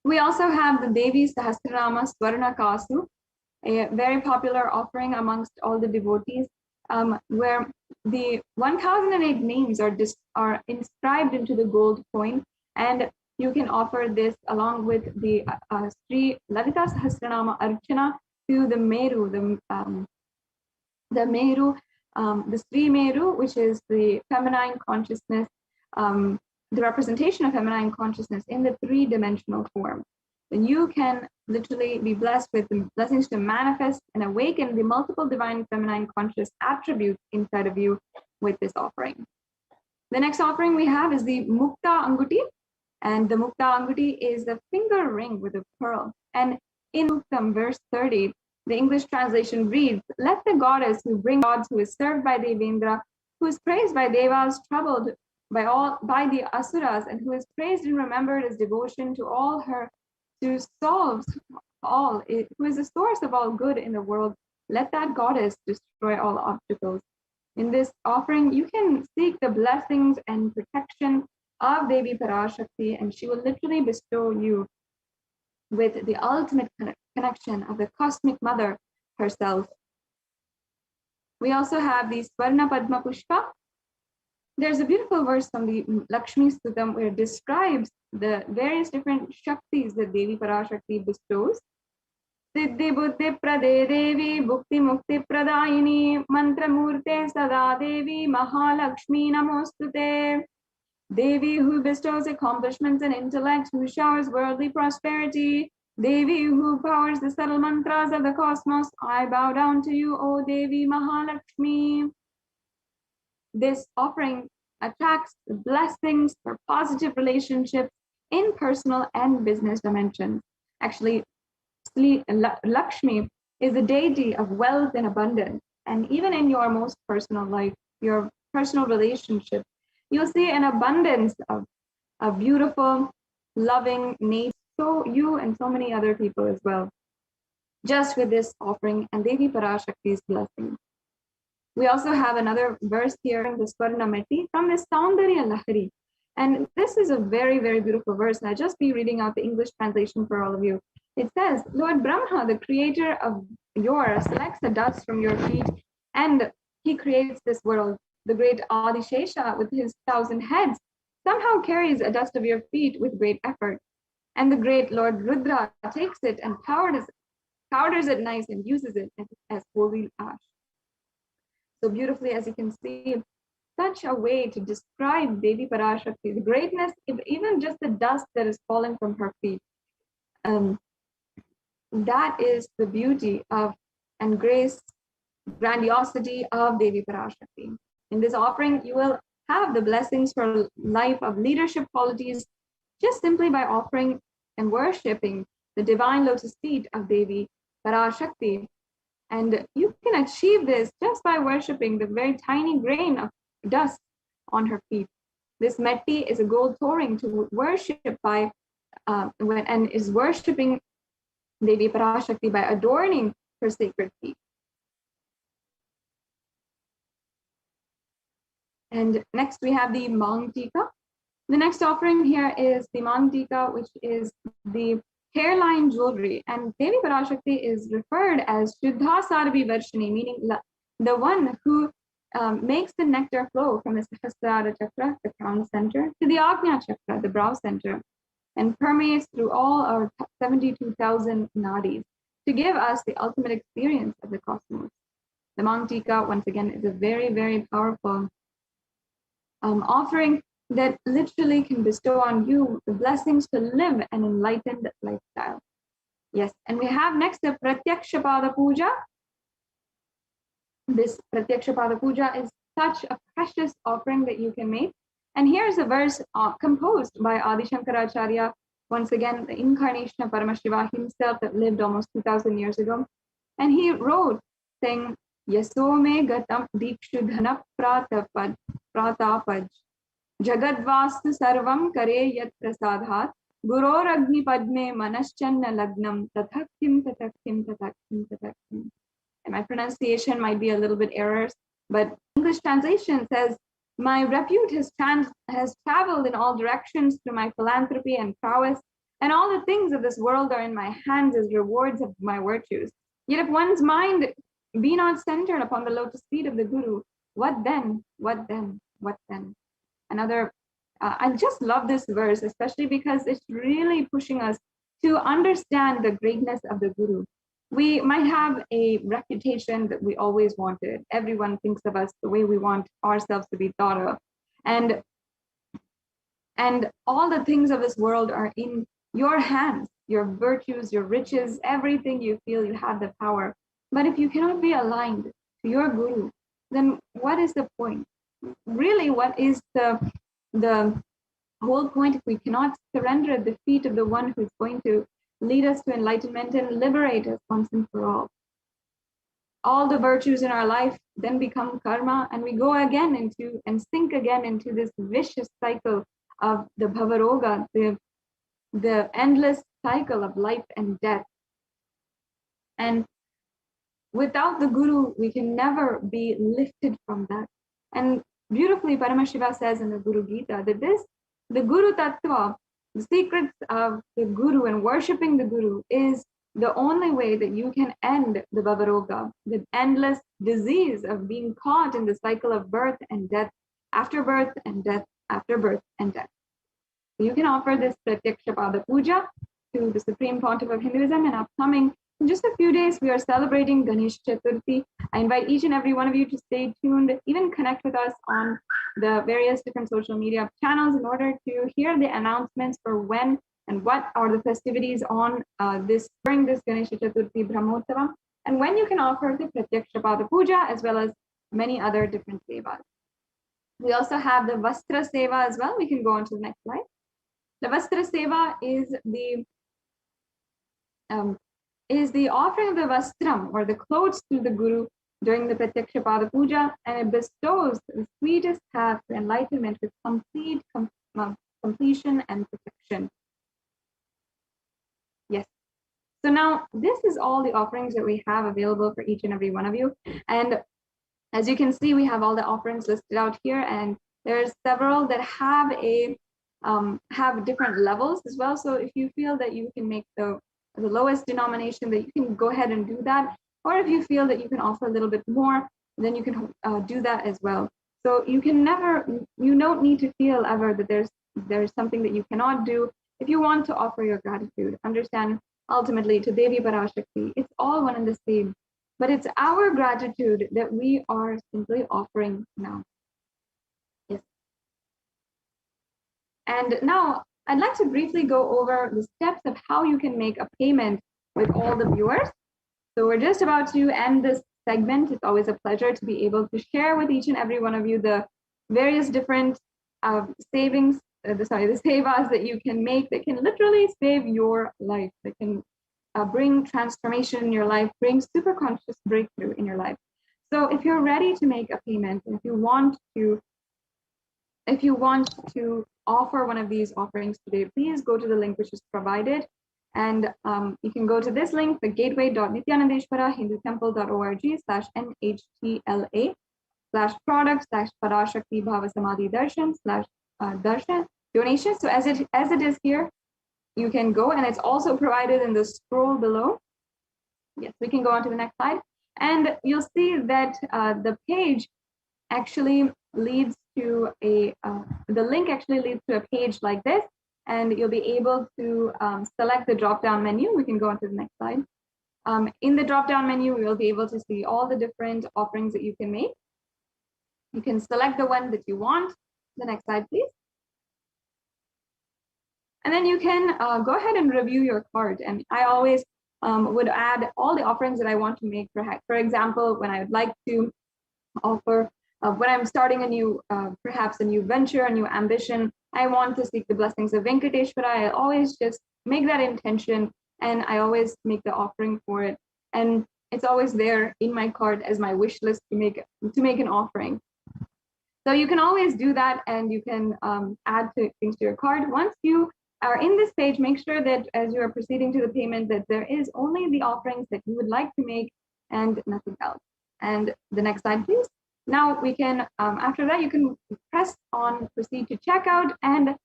We also have the Devi Sahasranama Swarna Kasu, a very popular offering amongst all the devotees, where the 1008 names are inscribed into the gold coin, and you can offer this along with the Sri Lalita Sahasranama Archana to the Meru, the Sri Meru, which is the feminine consciousness, the representation of feminine consciousness in the three-dimensional form. Then you can literally be blessed with the blessings to manifest and awaken the multiple divine feminine conscious attributes inside of you with this offering. The next offering we have is the Mukta Anguti, and the Mukta Anguti is the finger ring with a pearl. And in Muktam, verse 30, the English translation reads, let the goddess who brings gods, who is served by Devendra, who is praised by Devas, troubled by the Asuras, and who is praised and remembered as devotion to all her, to solve all, who is the source of all good in the world, let that goddess destroy all obstacles. In this offering, you can seek the blessings and protection of Devi Parashakti, and she will literally bestow you with the ultimate connection of the cosmic mother herself. We also have the Swarna Padma Pushpa. There's a beautiful verse from the Lakshmi Stutam where it describes the various different Shaktis that Devi Parashakti bestows. Siddhi Buddhi Prade Devi Bhukti Mukti Pradayini Mantra Murte Sada Devi Mahalakshmi Namostute. Devi who bestows accomplishments and intellect, who showers worldly prosperity. Devi who powers the subtle mantras of the cosmos, I bow down to you, O Devi Mahalakshmi. This offering attracts blessings for positive relationships in personal and business dimensions. Actually, Lakshmi is the deity of wealth and abundance. And even in your most personal life, your personal relationships, you'll see an abundance of a beautiful, loving nature. So you and so many other people as well, just with this offering and Devi Parashakti's blessing. We also have another verse here in the Swarnamati from the Saundarya Lahari. And this is a very, very beautiful verse. And I'll just be reading out the English translation for all of you. It says, Lord Brahma, the creator of yours, selects the dust from your feet and he creates this world. The great Adishesha with his 1,000 heads somehow carries a dust of your feet with great effort. And the great Lord Rudra takes it and powders it nice and uses it as holy ash. So beautifully, as you can see, such a way to describe Devi Parashakti, the greatness, even just the dust that is falling from her feet. That is the beauty of and grace, grandiosity of Devi Parashakti. In this offering, you will have the blessings for life of leadership qualities just simply by offering and worshipping the divine lotus feet of Devi Parashakti. And you can achieve this just by worshipping the very tiny grain of dust on her feet. This metti is a gold touring to worship by, and is worshipping Devi Parashakti by adorning her sacred feet. And next we have the Mang Tika. The next offering here is the Mang Tika, which is the hairline jewelry. And Devi Parashakti is referred as Shuddha Sarvi Varshini, meaning the one who makes the nectar flow from the Sahasrara Chakra, the crown center, to the Agnya Chakra, the brow center, and permeates through all our 72,000 nadis to give us the ultimate experience of the cosmos. The Mang Tika, once again, is a very, very powerful offering that literally can bestow on you the blessings to live an enlightened lifestyle. Yes, and we have next the Pratyakshapada Puja. This Pratyakshapada Puja is such a precious offering that you can make. And here's a verse composed by Adi Shankaracharya, once again, the incarnation of Paramashiva himself that lived almost 2,000 years ago. And he wrote, saying, Yasome gatam dikshudhana pratapaj jagadvastu sarvam kare yat prasadhat guror agni padme manaschanna lagnam tathaktim tathaktim tathaktim tathaktim. And my pronunciation might be a little bit errors, but English translation says, my repute has traveled in all directions through my philanthropy and prowess, and all the things of this world are in my hands as rewards of my virtues. Yet if one's mind be not centered upon the lotus feet of the Guru, what then? What then? What then? Another, I just love this verse, especially because it's really pushing us to understand the greatness of the Guru. We might have a reputation that we always wanted. Everyone thinks of us the way we want ourselves to be thought of. And all the things of this world are in your hands, your virtues, your riches, everything you feel you have the power. But if you cannot be aligned to your Guru, then what is the point? Really, what is the whole point if we cannot surrender at the feet of the one who's going to lead us to enlightenment and liberate us once and for all? All the virtues in our life then become karma, and we go again into and sink again into this vicious cycle of the bhavaroga, the endless cycle of life and death. And without the Guru, we can never be lifted from that. And beautifully, Paramashiva says in the Guru Gita that the Guru Tattva, the secrets of the Guru and worshipping the Guru is the only way that you can end the bhavaroga, the endless disease of being caught in the cycle of birth and death, after birth and death, after birth and death. So you can offer this Pratyakshapada Puja to the Supreme Pontiff of Hinduism, and upcoming in just a few days, we are celebrating Ganesh Chaturthi. I invite each and every one of you to stay tuned, even connect with us on the various different social media channels in order to hear the announcements for when and what are the festivities on during this Ganesh Chaturthi Brahmotsavam, and when you can offer the Pratyakshapada Puja as well as many other different sevas. We also have the Vastra Seva as well. We can go on to the next slide. The Vastra Seva is the offering of the vastram or the clothes to the Guru during the Pratyakshapada Puja, and it bestows the sweetest path to enlightenment with complete completion and perfection. Yes. So now this is all the offerings that we have available for each and every one of you. And as you can see, we have all the offerings listed out here, and there's several that have different levels as well. So if you feel that you can make the lowest denomination, that you can go ahead and do that. Or if you feel that you can offer a little bit more, then you can do that as well. So you don't need to feel ever that there's something that you cannot do. If you want to offer your gratitude, understand ultimately to Devi Parashakti, it's all one and the same. But it's our gratitude that we are simply offering now. And now I'd like to briefly go over the steps of how you can make a payment with all the viewers. So we're just about to end this segment. It's always a pleasure to be able to share with each and every one of you the various different savings, the savas that you can make that can literally save your life, that can bring transformation in your life, bring super conscious breakthrough in your life. So if you're ready to make a payment, and if you want to offer one of these offerings today, please go to the link which is provided. And you can go to this link, the gateway.nithyanandeshwara-hindu-temple.org/NHTLA/product/Parashakti Bhavasamadhi Darshan/darshan donation. So as it is here, you can go, and it's also provided in the scroll below. Yes, we can go on to the next slide. And you'll see that the page actually leads to the link actually leads to a page like this, and you'll be able to select the drop-down menu. We can go on to the next slide. In the drop-down menu, you'll be able to see all the different offerings that you can make. You can select the one that you want. The next slide, please. And then you can go ahead and review your cart. And I always would add all the offerings that I want to make. For example, when I would like to offer, when I'm starting a new, perhaps a new venture, a new ambition, I want to seek the blessings of Venkateshwara. I always just make that intention, and I always make the offering for it. And it's always there in my cart as my wish list to make an offering. So you can always do that, and you can add things to your cart. Once you are in this page, make sure that as you are proceeding to the payment, that there is only the offerings that you would like to make and nothing else. And the next slide, please. Now we can, after that, you can press on proceed to checkout and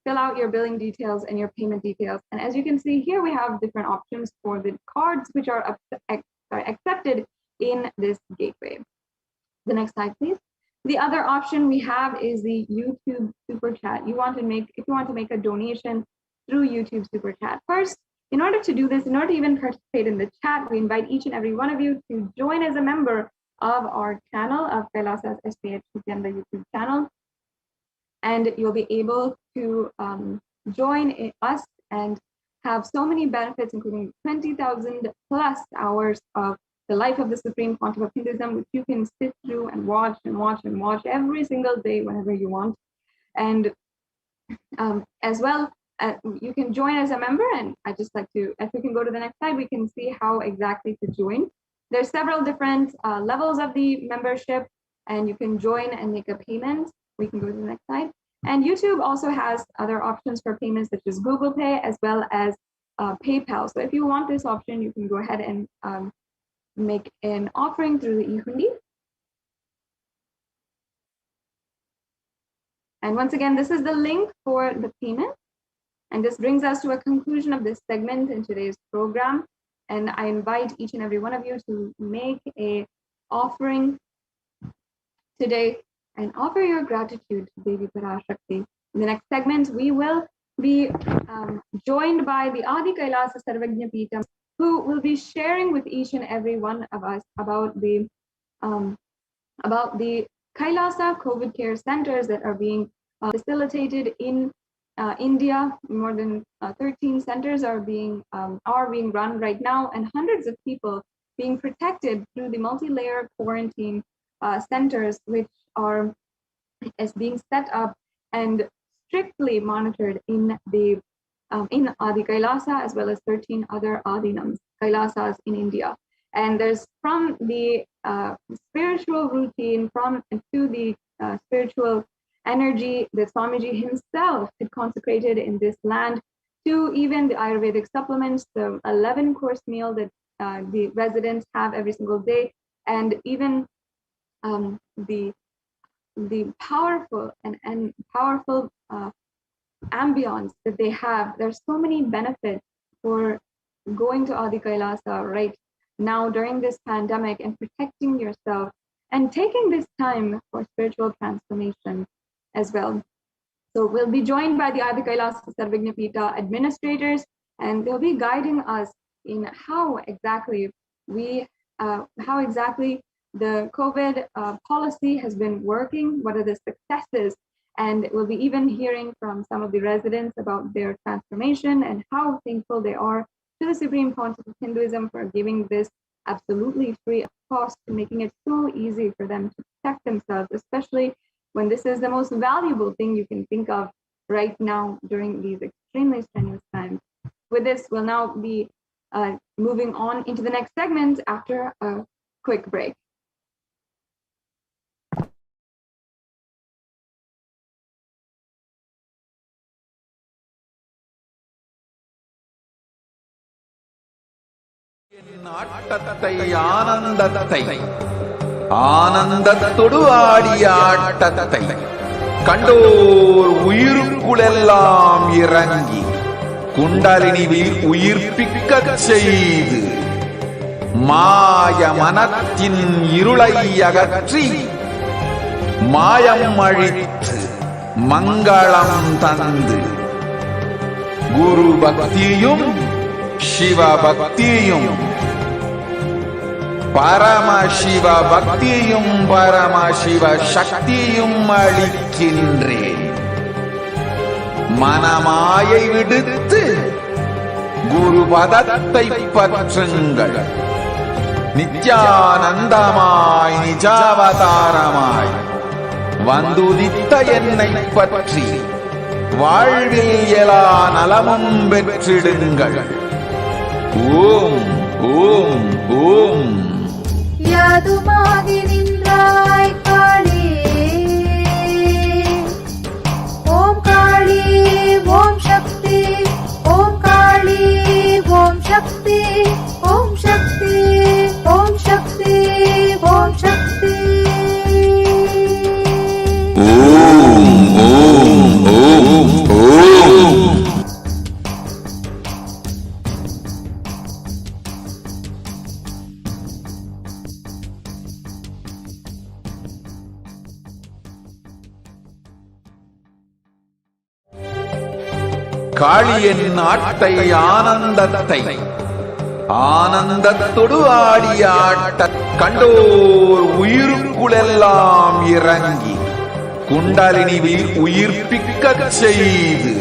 fill out your billing details and your payment details. And as you can see here, we have different options for the cards which are accepted in this gateway. The next slide, please. The other option we have is the YouTube Super Chat. If you want to make a donation through YouTube Super Chat. First, in order to do this, in order to even participate in the chat, we invite each and every one of you to join as a member of our channel, of Kailasa's HDH Nithyananda YouTube channel. And you'll be able to join us and have so many benefits, including 20,000 plus hours of the life of the Supreme Pontiff of Hinduism, which you can sit through and watch and watch and watch every single day whenever you want. And as well, you can join as a member. And I just like to, if we can go to the next slide, we can see how exactly to join. There's several different levels of the membership, and you can join and make a payment. We can go to the next slide. And YouTube also has other options for payments, such as Google Pay, as well as PayPal. So if you want this option, you can go ahead and make an offering through the eHundi. And once again, this is the link for the payment. And this brings us to a conclusion of this segment in today's program. And I invite each and every one of you to make an offering today and offer your gratitude to Devi Parashakti. In the next segment, we will be joined by the Adi Kailasa Sarvagnya Peetham, who will be sharing with each and every one of us about the Kailasa COVID care centers that are being facilitated in India. More than 13 centers are being run right now, and hundreds of people being protected through the multi-layer quarantine centers, which are being set up and strictly monitored in the in Adi Kailasa, as well as 13 other Adinams, Kailasas in India. And there's from the spiritual routine, to the spiritual energy that Swamiji himself had consecrated in this land, to even the Ayurvedic supplements, the 11-course meal that the residents have every single day, and even the powerful and powerful ambience that they have. There's so many benefits for going to Adi Kailasa right now during this pandemic and protecting yourself and taking this time for spiritual transformation as well. So we'll be joined by the Adi Kailasa Sarvagnya Peetha administrators, and they'll be guiding us in how exactly the COVID policy has been working, what are the successes, And we'll be even hearing from some of the residents about their transformation and how thankful they are to the Supreme Pontiff of Hinduism for giving this absolutely free of cost and making it so easy for them to protect themselves, especially when this is the most valuable thing you can think of right now during these extremely strenuous times. With this, we'll now be moving on into the next segment after a quick break. ஆட்டத்தை ஆனந்தத்தை ஆனந்தத்தொடு ஆடிய ஆட்டத்தை கண்டோர் உயிருக்குளெல்லாம் இறங்கி குண்டலினி உயிர்ப்பிக்கச் செய்து மாய மனத்தின் இருளை அகற்றி மாயம் அழித்து மங்களம் தந்து குரு பக்தியும் சிவ பக்தியும் பரமசிவ பக்தியும் பரமசிவ சக்தியும் அளிக்கின்றேன். மனமாயை விடுத்து குரு பதத்தை பற்றுங்கள். நித்யானந்தமாய் நிஜாவதாரமாய் வந்துதித்த என்னை பற்றி வாழ்வில் எல்லா நலமும் பெற்றிடுங்கள். ஓம் ஓம் ஓம். யாதுமாகி நின்றாய் காளி, ஓம் காளி ஓம் சக்தி, ஓம் காளி ஓம் சக்தி, ஓம் சக்தி ஓம் சக்தி ஓம் சக்தி. ஓம் ஓம் ஓம் ஓம். காளியின் ஆட்டை ஆனந்தத்தை ஆனந்தத்தொடு ஆடிய ஆட்ட கண்டோர் உயிருக்குளெல்லாம் இறங்கி குண்டலினி உயிர்ப்பிக்கச் செய்து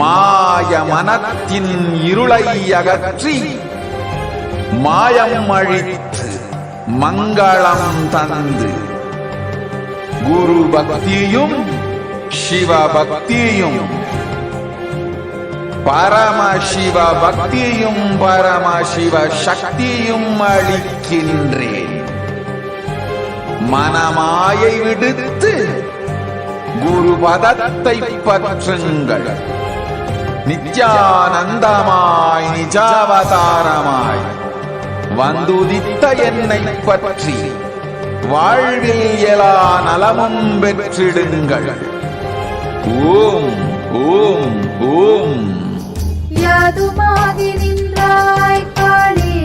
மாய மனத்தின் இருளை அகற்றி மாயம் அழித்து மங்களம் தந்து குரு பக்தியும் சிவ பக்தியும் பரமசிவ பக்தியும் பரமசிவ சக்தியும் அளிக்கின்றேன். மனமாயை விடுத்து குரு பதத்தை பற்றுங்கள். நித்யானந்தமாய் நிஜாவதாரமாய் வந்துதித்த என்னை பற்றி வாழ்வில் எல்லா நலமும் பெற்றிடுங்கள். ஓம் ஓம் ஓம். யாதுமாகி நின்றாய் காளி,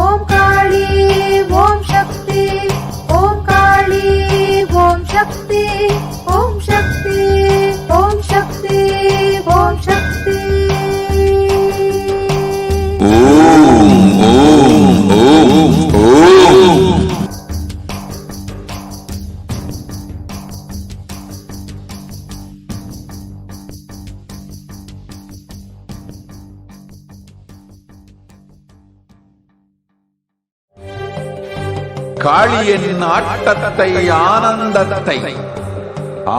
ஓம் காளி ஓம் சக்தி, ஓம் காளி ஓம் சக்தி, ஓம் சக்தி ஓம் சக்தி ஓம் சக்தி. ஓம் ஓம் ஓம் ஓம். காளியின் ஆட்டத்தை ஆனந்தத்தை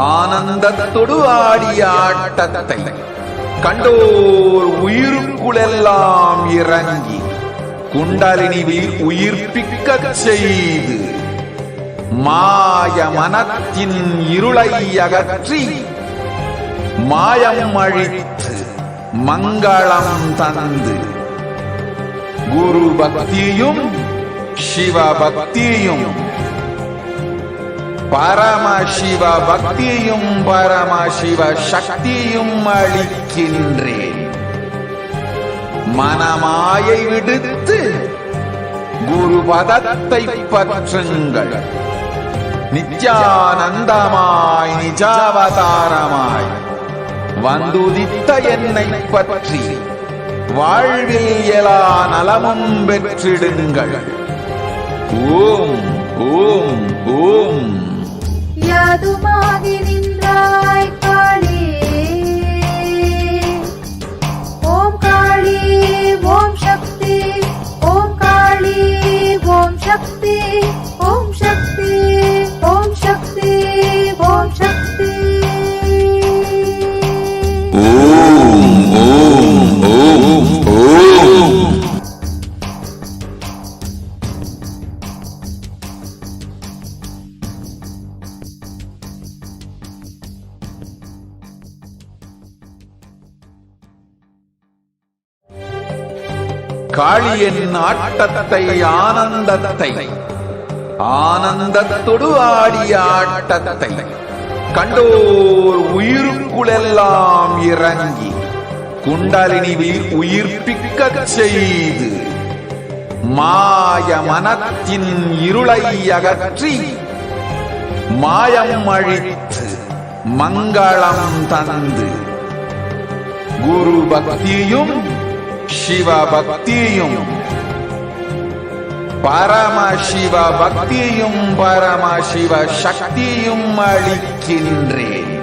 ஆனந்தத்தொடு ஆடிய ஆட்டத்தை கண்டோர் உயிருக்குளெல்லாம் இறங்கி குண்டலினி உயிர்ப்பிக்கச் செய்து மாய மனத்தின் இருளை அகற்றி மாயம் அழித்து மங்களம் தந்து குரு பக்தியும் சிவ பக்தியும் பரமசிவ பக்தியும் பரமசிவ சக்தியும் அளிக்கின்றேன். மனமாயை விடுத்து குரு பதத்தை பற்றுங்கள். நித்யானந்தமாய் நிஜாவதாரமாய் வந்துதித்த என்னை பற்றி வாழ்வில் எல்லா நலமும் பெற்றிடுங்கள். ஓம் ஓம் ஓம். யாதுமாகி நின்றாய் காளி. ஓம் காளி ஓம் சக்தி, ஓம் காளி ஓம் சக்தி, ஓம் சக்தி ஓம் சக்தி ஓம் சக்தி. ஓம் ஓம் ஓம் ஓம். காளியின் ஆட்டத்தை ஆனந்தத்தை, ஆனந்தத்தொடு ஆடிய ஆட்டத்தை கண்டோர் உயிருக்குளெல்லாம் இறங்கி குண்டலினி உயிர்ப்பிக்கச் செய்து மாய மனத்தின் இருளை அகற்றி மாயம் அழித்து மங்களம் தந்து குரு பக்தியும் சிவ பக்தியும் பரமசிவ பக்தியும் பரமசிவ சக்தியும் அளிக்கின்றேன்.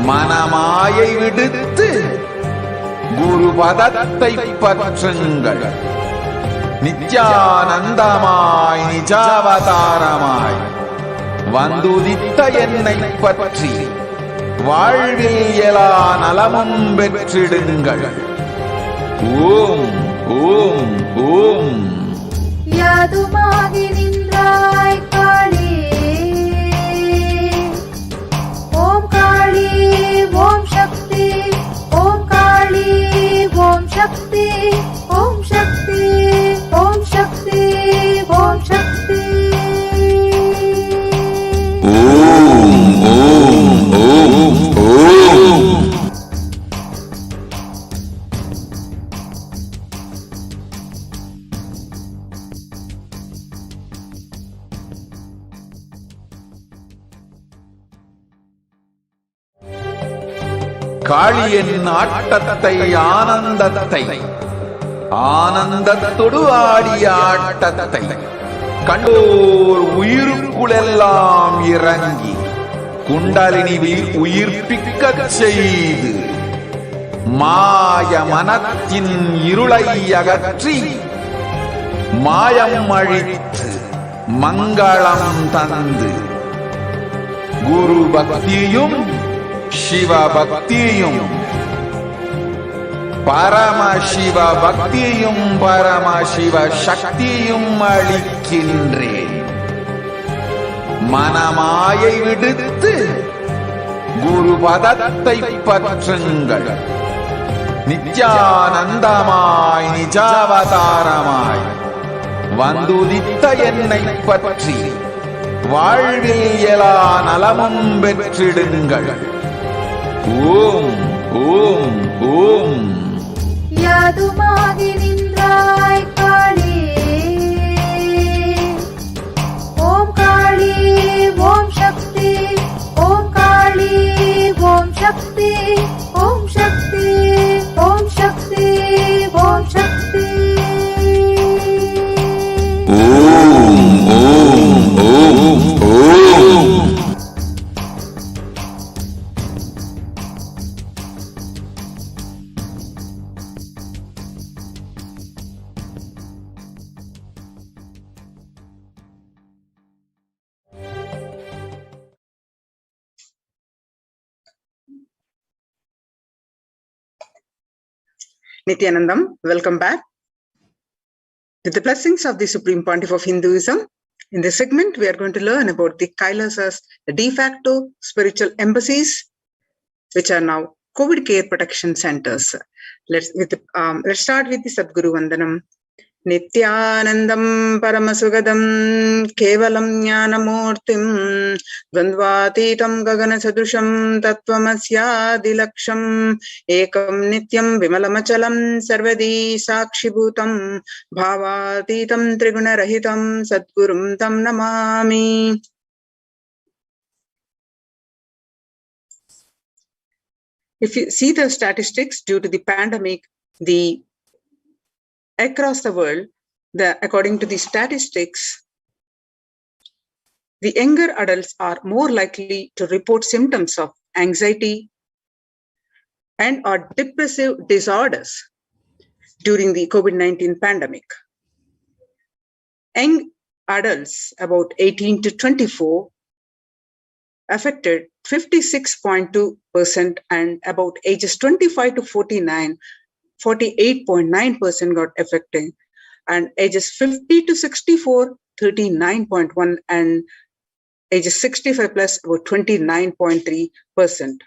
மனமாயை விடுத்து குரு பதத்தை பற்றுங்கள். நித்யானந்தமாய் நிஜாவதாரமாய் வந்துதித்த என்னை பற்றி வாழ்வில் எல்லா நலமும் பெற்றிடுங்கள். ஓம் ஓம் ஓம். யாதுமாகி நின்றாய் காளி. ஓம் காளி ஓம் சக்தி, ஓம் காளி ஓம் சக்தி, ஓம் சக்தி ஓம் சக்தி ஓம் சக்தி. ஓம் ஓம் ஓம் ஓம். காளியின் ஆட்டத்தை ஆனந்தத்தை, ஆனந்தத்தொடு ஆடிய ஆட்டத்தை கண்டோர் உயிருக்குளெல்லாம் இறங்கி குண்டலினி உயிர்ப்பிக்கச் செய்து மாய மனத்தின் இருளை அகற்றி மாயம் அழித்து மங்களம் தந்து குரு பக்தியும் சிவ பக்தியும் பரமசிவ பக்தியும் பரமசிவ சக்தியும் அளிக்கின்றேன். மனமாயை விடுத்து குரு பதத்தை பற்றுங்கள். நித்யானந்தமாய் நிஜாவதாரமாய் வந்துதித்த என்னை பற்றி வாழ்வில் எல்லா நலமும் பெற்றிடுங்கள். ஓம் ஓம் ஓம். யாதுமாகி நின்றாய் காளி. ஓம் காளி ஓம் சக்தி, ஓம் காளி ஓம் சக்தி, ஓம் சக்தி ஓம் சக்தி ஓம் சக்தி. ஓம் ஓம் ஓம் ஓம். Nithyanandam, welcome back. With the blessings of the Supreme Pontiff of Hinduism, in this segment, we are going to learn about the Kailasas, the de facto spiritual embassies, which are now COVID care protection centers. Let's start with the Sadguru Vandanam. Nithyanandam Paramashivoham Kevalam Jnanamurtim Dvandvatitam Gagana Sadrusham Tattvamasya-dilaksham Ekam Nityam Vimalamachalam Sarvadi Sakshibhutam Bhavatitam Trigunarahitam Sadgurum Tam Namami. If you see the statistics due to the pandemic, across the world, according to the statistics, the younger adults are more likely to report symptoms of anxiety and or depressive disorders during the COVID-19 pandemic. Young adults about 18 to 24 affected 56.2%, and about ages 25 to 49, 48.9% got affected, and ages 50 to 64, 39.1%, and ages 65 plus about 29.3%.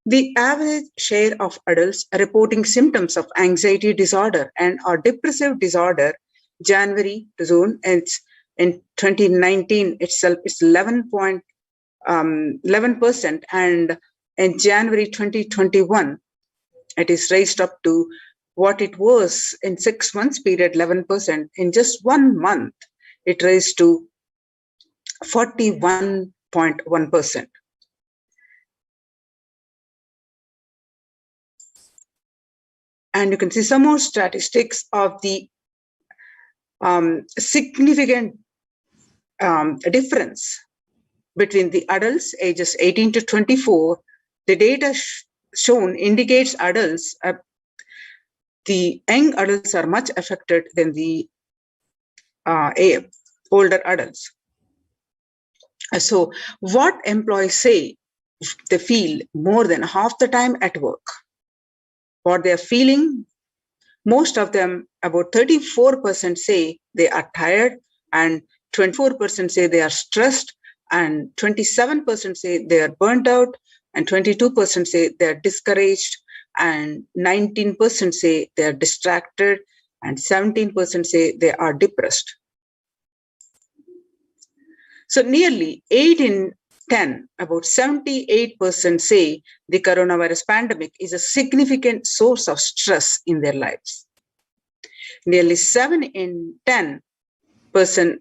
The average share of adults reporting symptoms of anxiety disorder and or depressive disorder January to June, and in 2019 itself is 11%, and in January 2021 it is raised up to what it was in 6 months period, 11%. In just 1 month it raised to 41.1%. And you can see some more statistics of the significant difference between the adults ages 18 to 24. The data shown indicates adults, the young adults are much affected than the older adults. So what employees say, they feel more than half the time at work. What they're feeling, most of them, about 34% say they are tired, and 24% say they are stressed, and 27% say they are burnt out, and 22% say they are discouraged, and 19% say they are distracted, and 17% say they are depressed. So nearly 8 in 10, about 78% say the coronavirus pandemic is a significant source of stress in their lives. Nearly 7 in 10%,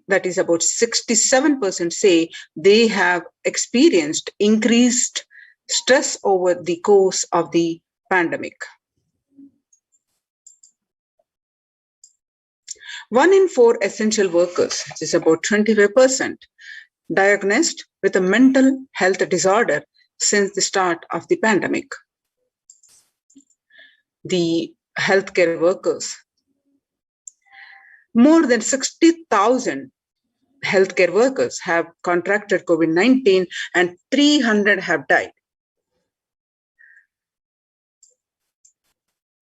that is about 67%, say they have experienced increased stress over the course of the pandemic. 1 in 4 essential workers, which is about 25%, diagnosed with a mental health disorder since the start of the pandemic. The healthcare workers, more than 60,000 healthcare workers have contracted COVID-19 and 300 have died.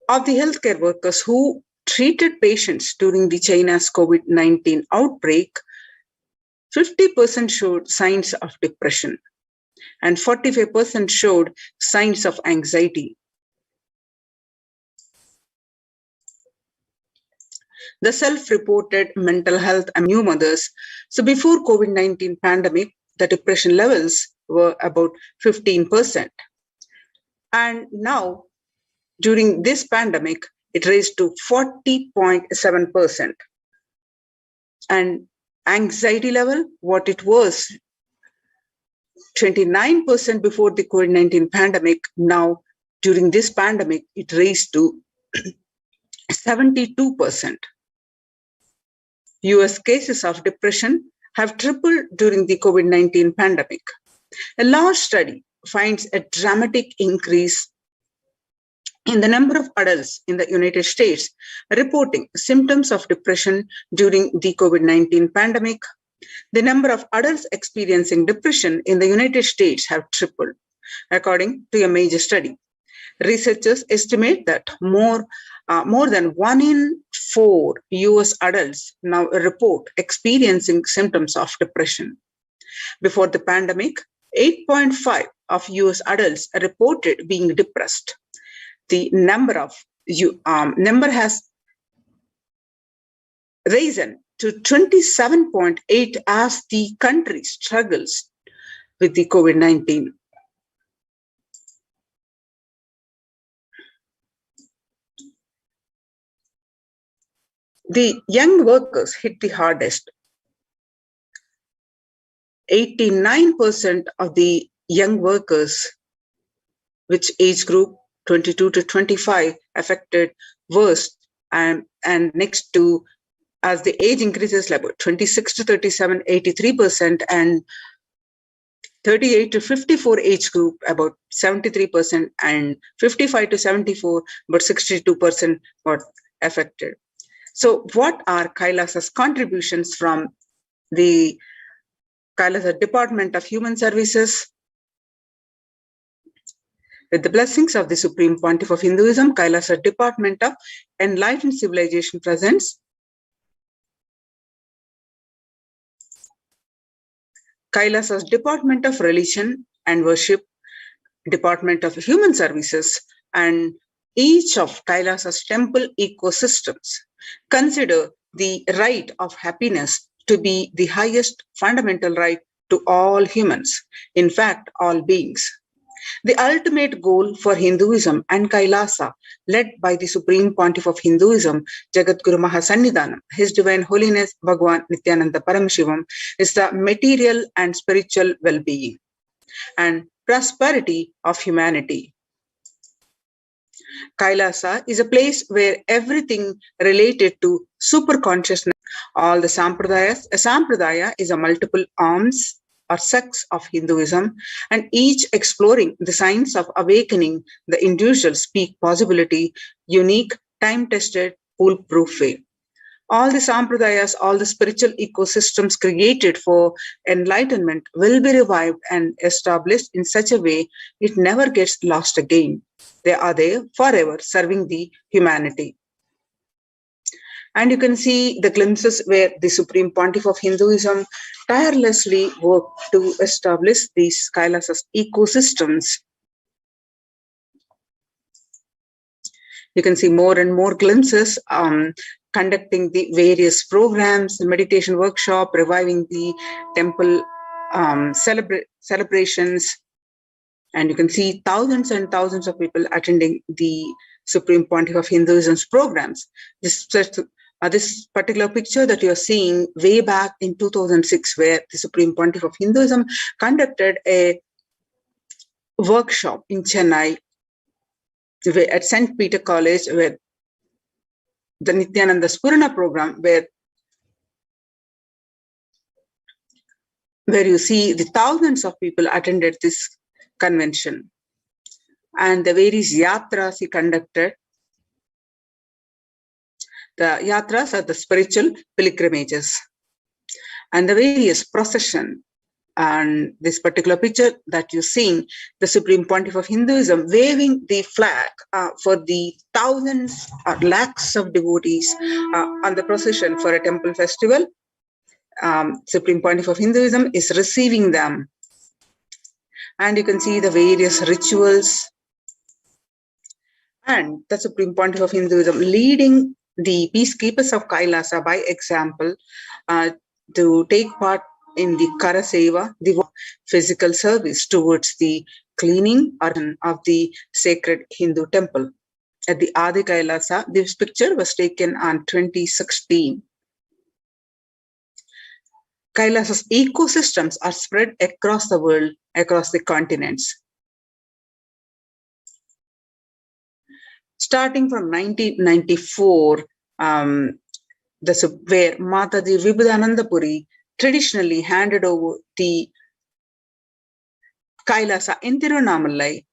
Of the healthcare workers who treated patients during the China's COVID-19 outbreak, 50% showed signs of depression and 45% showed signs of anxiety. The self-reported mental health and new mothers. So before COVID-19 pandemic, the depression levels were about 15%. And now, during this pandemic, it raised to 40.7%. And anxiety level, what it was 29% before the COVID-19 pandemic, now during this pandemic, it raised to 72%. US cases of depression have tripled during the COVID-19 pandemic. A large study finds a dramatic increase in the number of adults in the United States reporting symptoms of depression during the COVID-19 pandemic. The number of adults experiencing depression in the United States have tripled, according to a major study. Researchers estimate that more than 1 in 4 US adults now report experiencing symptoms of depression. Before the pandemic, 8.5 of US adults reported being depressed. The number has risen to 27.8 as the country struggles with the COVID-19. The young workers hit the hardest. 89% of the young workers, which age group 22 to 25, affected worst, and next to as the age increases, like about 26 to 37, 83%, and 38 to 54 age group, about 73%, and 55 to 74, about 62% got affected. So what are Kailasa's contributions from the Kailasa Department of Human Services? With the blessings of the Supreme Pontiff of Hinduism, Kailasa Department of Enlightened Civilization presents Kailasa's Department of Religion and Worship, Department of Human Services, and each of Kailasa's temple ecosystems consider the right of happiness to be the highest fundamental right to all humans, in fact, all beings. The ultimate goal for Hinduism and Kailasa, led by the Supreme Pontiff of Hinduism, Jagadguru Mahasannidhanam, His Divine Holiness Bhagwan Nithyananda Paramashivam, is the material and spiritual well-being and prosperity of humanity. Kailasa is a place where everything related to superconsciousness, all the sampradayas, a sampradaya is a multiple arms or sects of Hinduism, and each exploring the science of awakening the individual's peak possibility, unique, time-tested, foolproof way. All the sampradayas, all the spiritual ecosystems created for enlightenment will be revived and established in such a way it never gets lost again. They are there forever, serving the humanity. And you can see the glimpses where the Supreme Pontiff of Hinduism tirelessly worked to establish these Kailasa's ecosystems. You can see more and more glimpses conducting the various programs, the meditation workshop, reviving the temple celebrations. And you can see thousands and thousands of people attending the Supreme Pontiff of Hinduism's programs. This particular picture that you're seeing way back in 2006, where the Supreme Pontiff of Hinduism conducted a workshop in Chennai at St. Peter College, where the Nithyananda Spurana program, where you see the thousands of people attended this convention, and the various yatras he conducted. The yatras are the spiritual pilgrimages, and the various procession. And this particular picture that you're seeing, the Supreme Pontiff of Hinduism waving the flag for the thousands or lakhs of devotees on the procession for a temple festival. Supreme Pontiff of Hinduism is receiving them. And you can see the various rituals. And the Supreme Pontiff of Hinduism leading the peacekeepers of Kailasa by example to take part in the Kara Seva, the physical service towards the cleaning of the sacred Hindu temple. At the Adi Kailasa, this picture was taken on 2016. Kailasa's ecosystems are spread across the world, across the continents. Starting from 1994, where Mataji Vibhudanandapuri traditionally handed over the Kailasa in Tirunamalai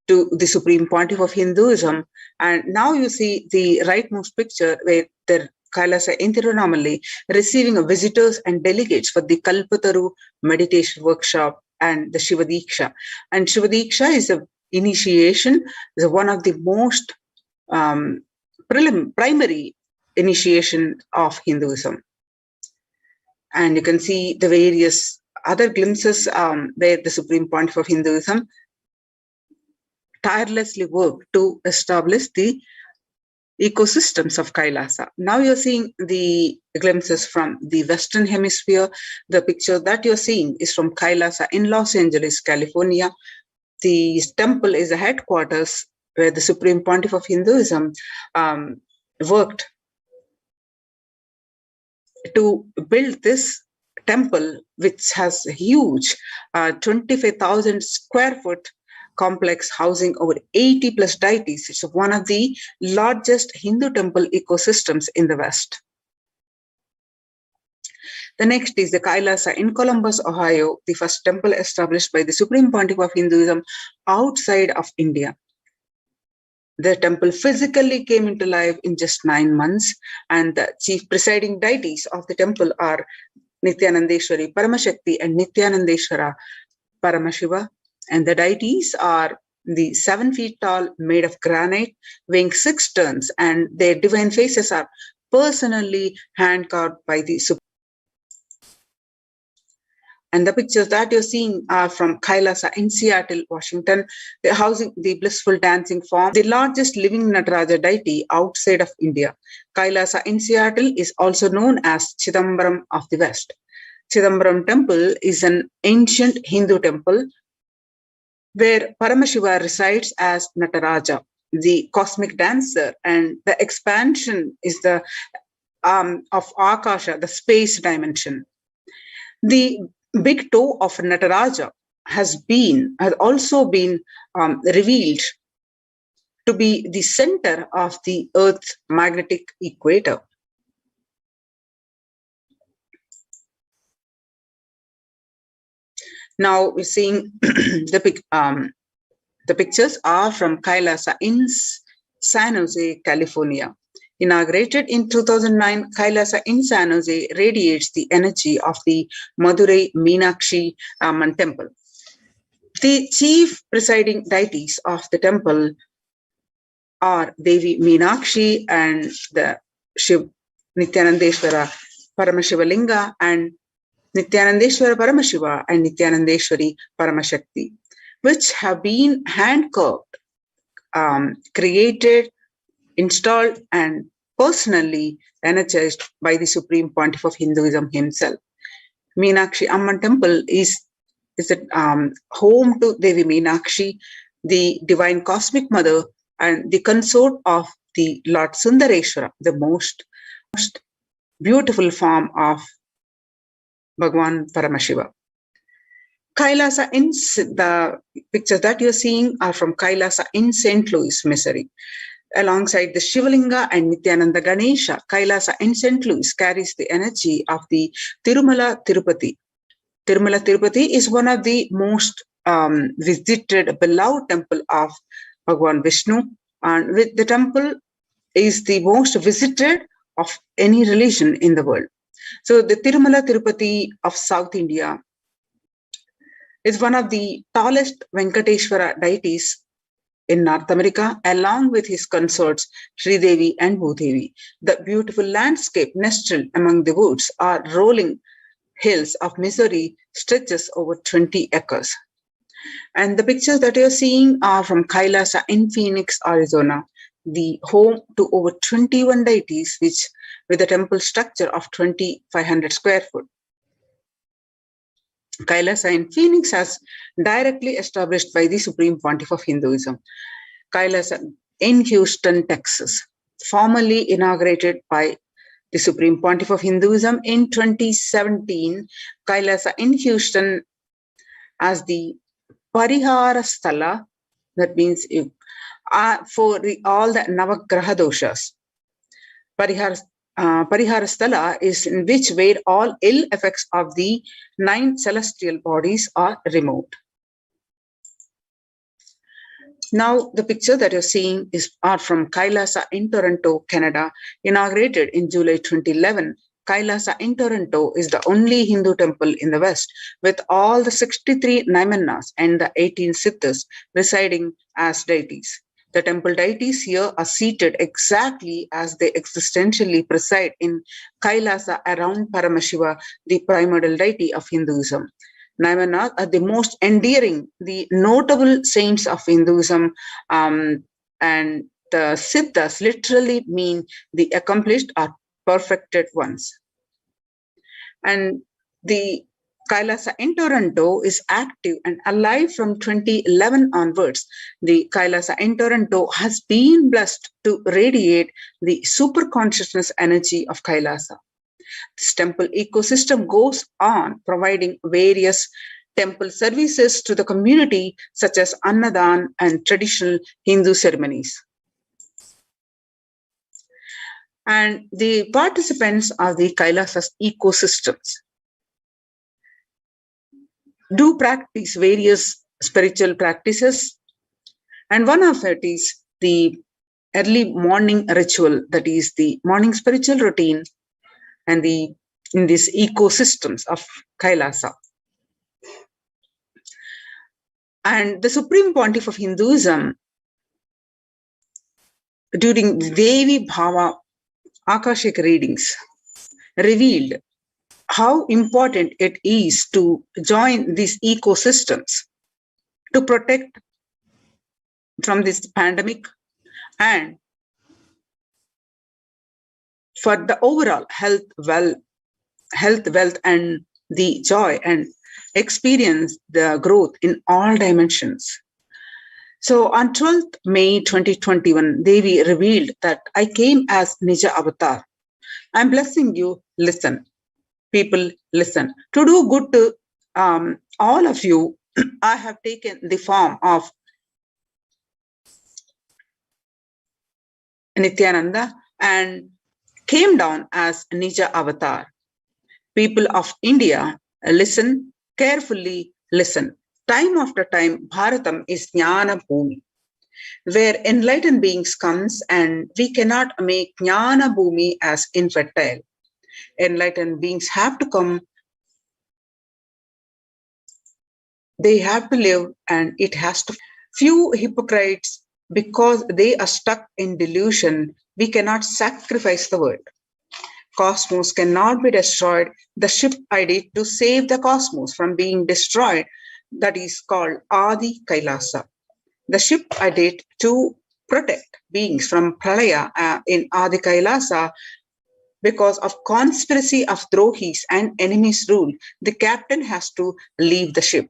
to the Supreme Pontiff of Hinduism. And now you see the rightmost picture where the Kailasa in Tirunamalai receiving visitors and delegates for the Kalpataru meditation workshop and the Shiva Diksha. And Shiva Diksha is a initiation, is one of the most primary initiation of Hinduism. And you can see the various other glimpses where the Supreme Pontiff of Hinduism tirelessly worked to establish the ecosystems of Kailasa. Now you're seeing the glimpses from the Western Hemisphere. The picture that you're seeing is from Kailasa in Los Angeles, California. The temple is the headquarters where the Supreme Pontiff of Hinduism worked to build this temple, which has a huge 25,000 square foot complex housing over 80 plus deities. It's one of the largest Hindu temple ecosystems in the West. The next is the Kailasa in Columbus, Ohio, the first temple established by the Supreme Pontiff of Hinduism outside of India. The temple physically came into life in just 9 months, and the chief presiding deities of the temple are Nithyanandeshwari Paramashakti and Nithyanandeshwara Paramashiva. And the deities are the 7 feet tall, made of granite, weighing 6 tons, and their divine faces are personally hand-carved by the Supreme. And the pictures that you're seeing are from Kailasa in Seattle, Washington. They're housing the blissful dancing form, the largest living Nataraja deity outside of India. Kailasa in Seattle is also known as Chidambaram of the West. Chidambaram temple is an ancient Hindu temple where Paramashiva resides as Nataraja, the cosmic dancer, and the expansion is the of Akasha, the space dimension. The big toe of Nataraja has also been revealed to be the center of the Earth's magnetic equator. Now we're seeing the pictures are from Kailasa in San Jose, California. Inaugurated in 2009, Kailasa in San Jose radiates the energy of the Madurai Meenakshi Amman temple. The chief presiding deities of the temple are Devi Meenakshi and the Shiv Nithyanandeshwara Paramashivalinga and Nithyanandeshwara Paramashiva and Nithyanandeshwari Paramashakti, which have been hand-carved, created, installed, and personally energized by the Supreme Pontiff of Hinduism himself. Meenakshi Amman temple is home to Devi Meenakshi, the divine cosmic mother and the consort of the Lord Sundareshwara, the most beautiful form of Bhagwan Paramashiva. Kailasa in the pictures that you're seeing are from Kailasa in St. Louis, Missouri. Alongside the Shivalinga and Nityananda Ganesha, Kailasa in St. Louis carries the energy of the Tirumala Tirupati. Tirumala Tirupati is one of the most visited, beloved temple of Bhagwan Vishnu, and the temple is the most visited of any religion in the world. So the Tirumala Tirupati of South India is one of the tallest Venkateshwara deities in North America, along with his consorts Sridevi and Bhudevi. The beautiful landscape nestled among the woods or rolling hills of Missouri stretches over 20 acres. And the pictures that you're seeing are from Kailasa in Phoenix, Arizona, the home to over 21 deities, with a temple structure of 2,500 square foot. Kailasa in Phoenix has directly established by the Supreme Pontiff of Hinduism. Kailasa in Houston, Texas, formally inaugurated by the Supreme Pontiff of Hinduism in 2017. Kailasa in Houston as the Parihara Sthala, that means for all the Navagraha doshas. Parihara Sthala is in which where all ill effects of the 9 celestial bodies are removed. Now, the picture that you're seeing are from Kailasa in Toronto, Canada. Inaugurated in July 2011, Kailasa in Toronto is the only Hindu temple in the West with all the 63 Naimanas and the 18 Siddhas residing as deities. The temple deities here are seated exactly as they existentially preside in Kailasa around Paramashiva, the primordial deity of Hinduism. Naimanas are the most endearing, the notable saints of Hinduism, and the Siddhas literally mean the accomplished or perfected ones. And the Kailasa in Toronto is active and alive from 2011 onwards. The Kailasa in Toronto has been blessed to radiate the super consciousness energy of Kailasa. This temple ecosystem goes on providing various temple services to the community, such as Annadan and traditional Hindu ceremonies. and the participants are the Kailasa's ecosystems. Do practice various spiritual practices, and one of it is the early morning ritual, that is the morning spiritual routine, and in these ecosystems of Kailasa. And the Supreme Pontiff of Hinduism, during the Devi Bhava Akashic readings, revealed how important it is to join these ecosystems to protect from this pandemic and for the overall health, wealth, and the joy and experience the growth in all dimensions. So on 12th May 2021, Devi revealed that I came as Nija Avatar. I'm blessing you, listen. People, listen. To do good to all of you, I have taken the form of Nithyananda and came down as Nija Avatar. People of India, listen, carefully listen. Time after time, Bharatam is Jnana Bhumi, where enlightened beings comes, and we cannot make Jnana Bhumi as infertile. Enlightened beings have to come, they have to live, and it has to. Few hypocrites, because they are stuck in delusion, we cannot sacrifice the world. Cosmos cannot be destroyed. The ship I did to save the cosmos from being destroyed, that is called Adi Kailasa. The ship I did to protect beings from Pralaya in Adi Kailasa. Because of conspiracy of Drohis and enemies rule, the captain has to leave the ship.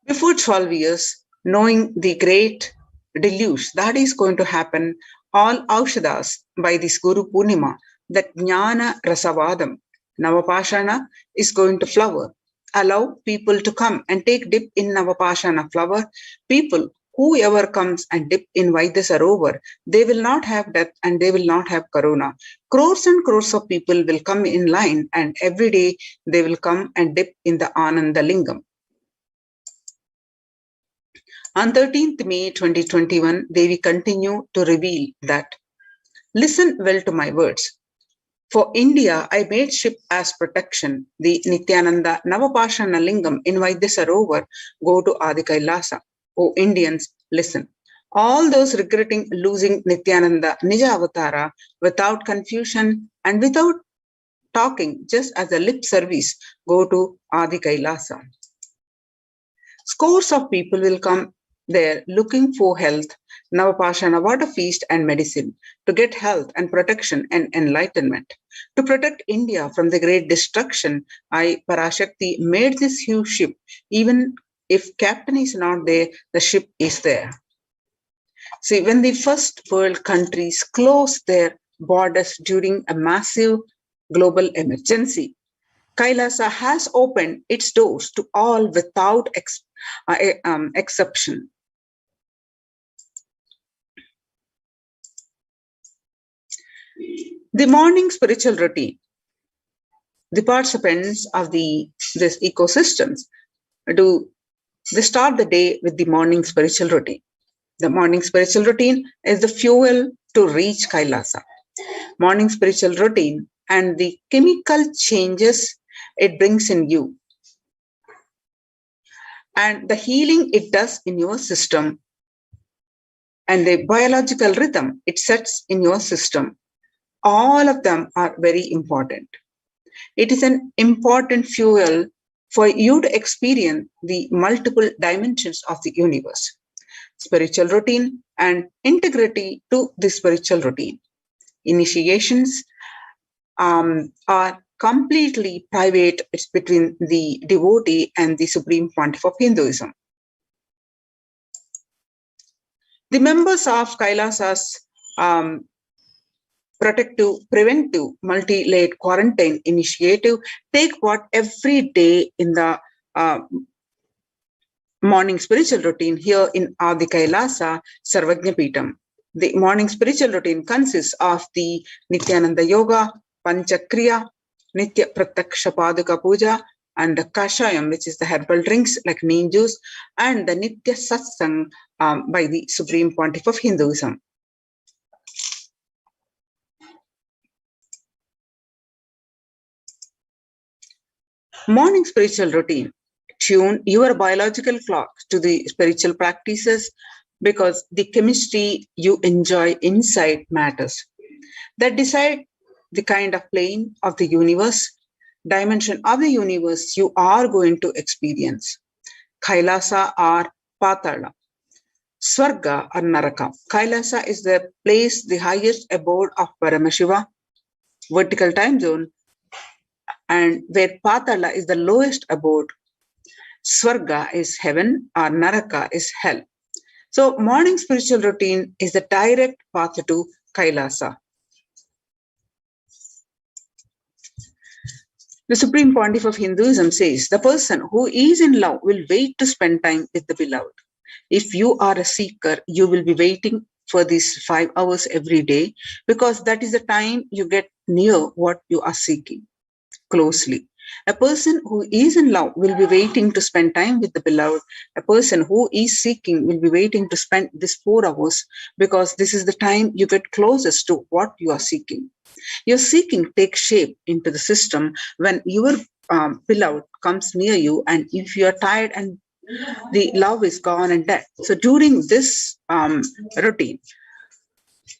Before 12 years, knowing the great deluge that is going to happen, all Aushadas by this Guru Purnima, that Jnana Rasavadam, Navapashana is going to flower. Allow people to come and take dip in Navapashana flower. People, whoever comes and dip in Vaidya Sarovar, they will not have death and they will not have corona. Crores and crores of people will come in line, and every day they will come and dip in the Ananda Lingam. On 13th May 2021, Devi continue to reveal that, listen well to my words. For India, I made ship as protection. The Nithyananda Navapashana Lingam in Vaidya Sarovar go to Adi Kailasa. O Indians, listen. All those regretting losing Nithyananda Nija Avatara without confusion and without talking, just as a lip service, go to Adi Kailasa. Scores of people will come there looking for health, Navapashana water feast and medicine, to get health and protection and enlightenment. To protect India from the great destruction, I, Parashakti, made this huge ship. Even if captain is not there, the ship is there. See, when the first world countries closed their borders during a massive global emergency, Kailasa has opened its doors to all without exception. The morning spiritual routine. The participants of these ecosystems they start the day with the morning spiritual routine. The morning spiritual routine is the fuel to reach Kailasa. Morning spiritual routine and the chemical changes it brings in you, and the healing it does in your system, and the biological rhythm it sets in your system. All of them are very important. It is an important fuel for you to experience the multiple dimensions of the universe. Spiritual routine and integrity to the spiritual routine. Initiations are completely private. It's between the devotee and the Supreme Pontiff of Hinduism. The members of Kailasa's preventive, multi-layered quarantine initiative take part every day in the morning spiritual routine here in Adi Kailasa Sarvajna Peetham. The morning spiritual routine consists of the Nithyananda Yoga, Panchakriya, Nitya Prataksha Paduka Puja, and the Kashayam, which is the herbal drinks like neem juice, and the Nitya Satsang by the Supreme Pontiff of Hinduism. Morning spiritual routine. Tune your biological clock to the spiritual practices because the chemistry you enjoy inside matters. That decide the kind of plane of the universe, dimension of the universe you are going to experience. Kailasa or Patala, Swarga or Naraka. Kailasa is the place, the highest abode of Paramashiva, vertical time zone, and where Patala is the lowest abode. Swarga is heaven or Naraka is hell. So morning spiritual routine is the direct path to Kailasa. The Supreme Pontiff of Hinduism says, the person who is in love will wait to spend time with the beloved. If you are a seeker, you will be waiting for these 5 hours every day because that is the time you get near what you are seeking closely. A person who is in love will be waiting to spend time with the beloved. A person who is seeking will be waiting to spend these 4 hours because this is the time you get closest to what you are seeking. Your seeking takes shape into the system when your beloved comes near you, and if you are tired and the love is gone and dead. So during this routine,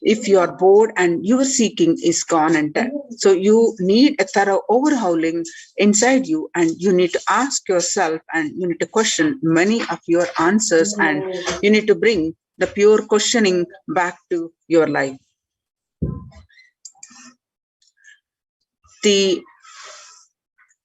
if you are bored and your seeking is gone and dead, so you need a thorough overhauling inside you, and you need to ask yourself and you need to question many of your answers, and you need to bring the pure questioning back to your life.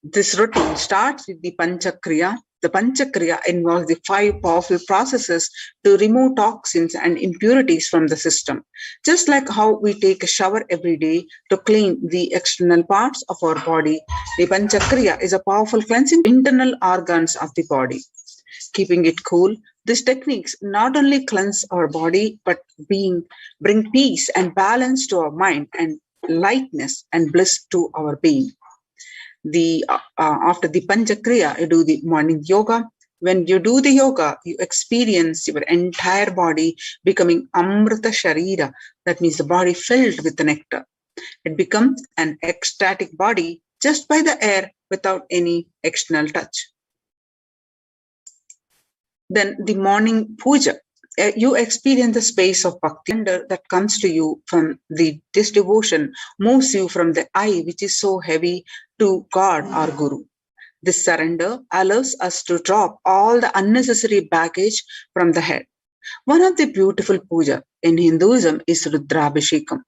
This routine starts with the Panchakriya. The Panchakriya involves the 5 powerful processes to remove toxins and impurities from the system. Just like how we take a shower every day to clean the external parts of our body, the Panchakriya is a powerful cleansing internal organs of the body. Keeping it cool, these techniques not only cleanse our body, but bring peace and balance to our mind and lightness and bliss to our being. After the Panchakriya, you do the morning yoga. When you do the yoga, you experience your entire body becoming Amrita Sharira. That means the body filled with the nectar. It becomes an ecstatic body just by the air without any external touch. Then the morning puja. You experience the space of bhakti that comes to you from this devotion, moves you from the I, which is so heavy, to God or Guru. This surrender allows us to drop all the unnecessary baggage from the head. One of the beautiful puja in Hinduism is Rudrabhishekam.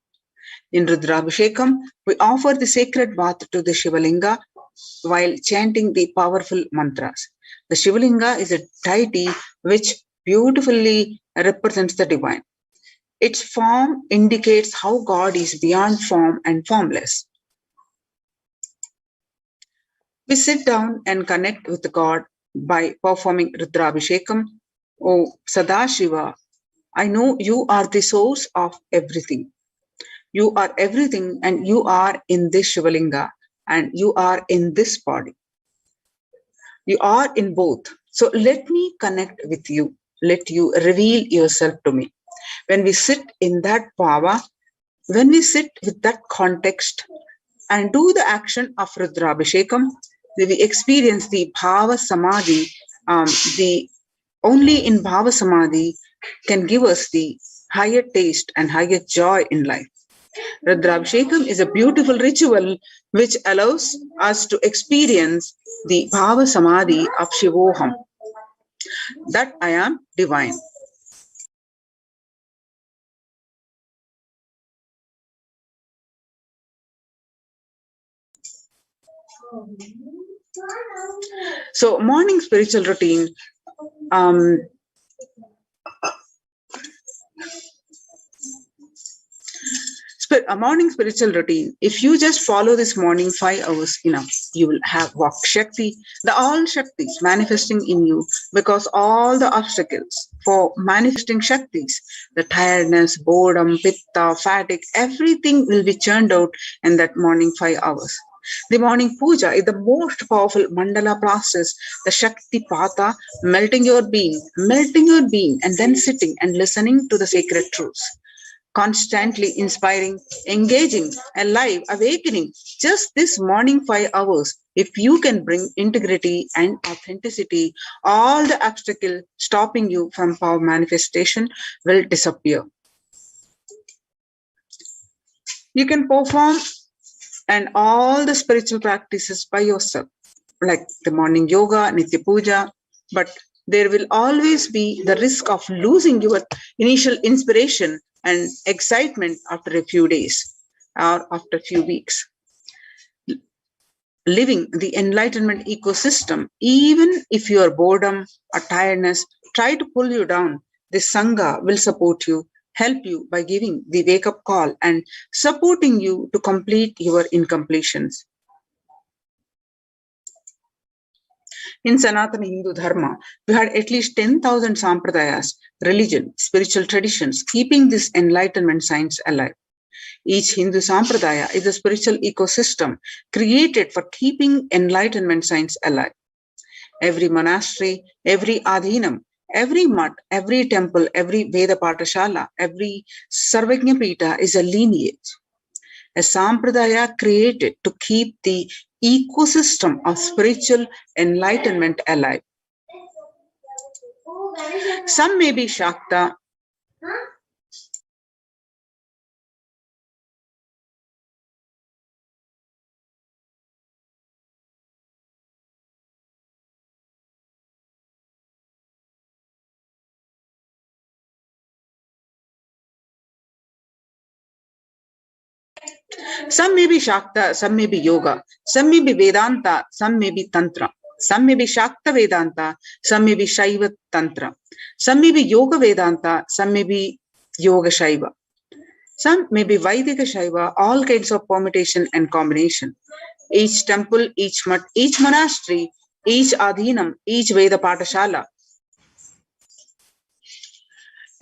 In Rudrabhishekam, we offer the sacred bath to the Shivalinga while chanting the powerful mantras. The Shivalinga is a deity which beautifully represents the divine. Its form indicates how God is beyond form and formless. We sit down and connect with God by performing Rudrabhishekam. O Sadashiva, I know you are the source of everything. You are everything, and you are in this Shivalinga, and you are in this body. You are in both. So let me connect with you. Let you reveal yourself to me. When we sit in that bhava, when we sit with that context and do the action of Rudrabhishekam, we experience the bhava samadhi. Only in bhava samadhi can give us the higher taste and higher joy in life. Rudrabhishekam is a beautiful ritual which allows us to experience the bhava samadhi of Shivoham, that I am divine. So morning spiritual routine, A morning spiritual routine. If you just follow this morning 5 hours enough, you will have Shakti, the all Shaktis manifesting in you, because all the obstacles for manifesting Shaktis, the tiredness, boredom, pitta, fatigue, everything will be churned out in that morning 5 hours. The morning puja is the most powerful mandala process, the Shakti Pata, melting your being, and then sitting and listening to the sacred truths. Constantly inspiring, engaging, alive, awakening. Just this morning 5 hours, if you can bring integrity and authenticity, all the obstacle stopping you from power manifestation will disappear. You can perform and all the spiritual practices by yourself, like the morning yoga, Nitya Puja, but there will always be the risk of losing your initial inspiration and excitement after a few days or after a few weeks. Living the enlightenment ecosystem, even if your boredom or tiredness try to pull you down, the Sangha will support you, help you by giving the wake-up call and supporting you to complete your incompletions. In Sanatana Hindu Dharma, we had at least 10,000 sampradayas, religion, spiritual traditions, keeping this enlightenment science alive. Each Hindu sampradaya is a spiritual ecosystem created for keeping enlightenment science alive. Every monastery, every adhinam, every mutt, every temple, every Veda Patashala, every Sarvajna Pita is a lineage, a sampradaya created to keep the ecosystem of spiritual enlightenment alive. Some may be Shakta, some may be Shakta, some may be Yoga, some may be Vedanta, some may be Tantra, some may be Shakta Vedanta, some may be Shaiva Tantra, some may be Yoga Vedanta, some may be Yoga Shaiva, some may be Vaidika Shaiva, all kinds of permutation and combination. Each temple, each mutt, each monastery, each adhinam, each Veda Patashala,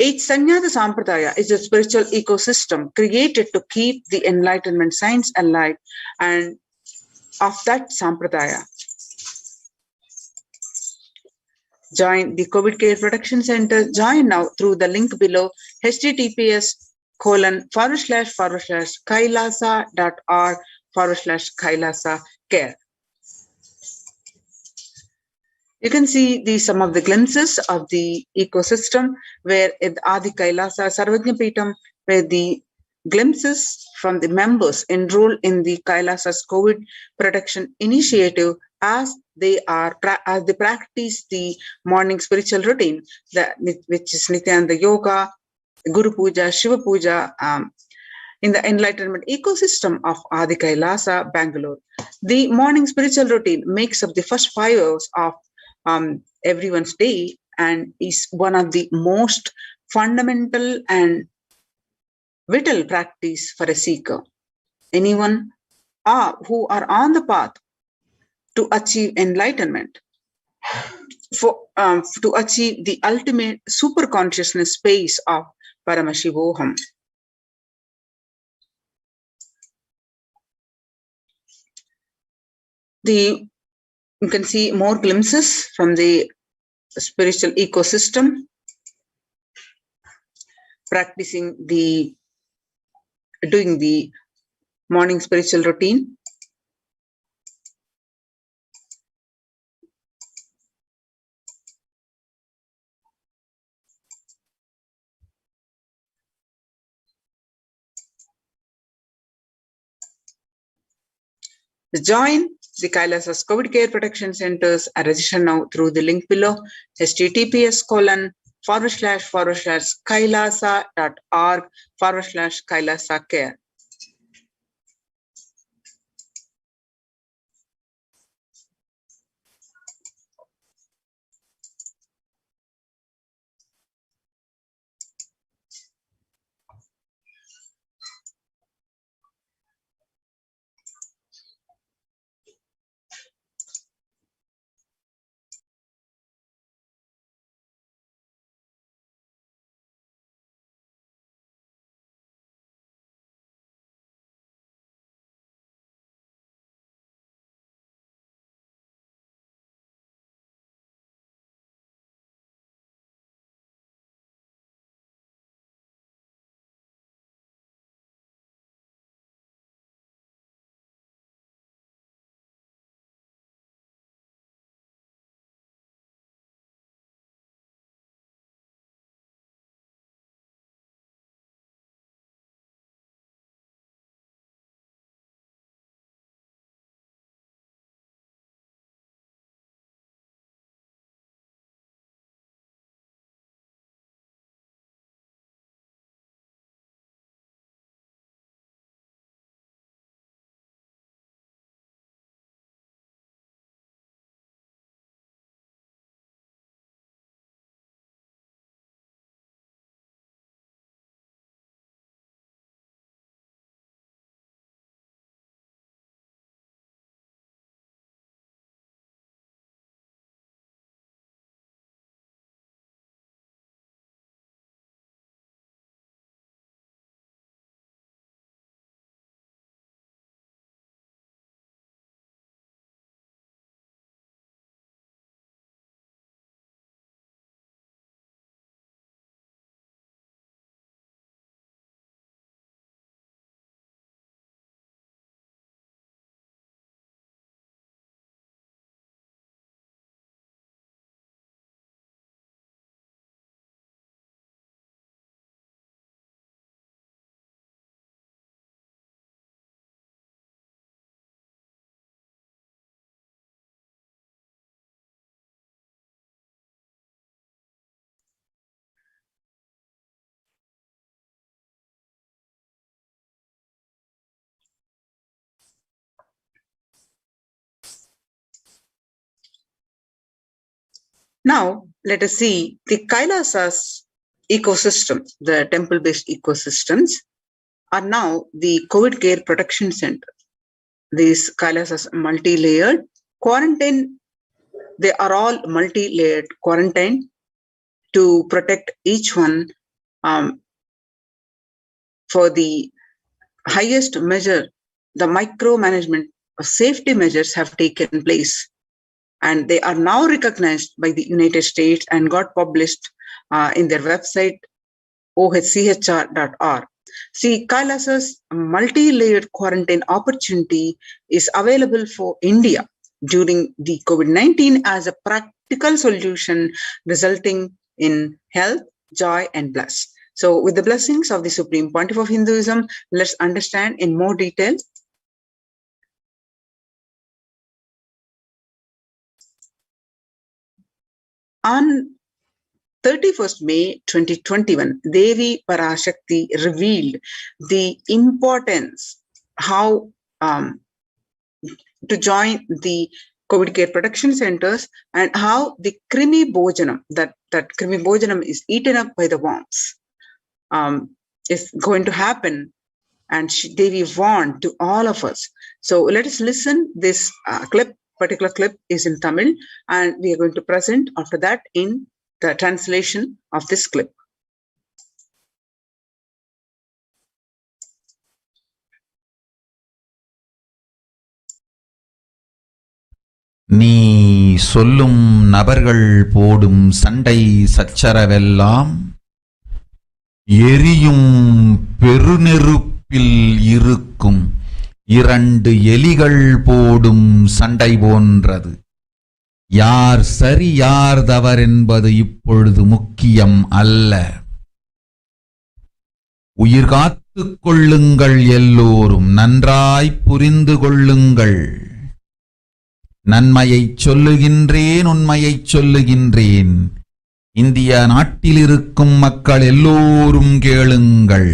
each Sanyata Sampradaya is a spiritual ecosystem created to keep the enlightenment science alive, and of that Sampradaya, join the COVID Care Protection Center. Join now through the link below, https://kailasa.org/kailasa care. You can see some of the glimpses of the ecosystem where at Adi Kailasa Sarvajna Peetam, where the glimpses from the members enrolled in the Kailasa's COVID protection initiative as they practice the morning spiritual routine, which is Nithyananda Yoga, Guru Puja, Shiva Puja, in the enlightenment ecosystem of Adi Kailasa, Bangalore. The morning spiritual routine makes up the first 5 hours of everyone's day and is one of the most fundamental and vital practice for a seeker. Anyone who are on the path to achieve enlightenment, to achieve the ultimate super consciousness space of Paramashivoham. You can see more glimpses from the spiritual ecosystem, doing the morning spiritual routine. Join the Kailasa's COVID Care Protection Centers are registered now through the link below, https://kailasa.org/kailasa care. Now, let us see the Kailasa's ecosystem, the temple-based ecosystems are now the COVID care protection center. These Kailasas multi-layered quarantine, they are all multi-layered quarantine to protect each one for the highest measure. The micromanagement of safety measures have taken place, and they are now recognized by the United States and got published in their website ohchr.org. See, Kailasa's multi-layered quarantine opportunity is available for India during the COVID-19 as a practical solution resulting in health, joy, and bliss. So with the blessings of the Supreme Pontiff of Hinduism, let's understand in more detail. On 31st May 2021, Devi Parashakti revealed the importance how to join the COVID care protection centers and how the Krimi Bhojanam, that Krimi Bhojanam is eaten up by the worms, is going to happen. And Devi warned to all of us. So let us listen. This particular clip is in Tamil, and we are going to present after that in the translation of this clip. நீ சொல்லும் நபர்கள் போடும் சண்டை சச்சரவெல்லாம் எரியும் பெருநெருப்பில் இருக்கும் இரண்டு எலிகள் போடும் சண்டை போன்றது. யார் சரி யார் தவறு என்பது இப்பொழுது முக்கியம் அல்ல. உயிர் காத்துக் கொள்ளுங்கள், எல்லோரும் நன்றாய் புரிந்து கொள்ளுங்கள். நன்மையைச் சொல்லுகின்றேன், உண்மையைச் சொல்லுகின்றேன். இந்திய நாட்டில் இருக்கும் மக்கள் எல்லோரும் கேளுங்கள்.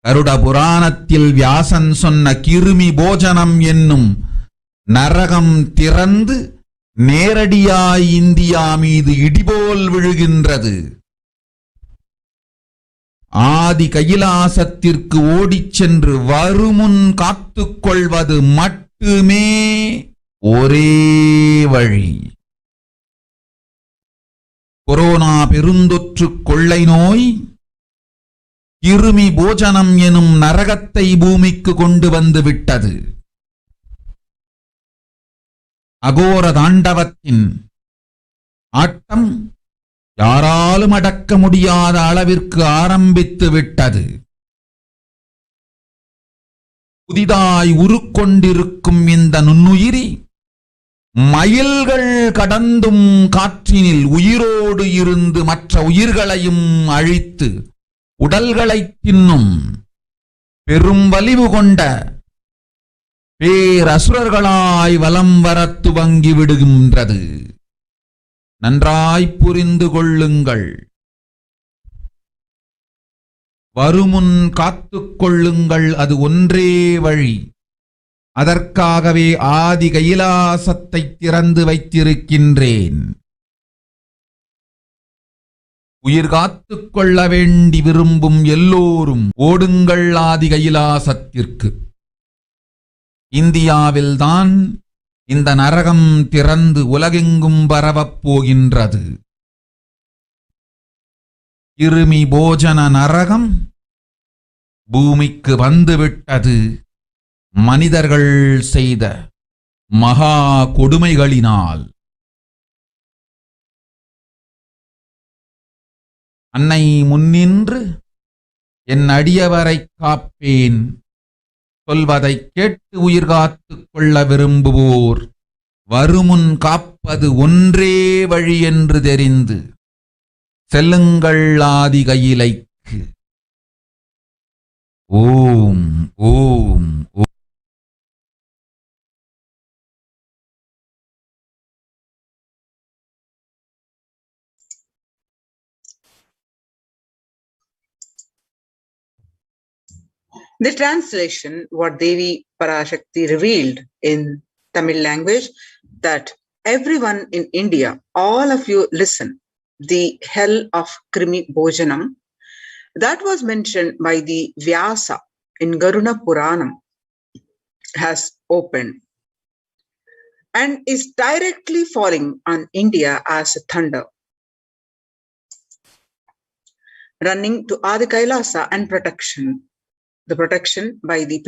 கருட புராணத்தில் வியாசன் சொன்ன கிருமி போஜனம் என்னும் நரகம் திறந்து நேரடியாய் இந்தியா மீது இடிபோல் விழுகின்றது. ஆதி கைலாசத்திற்கு ஓடிச் சென்று வருமுன் காத்துக் கொள்வது மட்டுமே ஒரே வழி. கொரோனா பெருந்தொற்று கொள்ளை நோய் கிருமி போஜனம் எனும் நரகத்தை பூமிக்கு கொண்டு வந்து விட்டது. அகோர தாண்டவத்தின் ஆட்டம் யாராலும் அடக்க முடியாத அளவிற்கு ஆரம்பித்து விட்டது. புதிதாய் உருக்கொண்டிருக்கும் இந்த நுண்ணுயிரி மைல்கள் கடந்தும் காற்றினில் உயிரோடு இருந்து மற்ற உயிர்களையும் அழித்து உடல்களை தின்னும் பெரும் வலிவு கொண்ட பேரசுரர்களாய் வலம் வரத் துவங்கி விடுகின்றது. நன்றாய் புரிந்து கொள்ளுங்கள். வருமுன் காத்துக் கொள்ளுங்கள், அது ஒன்றே வழி. அதற்காகவே ஆதி கைலாசத்தை திறந்து வைத்திருக்கின்றேன். உயிர் காத்துக் கொள்ள வேண்டி விரும்பும் எல்லோரும் ஓடுங்கள் ஆதி கைலாசத்திற்கு. இந்தியாவில்தான் இந்த நரகம் திறந்து உலகெங்கும் பரவப் போகின்றது. கிருமி போஜன நரகம் பூமிக்கு வந்துவிட்டது. மனிதர்கள் செய்த மகா கொடுமைகளினால். அன்னை முன்னின்று என் அடியவரை காப்பேன் சொல்வதை கேட்டு உயிர் காத்துக் கொள்ள விரும்புவோர் வருமுன் காப்பது ஒன்றே வழி என்று தெரிந்து செல்லுங்கள் ஆதி கையிலைக்கு. ஓம் ஓம் ஓம். The translation, what Devi Parashakti revealed in Tamil language, that everyone in India, all of you listen. The hell of Krimi Bhojanam, that was mentioned by the Vyasa in Garuna Puranam, has opened and is directly falling on India as thunder, running to Adi Kailasa and protection. The protection by the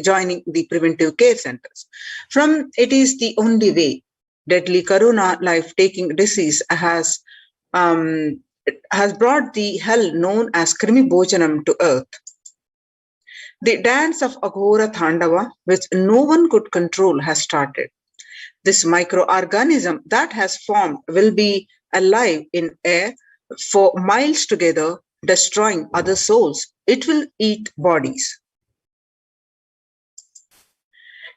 joining the preventive care centers. From it is the only way. Deadly corona life-taking disease has brought the hell known as Krimi Bhojanam to earth. The dance of Aghora Thandava, which no one could control, has started. This microorganism that has formed will be alive in air for miles together, destroying other souls. It will eat bodies.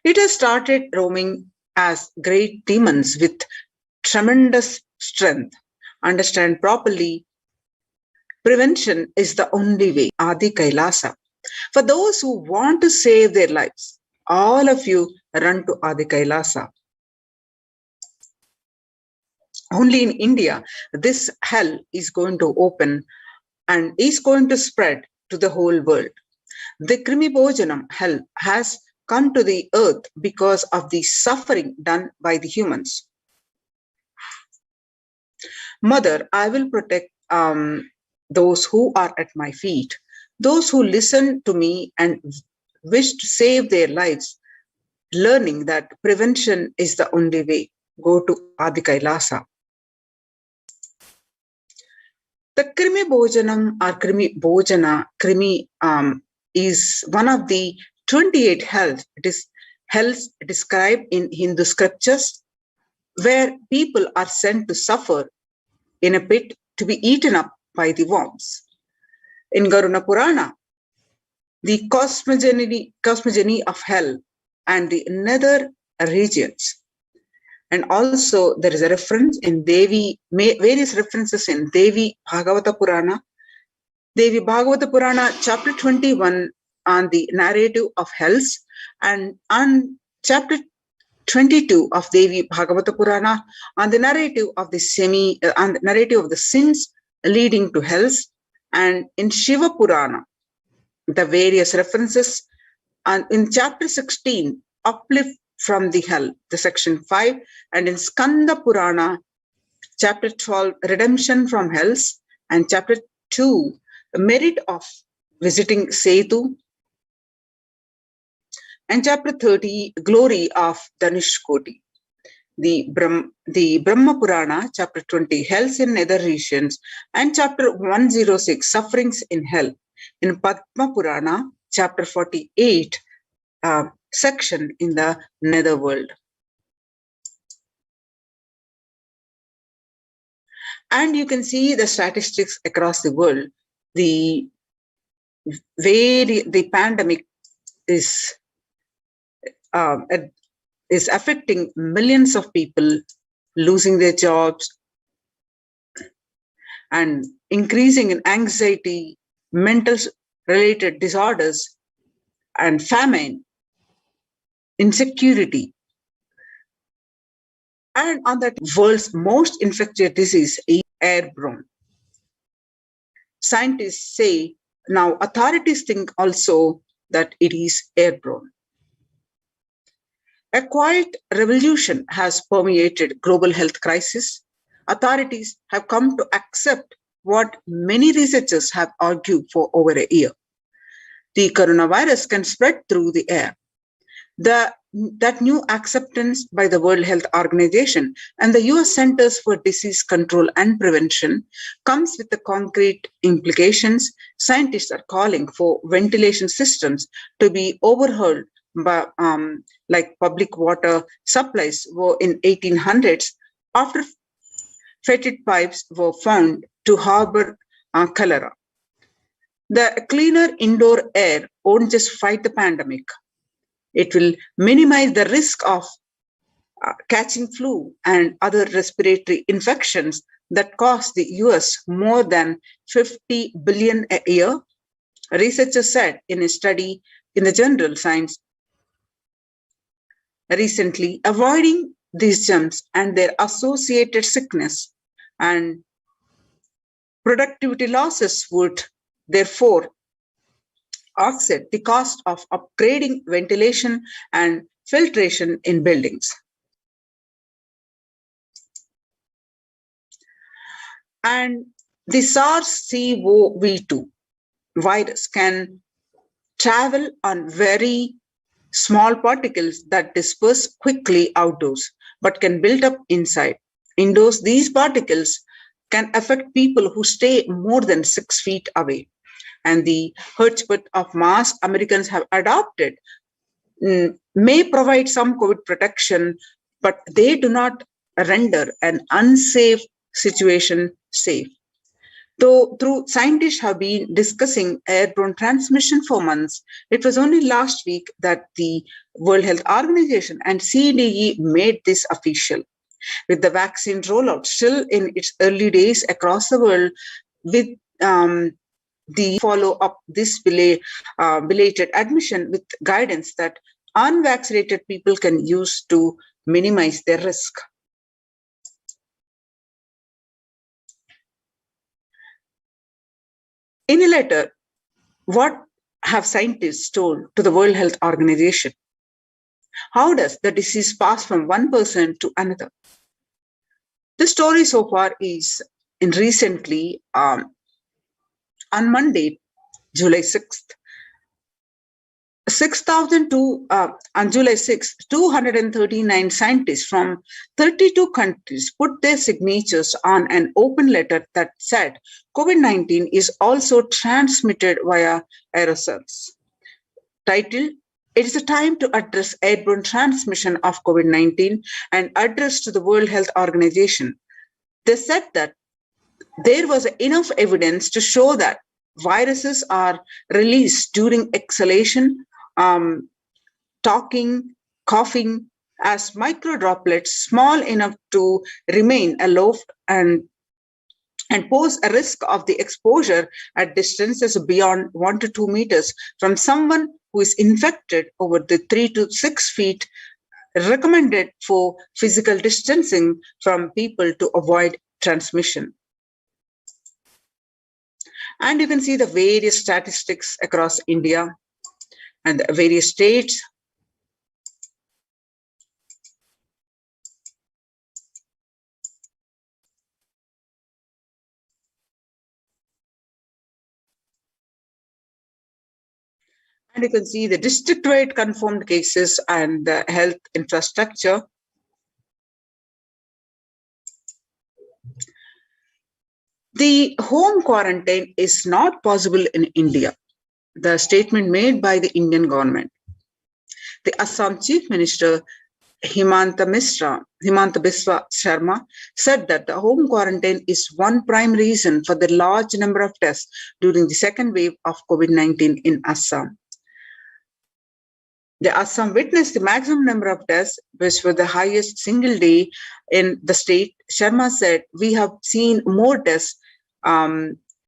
It has started roaming as great demons with tremendous strength. Understand properly, prevention is the only way. Adi Kailasa. For those who want to save their lives, all of you run to Adi Kailasa. Only in India, this hell is going to open and is going to spread to the whole world. The Krimi Bhojanam hell has come to the earth because of the suffering done by the humans. Mother, I will protect those who are at my feet, those who listen to me and wish to save their lives, learning that prevention is the only way. Go to Adi Kailasa. The Krimi Bhojanam or Krimi Bhojana, Krimi is one of the 28 hells. It is hells described in Hindu scriptures where people are sent to suffer in a pit to be eaten up by the worms. In Garuna Purana, the cosmogony of hell and the nether regions. And also there is a reference in various references in Devi Bhagavata Purana. Devi Bhagavata Purana, chapter 21 on the narrative of hells, and on chapter 22 of Devi Bhagavata Purana on the narrative of the sins leading to hells, and in Shiva Purana, the various references, and in chapter 16, uplift from the hell, the section 5, and in Skanda Purana, chapter 12, redemption from hells, and chapter 2, the merit of visiting Setu, and chapter 30, glory of Danishkoti. The Brahma Purana, chapter 20, hells in nether regions, and chapter 106, sufferings in hell. In Padma Purana, chapter 48, section in the netherworld. And you can see the statistics across the world. The pandemic is affecting millions of people, losing their jobs and increasing in anxiety, mental related disorders, and famine, insecurity. And on that, world's most infectious disease is airborne. Scientists say now, authorities think also that it is airborne. A quiet revolution has permeated global health crisis. Authorities have come to accept what many researchers have argued for over a year. The coronavirus can spread through the air. That new acceptance by the World Health Organization and the US Centers for Disease Control and Prevention comes with the concrete implications. Scientists are calling for ventilation systems to be overhauled by, like public water supplies were in 1800s after fetid pipes were found to harbor cholera. The cleaner indoor air won't just fight the pandemic. It will minimize the risk of catching flu and other respiratory infections that cost the US more than $50 billion a year. Researchers said in a study in the journal Science recently, avoiding these germs and their associated sickness and productivity losses would therefore offset the cost of upgrading ventilation and filtration in buildings. And the SARS-CoV-2 virus can travel on very small particles that disperse quickly outdoors, but can build up inside. Indoors, these particles can affect people who stay more than 6 feet away. And the hotspot of mass Americans have adopted may provide some COVID protection, but they do not render an unsafe situation safe. Though scientists have been discussing airborne transmission for months, it was only last week that the World Health Organization and CDE made this official. With the vaccine rollout still in its early days across the world, with the follow-up this belated admission with guidance that unvaccinated people can use to minimize their risk. In a letter, what have scientists told to the World Health Organization? How does the disease pass from one person to another? The story so far is in recently on Monday, July 6th. On July 6th, 239 scientists from 32 countries put their signatures on an open letter that said COVID-19 is also transmitted via aerosols. Titled, "It is a time to address airborne transmission of COVID-19 and address to the World Health Organization." They said that there was enough evidence to show that viruses are released during exhalation, talking, coughing, as micro droplets small enough to remain aloft and pose a risk of the exposure at distances beyond 1 to 2 meters from someone who is infected over the 3 to 6 feet recommended for physical distancing from people to avoid transmission. And you can see the various statistics across India and the various states. And you can see the district-wide confirmed cases and the health infrastructure. The home quarantine is not possible in India. The statement made by the Indian government. The Assam Chief Minister Himanta Biswa Sharma said that the home quarantine is one prime reason for the large number of deaths during the second wave of COVID-19 in Assam. The Assam witnessed the maximum number of deaths, which were the highest single day in the state. Sharma said, "We have seen more deaths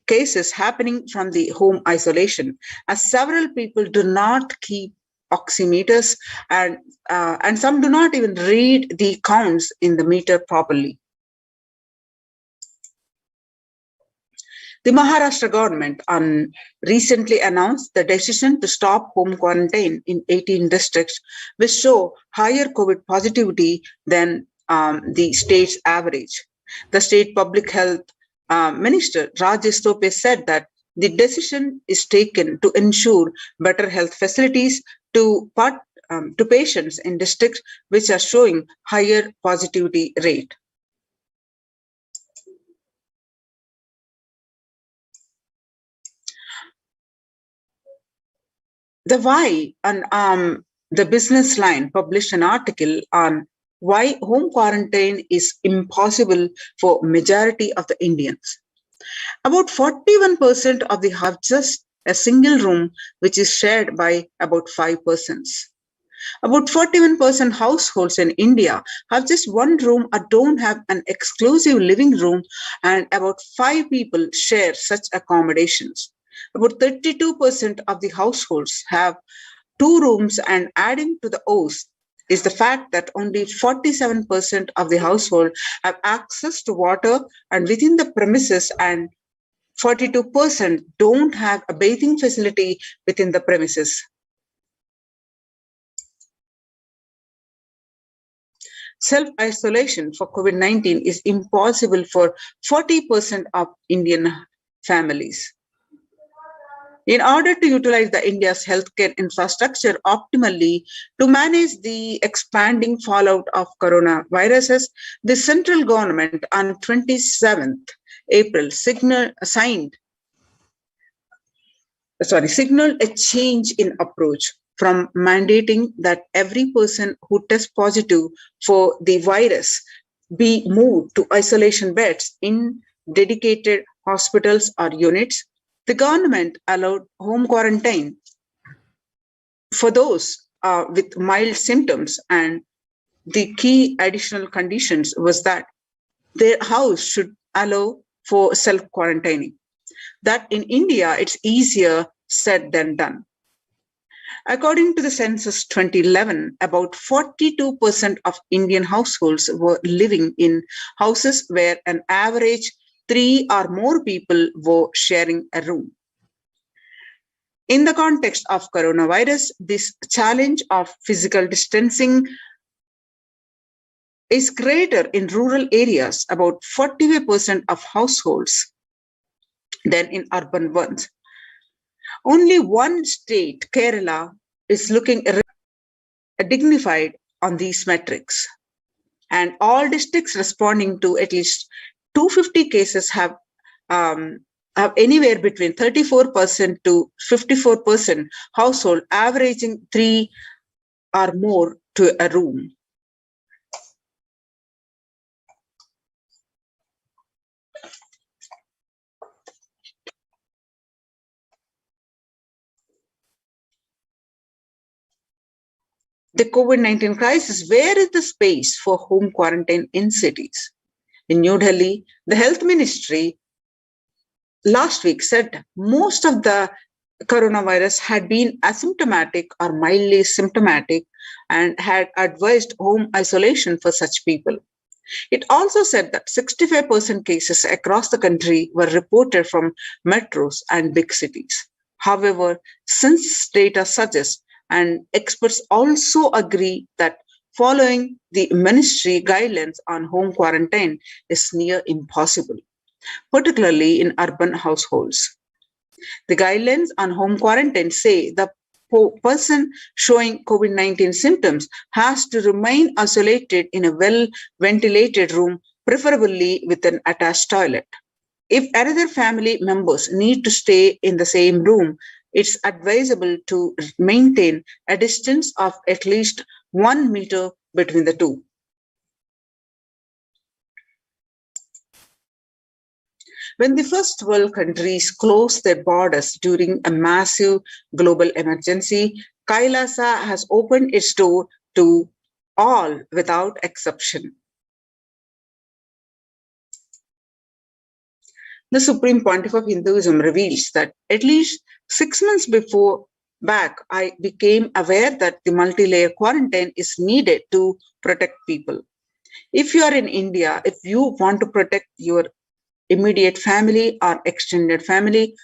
cases happening from the home isolation, as several people do not keep oximeters and some do not even read the counts in the meter properly." The Maharashtra government recently announced the decision to stop home quarantine in 18 districts, which show higher COVID positivity than the state's average. The state public health Minister Rajesh Tope said that the decision is taken to ensure better health facilities to patients in districts which are showing higher positivity rate. The Why on the Business Line published an article on why home quarantine is impossible for majority of the Indians. About 41% of the have just a single room, which is shared by about 5 persons. About 41% households in India have just one room or don't have an exclusive living room, and about 5 people share such accommodations. About 32% of the households have 2 rooms, and adding to the O's, is the fact that only 47% of the household have access to water and within the premises, and 42% don't have a bathing facility within the premises. Self-isolation for COVID-19 is impossible for 40% of Indian families. In order to utilize the India's healthcare infrastructure optimally to manage the expanding fallout of coronaviruses, the central government on 27th April signaled a change in approach from mandating that every person who tests positive for the virus be moved to isolation beds in dedicated hospitals or units. The government allowed home quarantine for those with mild symptoms, and the key additional conditions was that their house should allow for self-quarantining. That in India, it's easier said than done. According to the census 2011, about 42% of Indian households were living in houses where an average 3 or more people were sharing a room. In the context of coronavirus, this challenge of physical distancing is greater in rural areas, about 45% of households, than in urban ones. Only one state, Kerala, is looking dignified on these metrics. And all districts responding to at least 250 cases have anywhere between 34% to 54% household averaging 3 or more to a room. The COVID-19 crisis, where is the space for home quarantine in cities? In New Delhi, the health ministry last week said most of the coronavirus had been asymptomatic or mildly symptomatic and had advised home isolation for such people. It also said that 65% cases across the country were reported from metros and big cities. However, census data suggests, and experts also agree, that following the ministry guidelines on home quarantine is near impossible, particularly in urban households. The guidelines on home quarantine say the person showing COVID-19 symptoms has to remain isolated in a well-ventilated room, preferably with an attached toilet. If another family members need to stay in the same room, it's advisable to maintain a distance of at least 1 meter between the two. When the first world countries closed their borders during a massive global emergency, Kailasa has opened its door to all without exception. The Supreme Pontiff of Hinduism reveals that at least 6 months back, I became aware that the multi-layer quarantine is needed to protect people. If you are in India, if you want to protect your immediate family or extended family,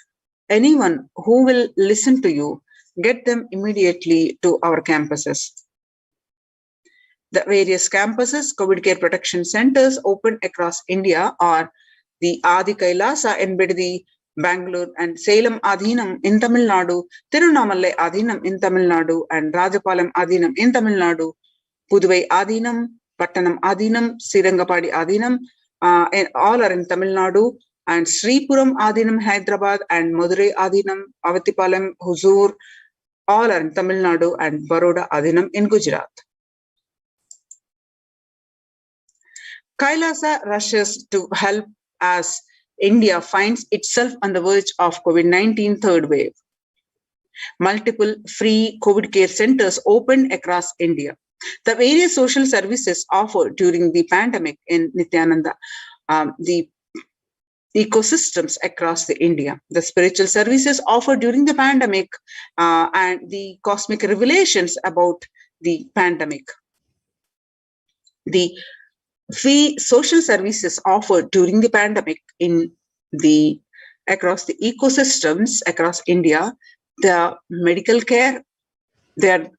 anyone who will listen to you, get them immediately to our campuses. The various campuses, COVID care protection centers open across India are the Adi Kailasa in Bidadi, Bangalore, and Salem Adhinam in Tamil Nadu, Tirunamalai Adhinam in Tamil Nadu, and Rajapalam Adhinam in Tamil Nadu, Puduvai Adhinam, Pattanam Adhinam, Sirangapadi Adhinam, and all are in Tamil Nadu, and Sripuram Adhinam, Hyderabad, and Madurai Adhinam, Avatipalam, Huzur, all are in Tamil Nadu, and Baroda Adhinam in Gujarat. Kailasa rushes to help as India finds itself on the verge of COVID-19 third wave. Multiple free COVID care centers opened across India. The various social services offered during the pandemic in Nithyananda, the ecosystems across the India, the spiritual services offered during the pandemic, and the cosmic revelations about the pandemic. The free social services offered during the pandemic across the ecosystems across India, the medical care, they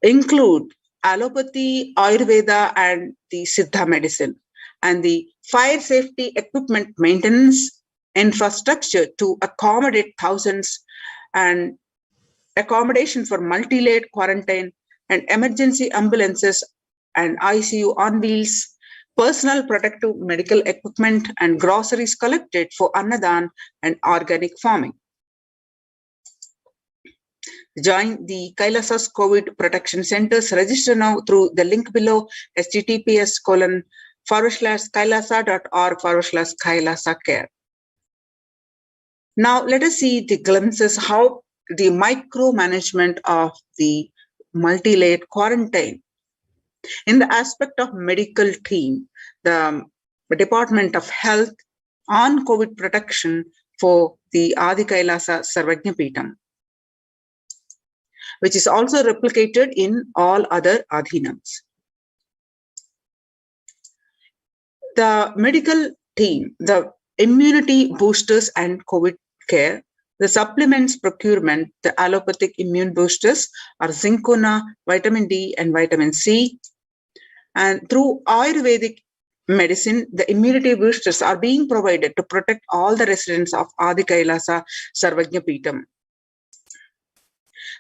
include allopathy, Ayurveda, and the Siddha medicine, and the fire safety equipment maintenance infrastructure to accommodate thousands, and accommodation for multi-layered quarantine and emergency ambulances and ICU on wheels, personal protective medical equipment, and groceries collected for Annadan and organic farming. Join the Kailasas COVID Protection Centers. Register now through the link below, https://kailasa.org/kailasa-care. Now let us see the glimpses how the micromanagement of the multi-layered quarantine. In the aspect of medical team, the Department of Health on COVID protection for the Adi Kailasa Sarvajna Peetham, which is also replicated in all other adhinams. The medical team, the immunity boosters and COVID care, the supplements procurement, the allopathic immune boosters are Zincona, vitamin D, and vitamin C. And through Ayurvedic medicine, the immunity boosters are being provided to protect all the residents of Adi Kailasa Sarvajna Peetham.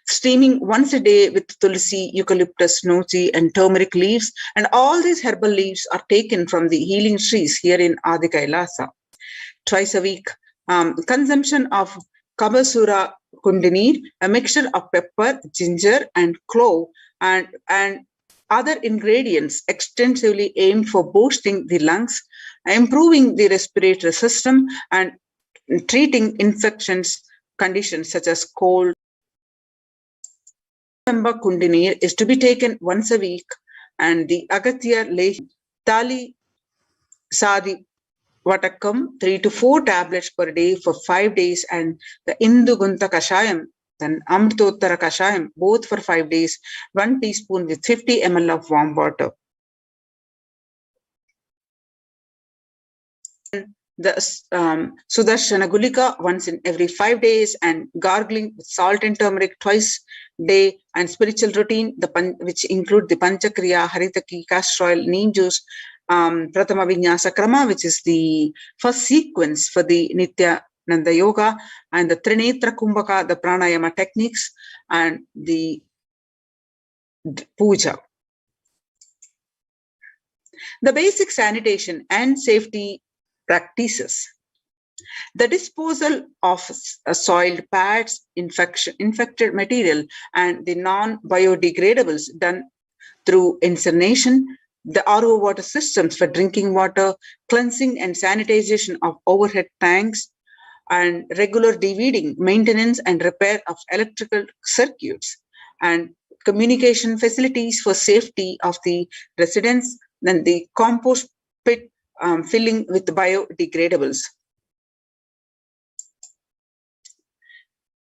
Steaming once a day with tulsi, eucalyptus, nochi, and turmeric leaves, and all these herbal leaves are taken from the healing trees here in Adi Kailasa. Twice a week, consumption of Kabasura Kundini, a mixture of pepper, ginger, and clove, and other ingredients extensively aimed for boosting the lungs, improving the respiratory system, and treating infections conditions such as cold. Kundini is to be taken once a week, and the Agatya Lehi Tali Sadi Vatakam 3 to 4 tablets per day for 5 days, and the Indugunta Kashayam, then Amritottara Kashayam, both for 5 days, 1 teaspoon with 50 ml of warm water. The Sudarshana Gulika once in every 5 days, and gargling with salt and turmeric twice day, and spiritual routine, which include the Panchakriya, Haritaki, castor oil, neem juice, Pratama Vinyasa Krama, which is the first sequence for the Nithyananda Yoga, and the Trinetra Kumbhaka, the Pranayama techniques, and the Puja. The basic sanitation and safety practices. The disposal of soiled pads, infected material, and the non-biodegradables done through incineration, the RO water systems for drinking water, cleansing and sanitization of overhead tanks, and regular deweeding, maintenance and repair of electrical circuits, and communication facilities for safety of the residents, then the compost pit filling with biodegradables.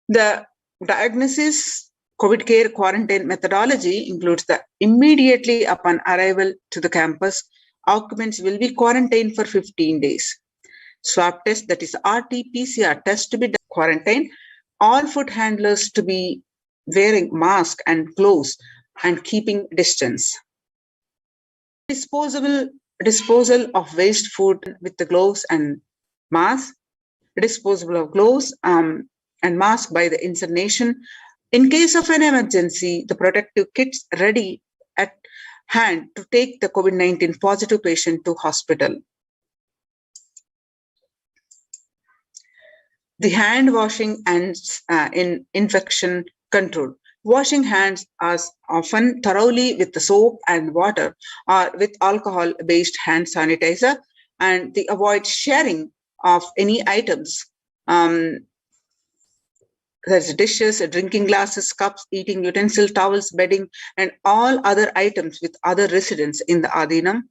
The diagnosis COVID care quarantine methodology includes the immediately upon arrival to the campus, occupants will be quarantined for 15 days. Swab test, that is RT-PCR test to be done quarantine, all food handlers to be wearing mask and gloves and keeping distance. Disposal of waste food with the gloves and mask, disposal of gloves and mask by the incineration. In case of an emergency, the protective kits ready at hand to take the COVID-19 positive patient to hospital. The hand washing and in infection control. Washing hands as often thoroughly with the soap and water or with alcohol-based hand sanitizer, and the avoid sharing of any items. There's dishes, drinking glasses, cups, eating utensil, towels, bedding, and all other items with other residents in the Adhinam.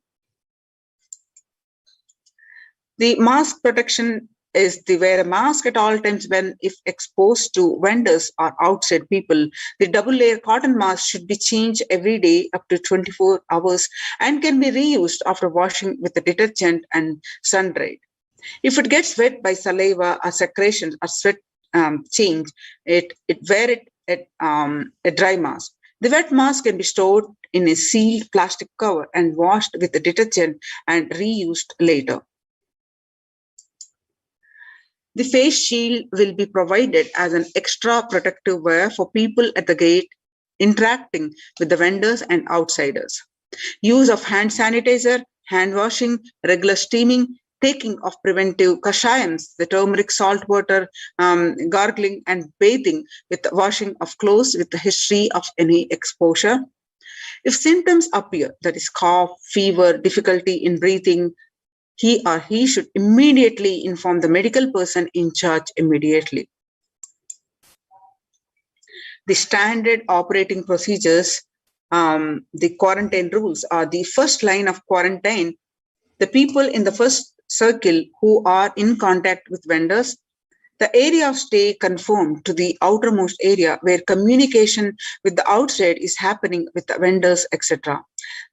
The mask protection is they wear a mask at all times when if exposed to vendors or outside people. The double layer cotton mask should be changed every day up to 24 hours and can be reused after washing with the detergent and sun dried. If it gets wet by saliva or secretions or sweat change, wear it at a dry mask. The wet mask can be stored in a sealed plastic cover and washed with the detergent and reused later. The face shield will be provided as an extra protective wear for people at the gate interacting with the vendors and outsiders. Use of hand sanitizer, hand washing, regular steaming, taking of preventive kashayams, the turmeric salt water, gargling and bathing with the washing of clothes with the history of any exposure. If symptoms appear, that is cough, fever, difficulty in breathing, he or he should immediately inform the medical person in charge immediately. The standard operating procedures, the quarantine rules are the first line of quarantine. The people in the first circle who are in contact with vendors, the area of stay conformed to the outermost area where communication with the outside is happening with the vendors, etc.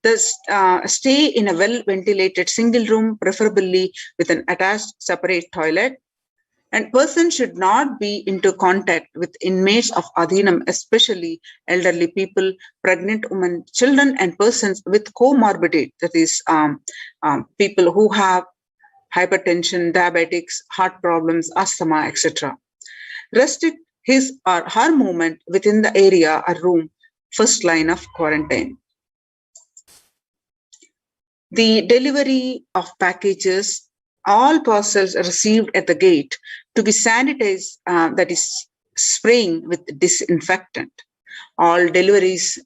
Thus, stay in a well-ventilated single room, preferably with an attached separate toilet. And person should not be into contact with inmates of Adhinam, especially elderly people, pregnant women, children, and persons with comorbidity, that is, people who have hypertension, diabetics, heart problems, asthma, etc. Restrict his or her movement within the area or room, first line of quarantine. The delivery of packages, all parcels received at the gate to be sanitized, that is spraying with disinfectant. All deliveries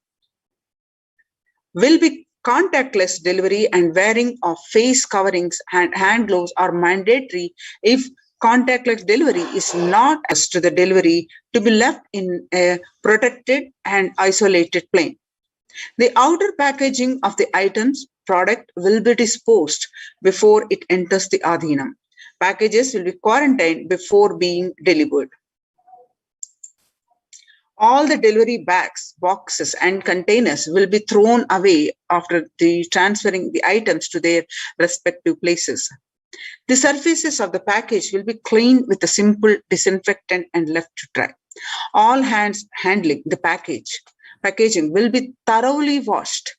will be contactless delivery, and wearing of face coverings and hand gloves are mandatory if contactless delivery is not as to the delivery to be left in a protected and isolated plane. The outer packaging of the items product will be disposed before it enters the Adhinam. Packages will be quarantined before being delivered. All the delivery bags, boxes, and containers will be thrown away after transferring the items to their respective places. The surfaces of the package will be cleaned with a simple disinfectant and left to dry. All hands handling the packaging will be thoroughly washed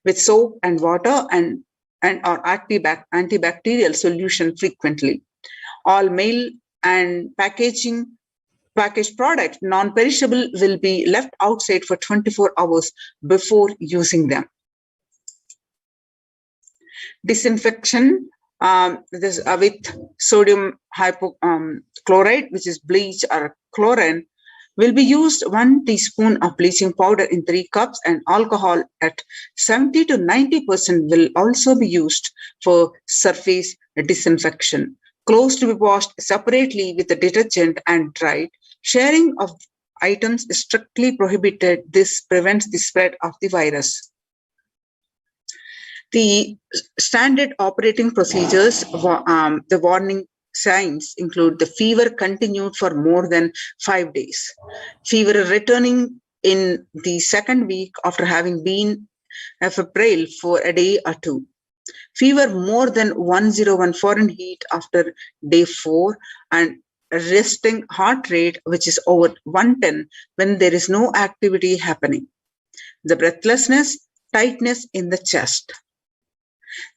with soap and water and or antibacterial solution frequently. All mail and packaged product, non-perishable, will be left outside for 24 hours before using them. Disinfection with sodium hypochlorite, which is bleach or chlorine, will be used 1 teaspoon of bleaching powder in 3 cups, and alcohol at 70 to 90% will also be used for surface disinfection. Clothes to be washed separately with the detergent and dried. Sharing of items is strictly prohibited. This prevents the spread of the virus. The standard operating procedures, the warning signs include the fever continued for more than 5 days, fever returning in the second week after having been febrile for a day or 2, fever more than 101 Fahrenheit after day 4, and resting heart rate which is over 110 when there is no activity happening, the breathlessness, tightness in the chest.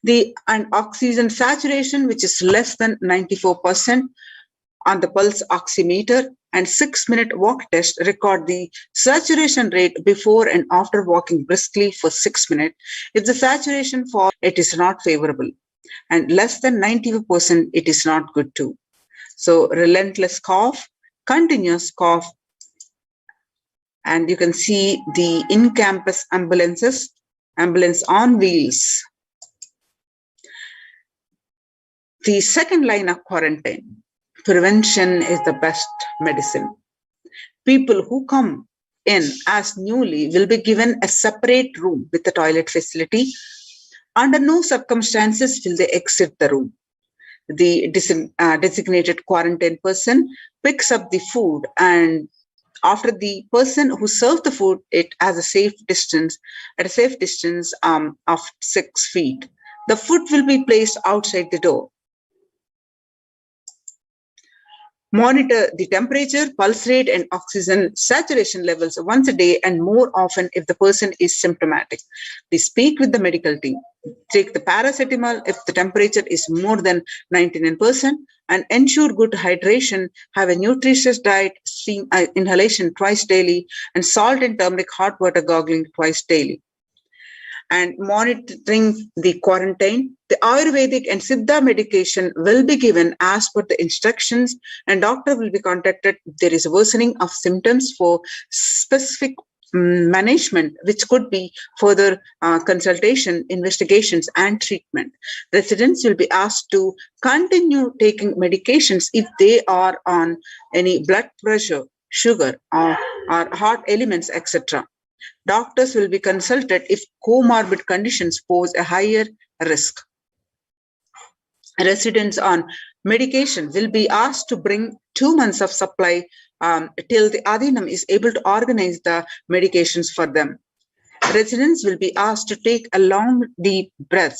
And oxygen saturation, which is less than 94% on the pulse oximeter, and 6-minute walk test record the saturation rate before and after walking briskly for 6 minutes. If the saturation falls, it is not favorable, and less than 94%, it is not good too. So relentless cough, continuous cough, and you can see the in-campus ambulance on wheels. The second line of quarantine, prevention is the best medicine. People who come in as newly will be given a separate room with the toilet facility. Under no circumstances will they exit the room. the designated quarantine person picks up the food, and after the person who served the food, it at a safe distance of 6 feet. The food will be placed outside the door. Monitor the temperature, pulse rate, and oxygen saturation levels once a day and more often if the person is symptomatic. We speak with the medical team. Take the paracetamol if the temperature is more than 99%, and ensure good hydration. Have a nutritious diet, steam inhalation twice daily, and salt and turmeric hot water gargling twice daily. And monitoring the quarantine, the Ayurvedic and Siddha medication will be given as per the instructions, and doctor will be contacted if there is a worsening of symptoms for specific management, which could be further consultation, investigations, and treatment. Residents will be asked to continue taking medications if they are on any blood pressure, sugar, or heart elements, etc. Doctors will be consulted if comorbid conditions pose a higher risk. Residents on medication will be asked to bring 2 months of supply till the Adhinam is able to organize the medications for them. Residents will be asked to take a long, deep breath,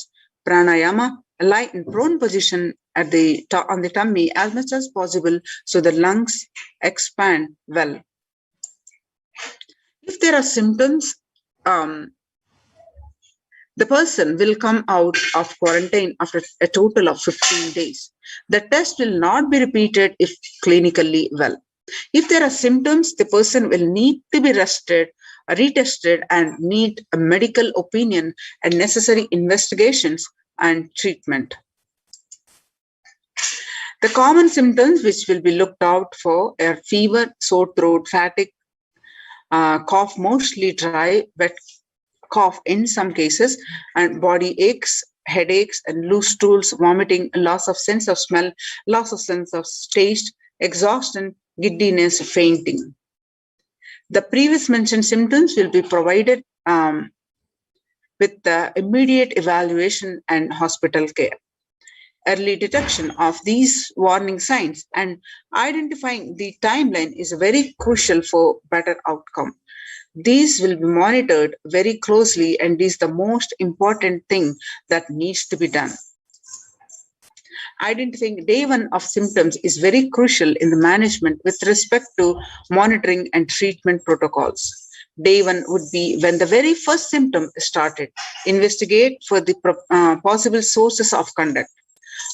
pranayama, lie in prone position on the tummy as much as possible so the lungs expand well. If there are symptoms, the person will come out of quarantine after a total of 15 days. The test will not be repeated if clinically well. If there are symptoms, the person will need to be retested and need a medical opinion and necessary investigations and treatment. The common symptoms which will be looked out for are fever, sore throat, fatigue, cough, mostly dry, wet cough in some cases, and body aches, headaches, and loose stools, vomiting, loss of sense of smell, loss of sense of taste, exhaustion, giddiness, fainting. The previous mentioned symptoms will be provided with the immediate evaluation and hospital care. Early detection of these warning signs and identifying the timeline is very crucial for better outcome. These will be monitored very closely and is the most important thing that needs to be done. Identifying day one of symptoms is very crucial in the management with respect to monitoring and treatment protocols. Day one would be when the very first symptom started. Investigate for the possible sources of contact.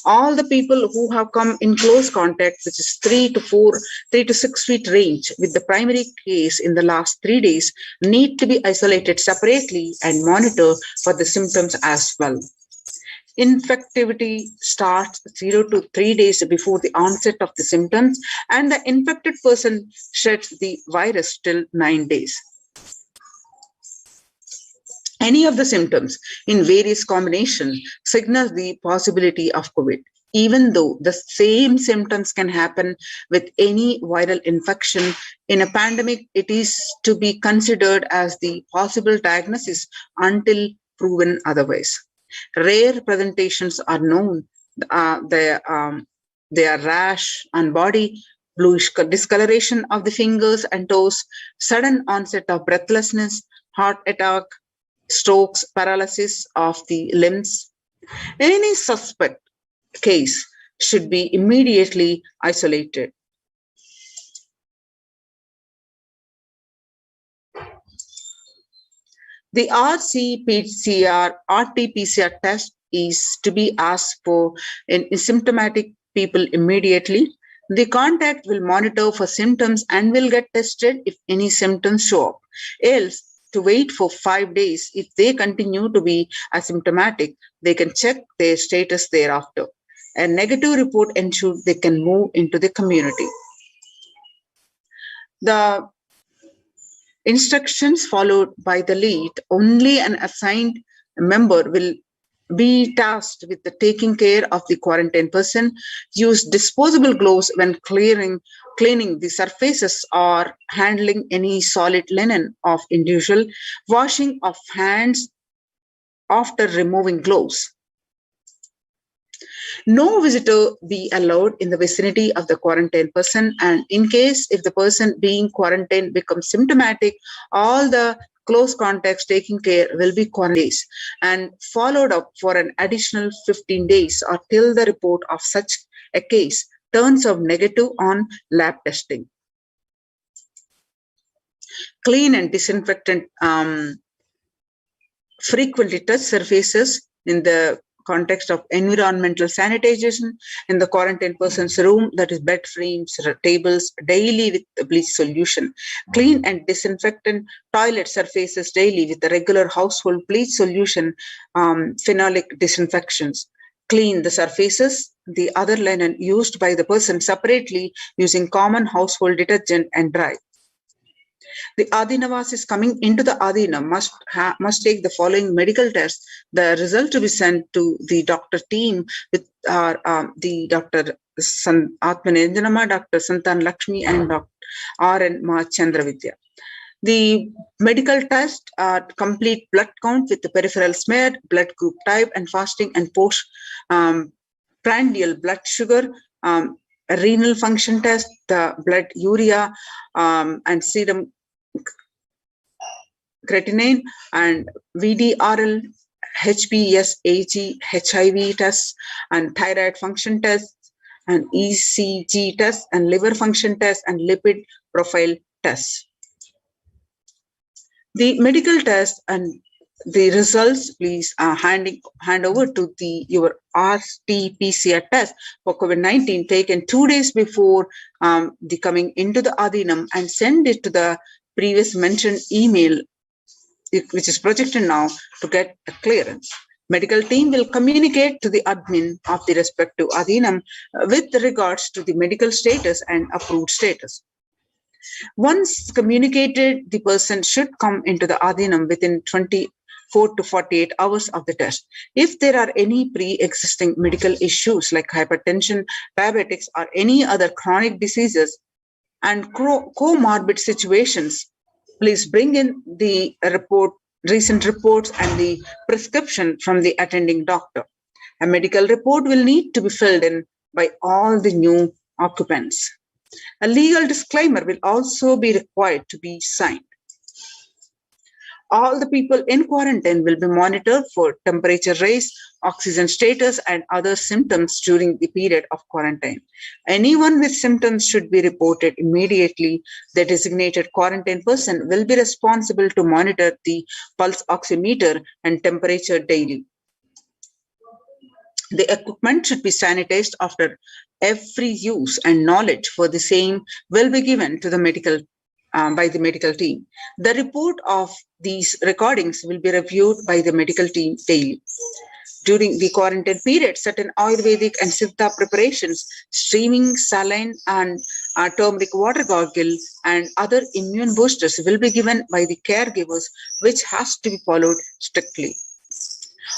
All the people who have come in close contact, which is 3 to 6 feet range with the primary case in the last 3 days, need to be isolated separately and monitor for the symptoms as well. Infectivity starts 0 to 3 days before the onset of the symptoms, and the infected person sheds the virus till 9 days. Any of the symptoms in various combinations signal the possibility of COVID. Even though the same symptoms can happen with any viral infection, in a pandemic, it is to be considered as the possible diagnosis until proven otherwise. Rare presentations are known. They are rash on body, bluish discoloration of the fingers and toes, sudden onset of breathlessness, heart attack, strokes, paralysis of the limbs. Any suspect case should be immediately isolated. The RT-PCR test is to be asked for in symptomatic people immediately. The contact will monitor for symptoms and will get tested if any symptoms show up. Else, to wait for 5 days. If they continue to be asymptomatic, they can check their status thereafter. A negative report ensures they can move into the community. The instructions followed by the lead, only an assigned member will be tasked with the taking care of the quarantine person. Use disposable gloves when cleaning the surfaces or handling any solid linen of individual. Washing of hands after removing gloves. No visitor be allowed in the vicinity of the quarantined person, and in case if the person being quarantined becomes symptomatic, all the close contacts taking care will be quarantined and followed up for an additional 15 days or till the report of such a case turns out negative on lab testing. Clean and disinfectant frequently touch surfaces in the context of environmental sanitation in the quarantined person's room, that is bed frames, tables, daily with bleach solution. Clean and disinfectant toilet surfaces daily with the regular household bleach solution, phenolic disinfections. Clean the surfaces, the other linen used by the person separately using common household detergent and dry. The Adinavasis coming into the Adinam must take the following medical tests. The result to be sent to the doctor team with the Dr. Atmanenjanama, Dr. Santan Lakshmi, and Dr. R.N. Ma Chandravidya. The medical test are complete blood count with the peripheral smear, blood group type, and fasting and postprandial blood sugar, a renal function test, the blood urea, and serum creatinine, and VDRL, HBsAg, HIV tests, and thyroid function tests, and ECG tests, and liver function tests, and lipid profile tests. The medical test and the results, please hand over to your RT-PCR test for COVID-19 taken 2 days before the coming into the Adinam, and send it to the previous mentioned email, which is projected now, to get a clearance. Medical team will communicate to the admin of the respective Adinam with regards to the medical status and approved status. Once communicated, the person should come into the Adinam within 24 to 48 hours of the test. If there are any pre-existing medical issues like hypertension, diabetics, or any other chronic diseases and comorbid situations, please bring in the recent reports and the prescription from the attending doctor. A medical report will need to be filled in by all the new occupants. A legal disclaimer will also be required to be signed. All the people in quarantine will be monitored for temperature rise, oxygen status, and other symptoms during the period of quarantine. Anyone with symptoms should be reported immediately. The designated quarantine person will be responsible to monitor the pulse oximeter and temperature daily. The equipment should be sanitized after every use, and knowledge for the same will be given to the medical by the medical team. The report of these recordings will be reviewed by the medical team daily. During the quarantine period, certain Ayurvedic and Siddha preparations, steaming, saline, and turmeric water gargle, and other immune boosters will be given by the caregivers, which has to be followed strictly.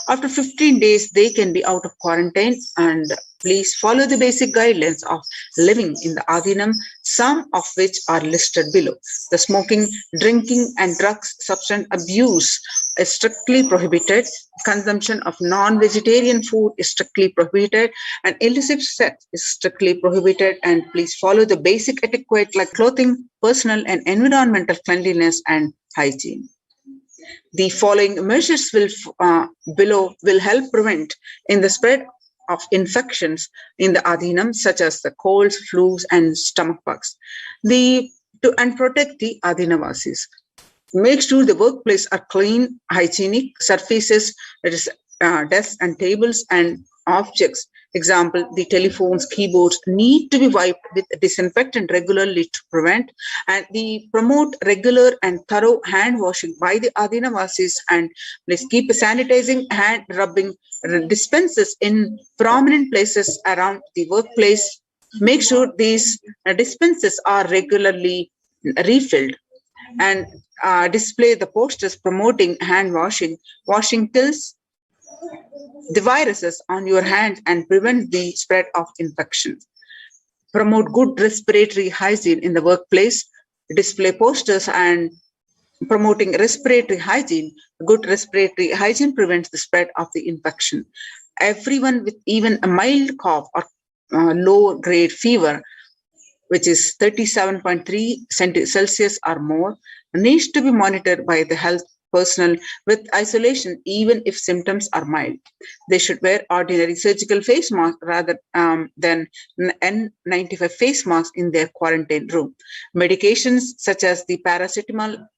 After 15 days, they can be out of quarantine, and please follow the basic guidelines of living in the Adinam, some of which are listed below. The smoking, drinking, and drugs substance abuse is strictly prohibited. Consumption of non-vegetarian food is strictly prohibited, and illicit sex is strictly prohibited. And please follow the basic etiquette like clothing, personal and environmental cleanliness, and hygiene. The following measures below will help prevent in the spread of infections in the Adinam, such as the colds, flus, and stomach bugs. And protect the Adinavasis. Make sure the workplace are clean, hygienic surfaces, that is desks and tables and objects. Example, the telephones, keyboards need to be wiped with disinfectant regularly to prevent, and promote regular and thorough hand washing by the Adinavasis, and please keep sanitizing hand rubbing dispensers in prominent places around the workplace. Make sure these dispensers are regularly refilled, and display the posters promoting hand washing. Washing kills the viruses on your hands and prevent the spread of infection. Promote good respiratory hygiene in the workplace. Display posters and promoting respiratory hygiene. Good respiratory hygiene prevents the spread of the infection. everyone with even a mild cough or low grade fever, which is 37.3 Celsius or more, needs to be monitored by the health personnel with isolation, even if symptoms are mild. They should wear ordinary surgical face masks rather than N95 face masks in their quarantine room. Medications such as the paracetamol,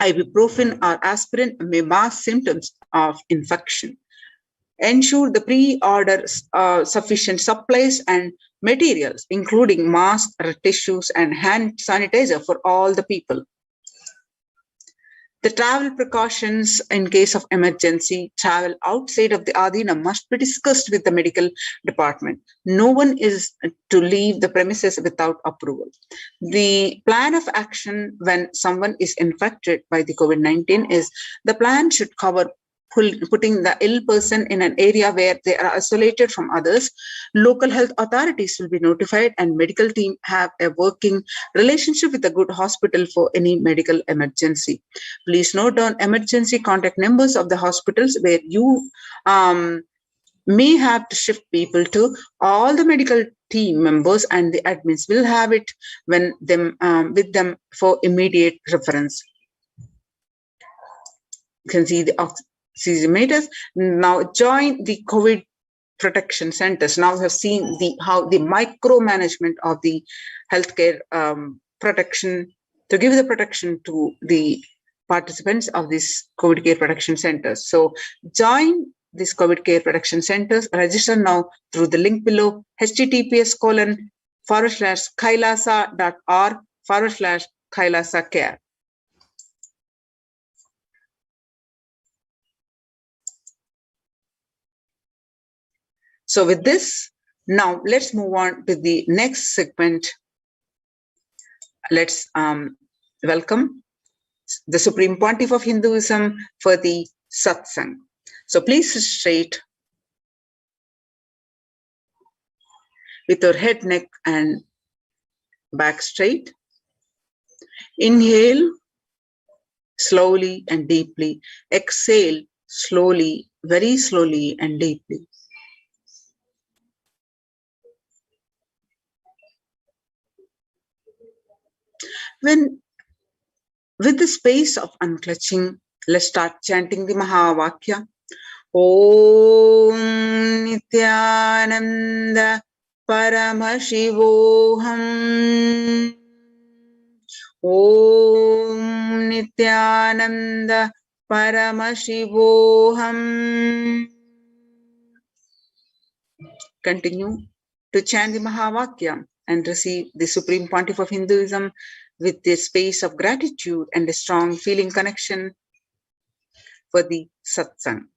ibuprofen, or aspirin may mask symptoms of infection. Ensure the pre-order sufficient supplies and materials, including masks, tissues, and hand sanitizer for all the people. The travel precautions in case of emergency travel outside of the Adina must be discussed with the medical department. No one is to leave the premises without approval. The plan of action when someone is infected by the COVID-19 is the plan should cover putting the ill person in an area where they are isolated from others. Local health authorities will be notified and medical team have a working relationship with a good hospital for any medical emergency. Please note down emergency contact numbers of the hospitals where you may have to shift people to. All the medical team members and the admins will have it with them for immediate reference. You can see the oxymeters. Now join the COVID protection centers. Now we have seen how the micromanagement of the healthcare protection to give the protection to the participants of these COVID care protection centers. So join these COVID care protection centers. Register now through the link below, https://kailasa.org/Kailasa care. So with this, now let's move on to the next segment. Let's welcome the Supreme Pontiff of Hinduism for the satsang. So please sit straight with your head, neck, and back straight. Inhale slowly and deeply. Exhale slowly, very slowly and deeply. With the space of unclutching, let's start chanting the Mahavakya. Om Nithyananda Paramashivoham. Om Nithyananda Paramashivoham. Continue to chant the Mahavakya and receive the Supreme Pontiff of Hinduism with the space of gratitude and a strong feeling connection for the satsang.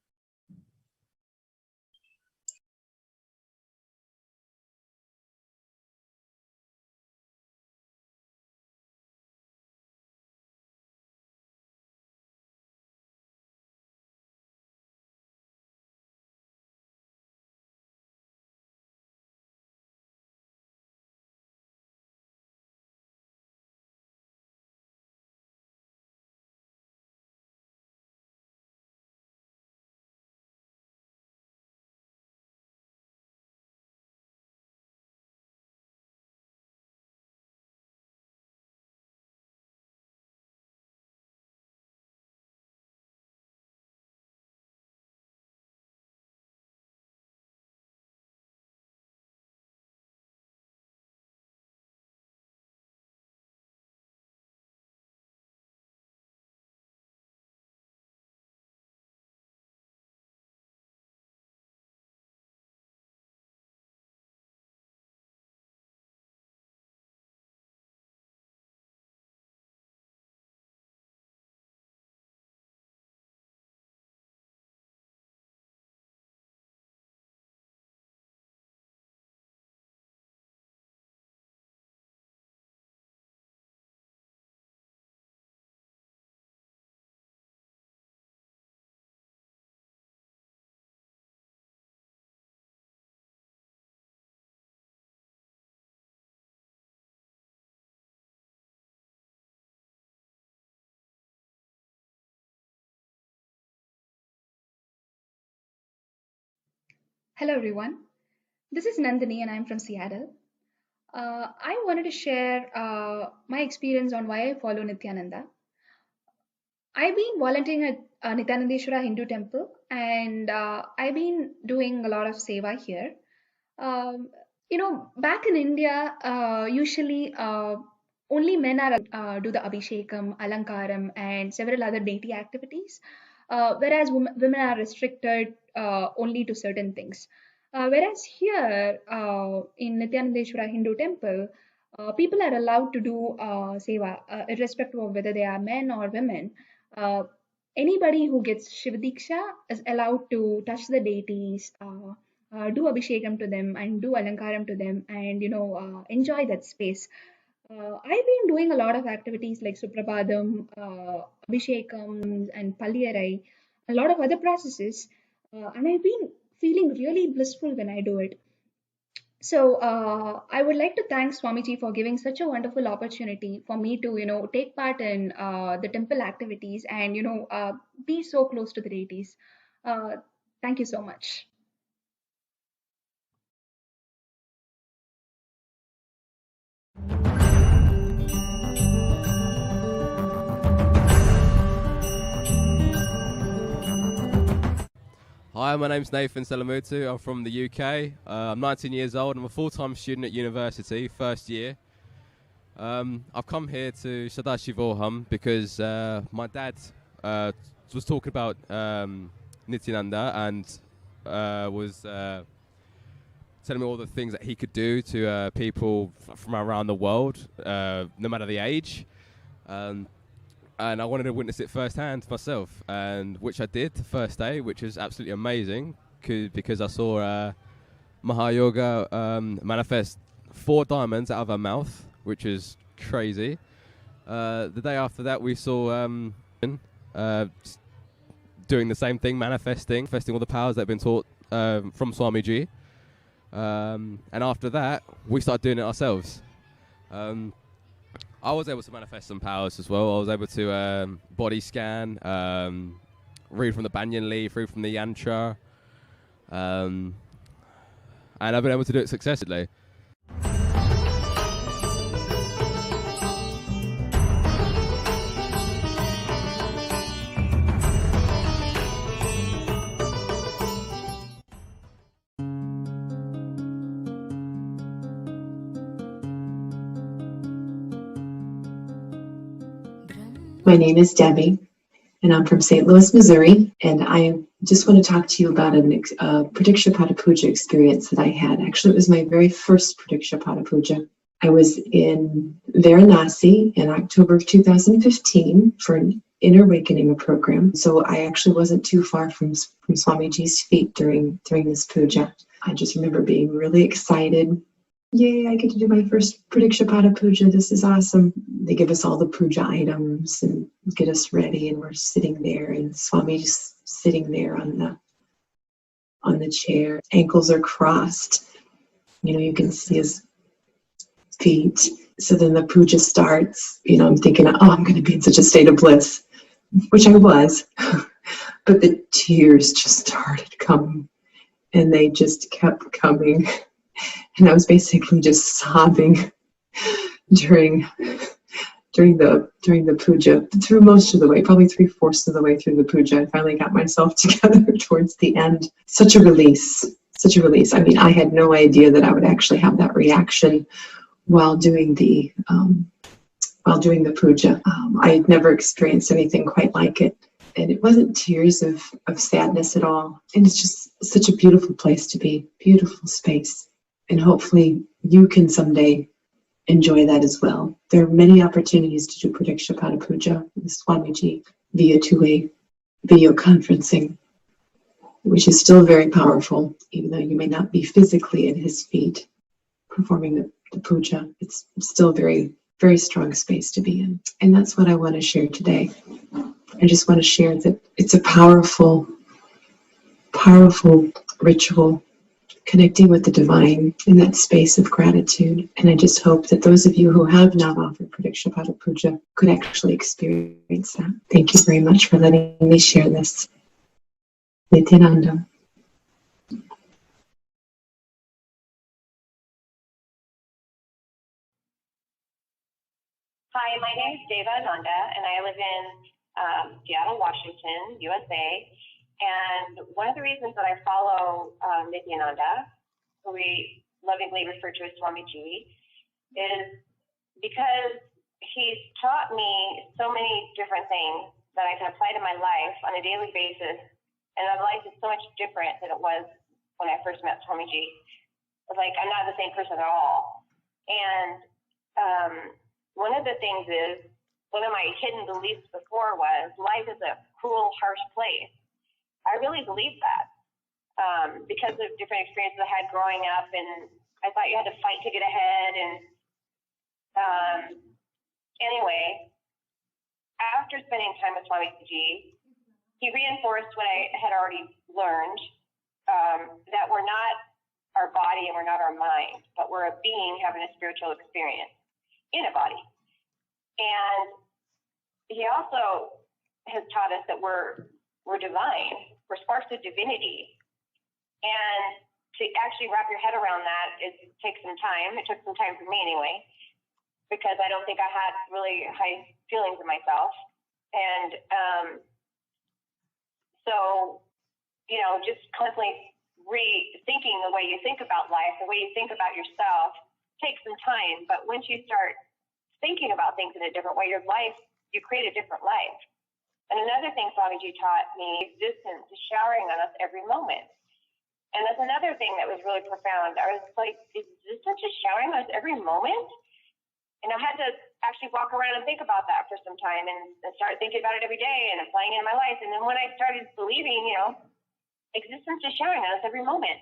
Hello, everyone. This is Nandini, and I'm from Seattle. I wanted to share my experience on why I follow Nithyananda. I've been volunteering at Nithyanandeshwara Hindu Temple, and I've been doing a lot of seva here. Back in India, usually only men are do the Abhishekam, Alankaram, and several other deity activities, whereas women are restricted only to certain things. Whereas here in Nithyanandeshwara Hindu Temple, people are allowed to do seva, irrespective of whether they are men or women. Anybody who gets Shiva Diksha is allowed to touch the deities, do abhishekam to them, and do alankaram to them, and enjoy that space. I've been doing a lot of activities like Suprabhadam, Abhishekam, and Palliyarai, a lot of other processes, and I've been feeling really blissful when I do it. So I would like to thank Swamiji for giving such a wonderful opportunity for me to take part in the temple activities and be so close to the deities. Thank you so much. Hi, my name's Nathan Selamutu. I'm from the UK. I'm 19 years old. I'm a full-time student at university, first year. I've come here to Paramashivoham because my dad was talking about Nithyananda and was telling me all the things that he could do to people from around the world, no matter the age. And I wanted to witness it firsthand myself, and which I did the first day, which was absolutely amazing because I saw Mahayoga manifest 4 diamonds out of her mouth, which is crazy. The day after that, we saw doing the same thing, manifesting all the powers that have been taught from Swamiji. And after that, we started doing it ourselves. I was able to manifest some powers as well. I was able to body scan, read from the banyan leaf, read from the yantra, and I've been able to do it successfully. My name is Debbie, and I'm from St. Louis, Missouri, and I just want to talk to you about a Pradikshapata Puja experience that I had. Actually, it was my very first Pradikshapata Puja. I was in Varanasi in October of 2015 for an Inner Awakening program, so I actually wasn't too far from Swamiji's feet during this puja. I just remember being really excited. Yay, I get to do my first Pradikshapata Puja. This is awesome. They give us all the puja items and get us ready, and we're sitting there, and Swamiji's sitting there on the chair. Ankles are crossed. You can see his feet. So then the puja starts. I'm thinking, I'm going to be in such a state of bliss, which I was. But the tears just started coming, and they just kept coming. And I was basically just sobbing during the puja, through most of the way, probably 3/4 of the way through the puja. I finally got myself together towards the end. Such a release. I mean, I had no idea that I would actually have that reaction while doing the puja. I had never experienced anything quite like it. And it wasn't tears of sadness at all. And it's just such a beautiful place to be, beautiful space. And hopefully you can someday enjoy that as well. There are many opportunities to do Pradikshapata Puja with Swamiji via two-way video conferencing, which is still very powerful, even though you may not be physically at his feet performing the puja. It's still a very, very strong space to be in. And that's what I want to share today. I just want to share that it's a powerful, powerful ritual, connecting with the divine in that space of gratitude. And I just hope that those of you who have not offered Pradikshapata Puja could actually experience that. Thank you very much for letting me share this. Nithyananda. Hi, my name is Deva Ananda, and I live in Seattle, Washington, USA. And one of the reasons that I follow Nithyananda, who we lovingly refer to as Swamiji, is because he's taught me so many different things that I can apply to my life on a daily basis. And my life is so much different than it was when I first met Swamiji. It's like I'm not the same person at all. And one of the things is, one of my hidden beliefs before was life is a cruel, harsh place. I really believe that because of different experiences I had growing up, and I thought you had to fight to get ahead. And anyway, after spending time with Swamiji, he reinforced what I had already learned, that we're not our body and we're not our mind, but we're a being having a spiritual experience in a body. And he also has taught us that we're divine, we're sparks of divinity. And to actually wrap your head around that, it takes some time. It took some time for me anyway, because I don't think I had really high feelings of myself. And so, you know, just constantly rethinking the way you think about life, the way you think about yourself, takes some time. But once you start thinking about things in a different way, your life, you create a different life. And another thing Swamiji taught me, existence is showering on us every moment. And that's another thing that was really profound. I was like, is existence just showering on us every moment? And I had to actually walk around and think about that for some time and start thinking about it every day and applying it in my life. And then when I started believing, you know, existence is showering on us every moment,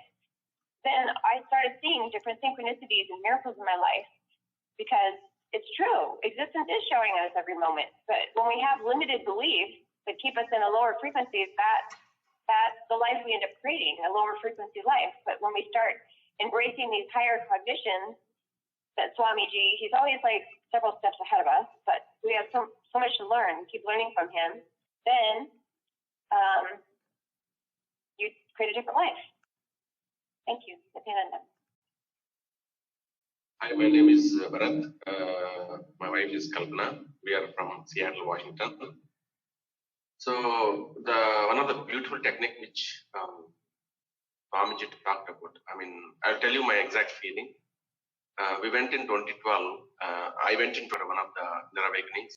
then I started seeing different synchronicities and miracles in my life, because it's true. Existence is showing us every moment. But when we have limited beliefs that keep us in a lower frequency, that's the life we end up creating, a lower frequency life. But when we start embracing these higher cognitions that Swamiji, he's always like several steps ahead of us, but we have so much to learn, keep learning from him, then you create a different life. Thank you. Nithyananda. Hi, my name is Bharat. My wife is Kalpana. We are from Seattle, Washington. So one of the beautiful technique which Swamiji talked about, I mean, I'll tell you my exact feeling. We went in 2012. I went into one of the inner awakenings.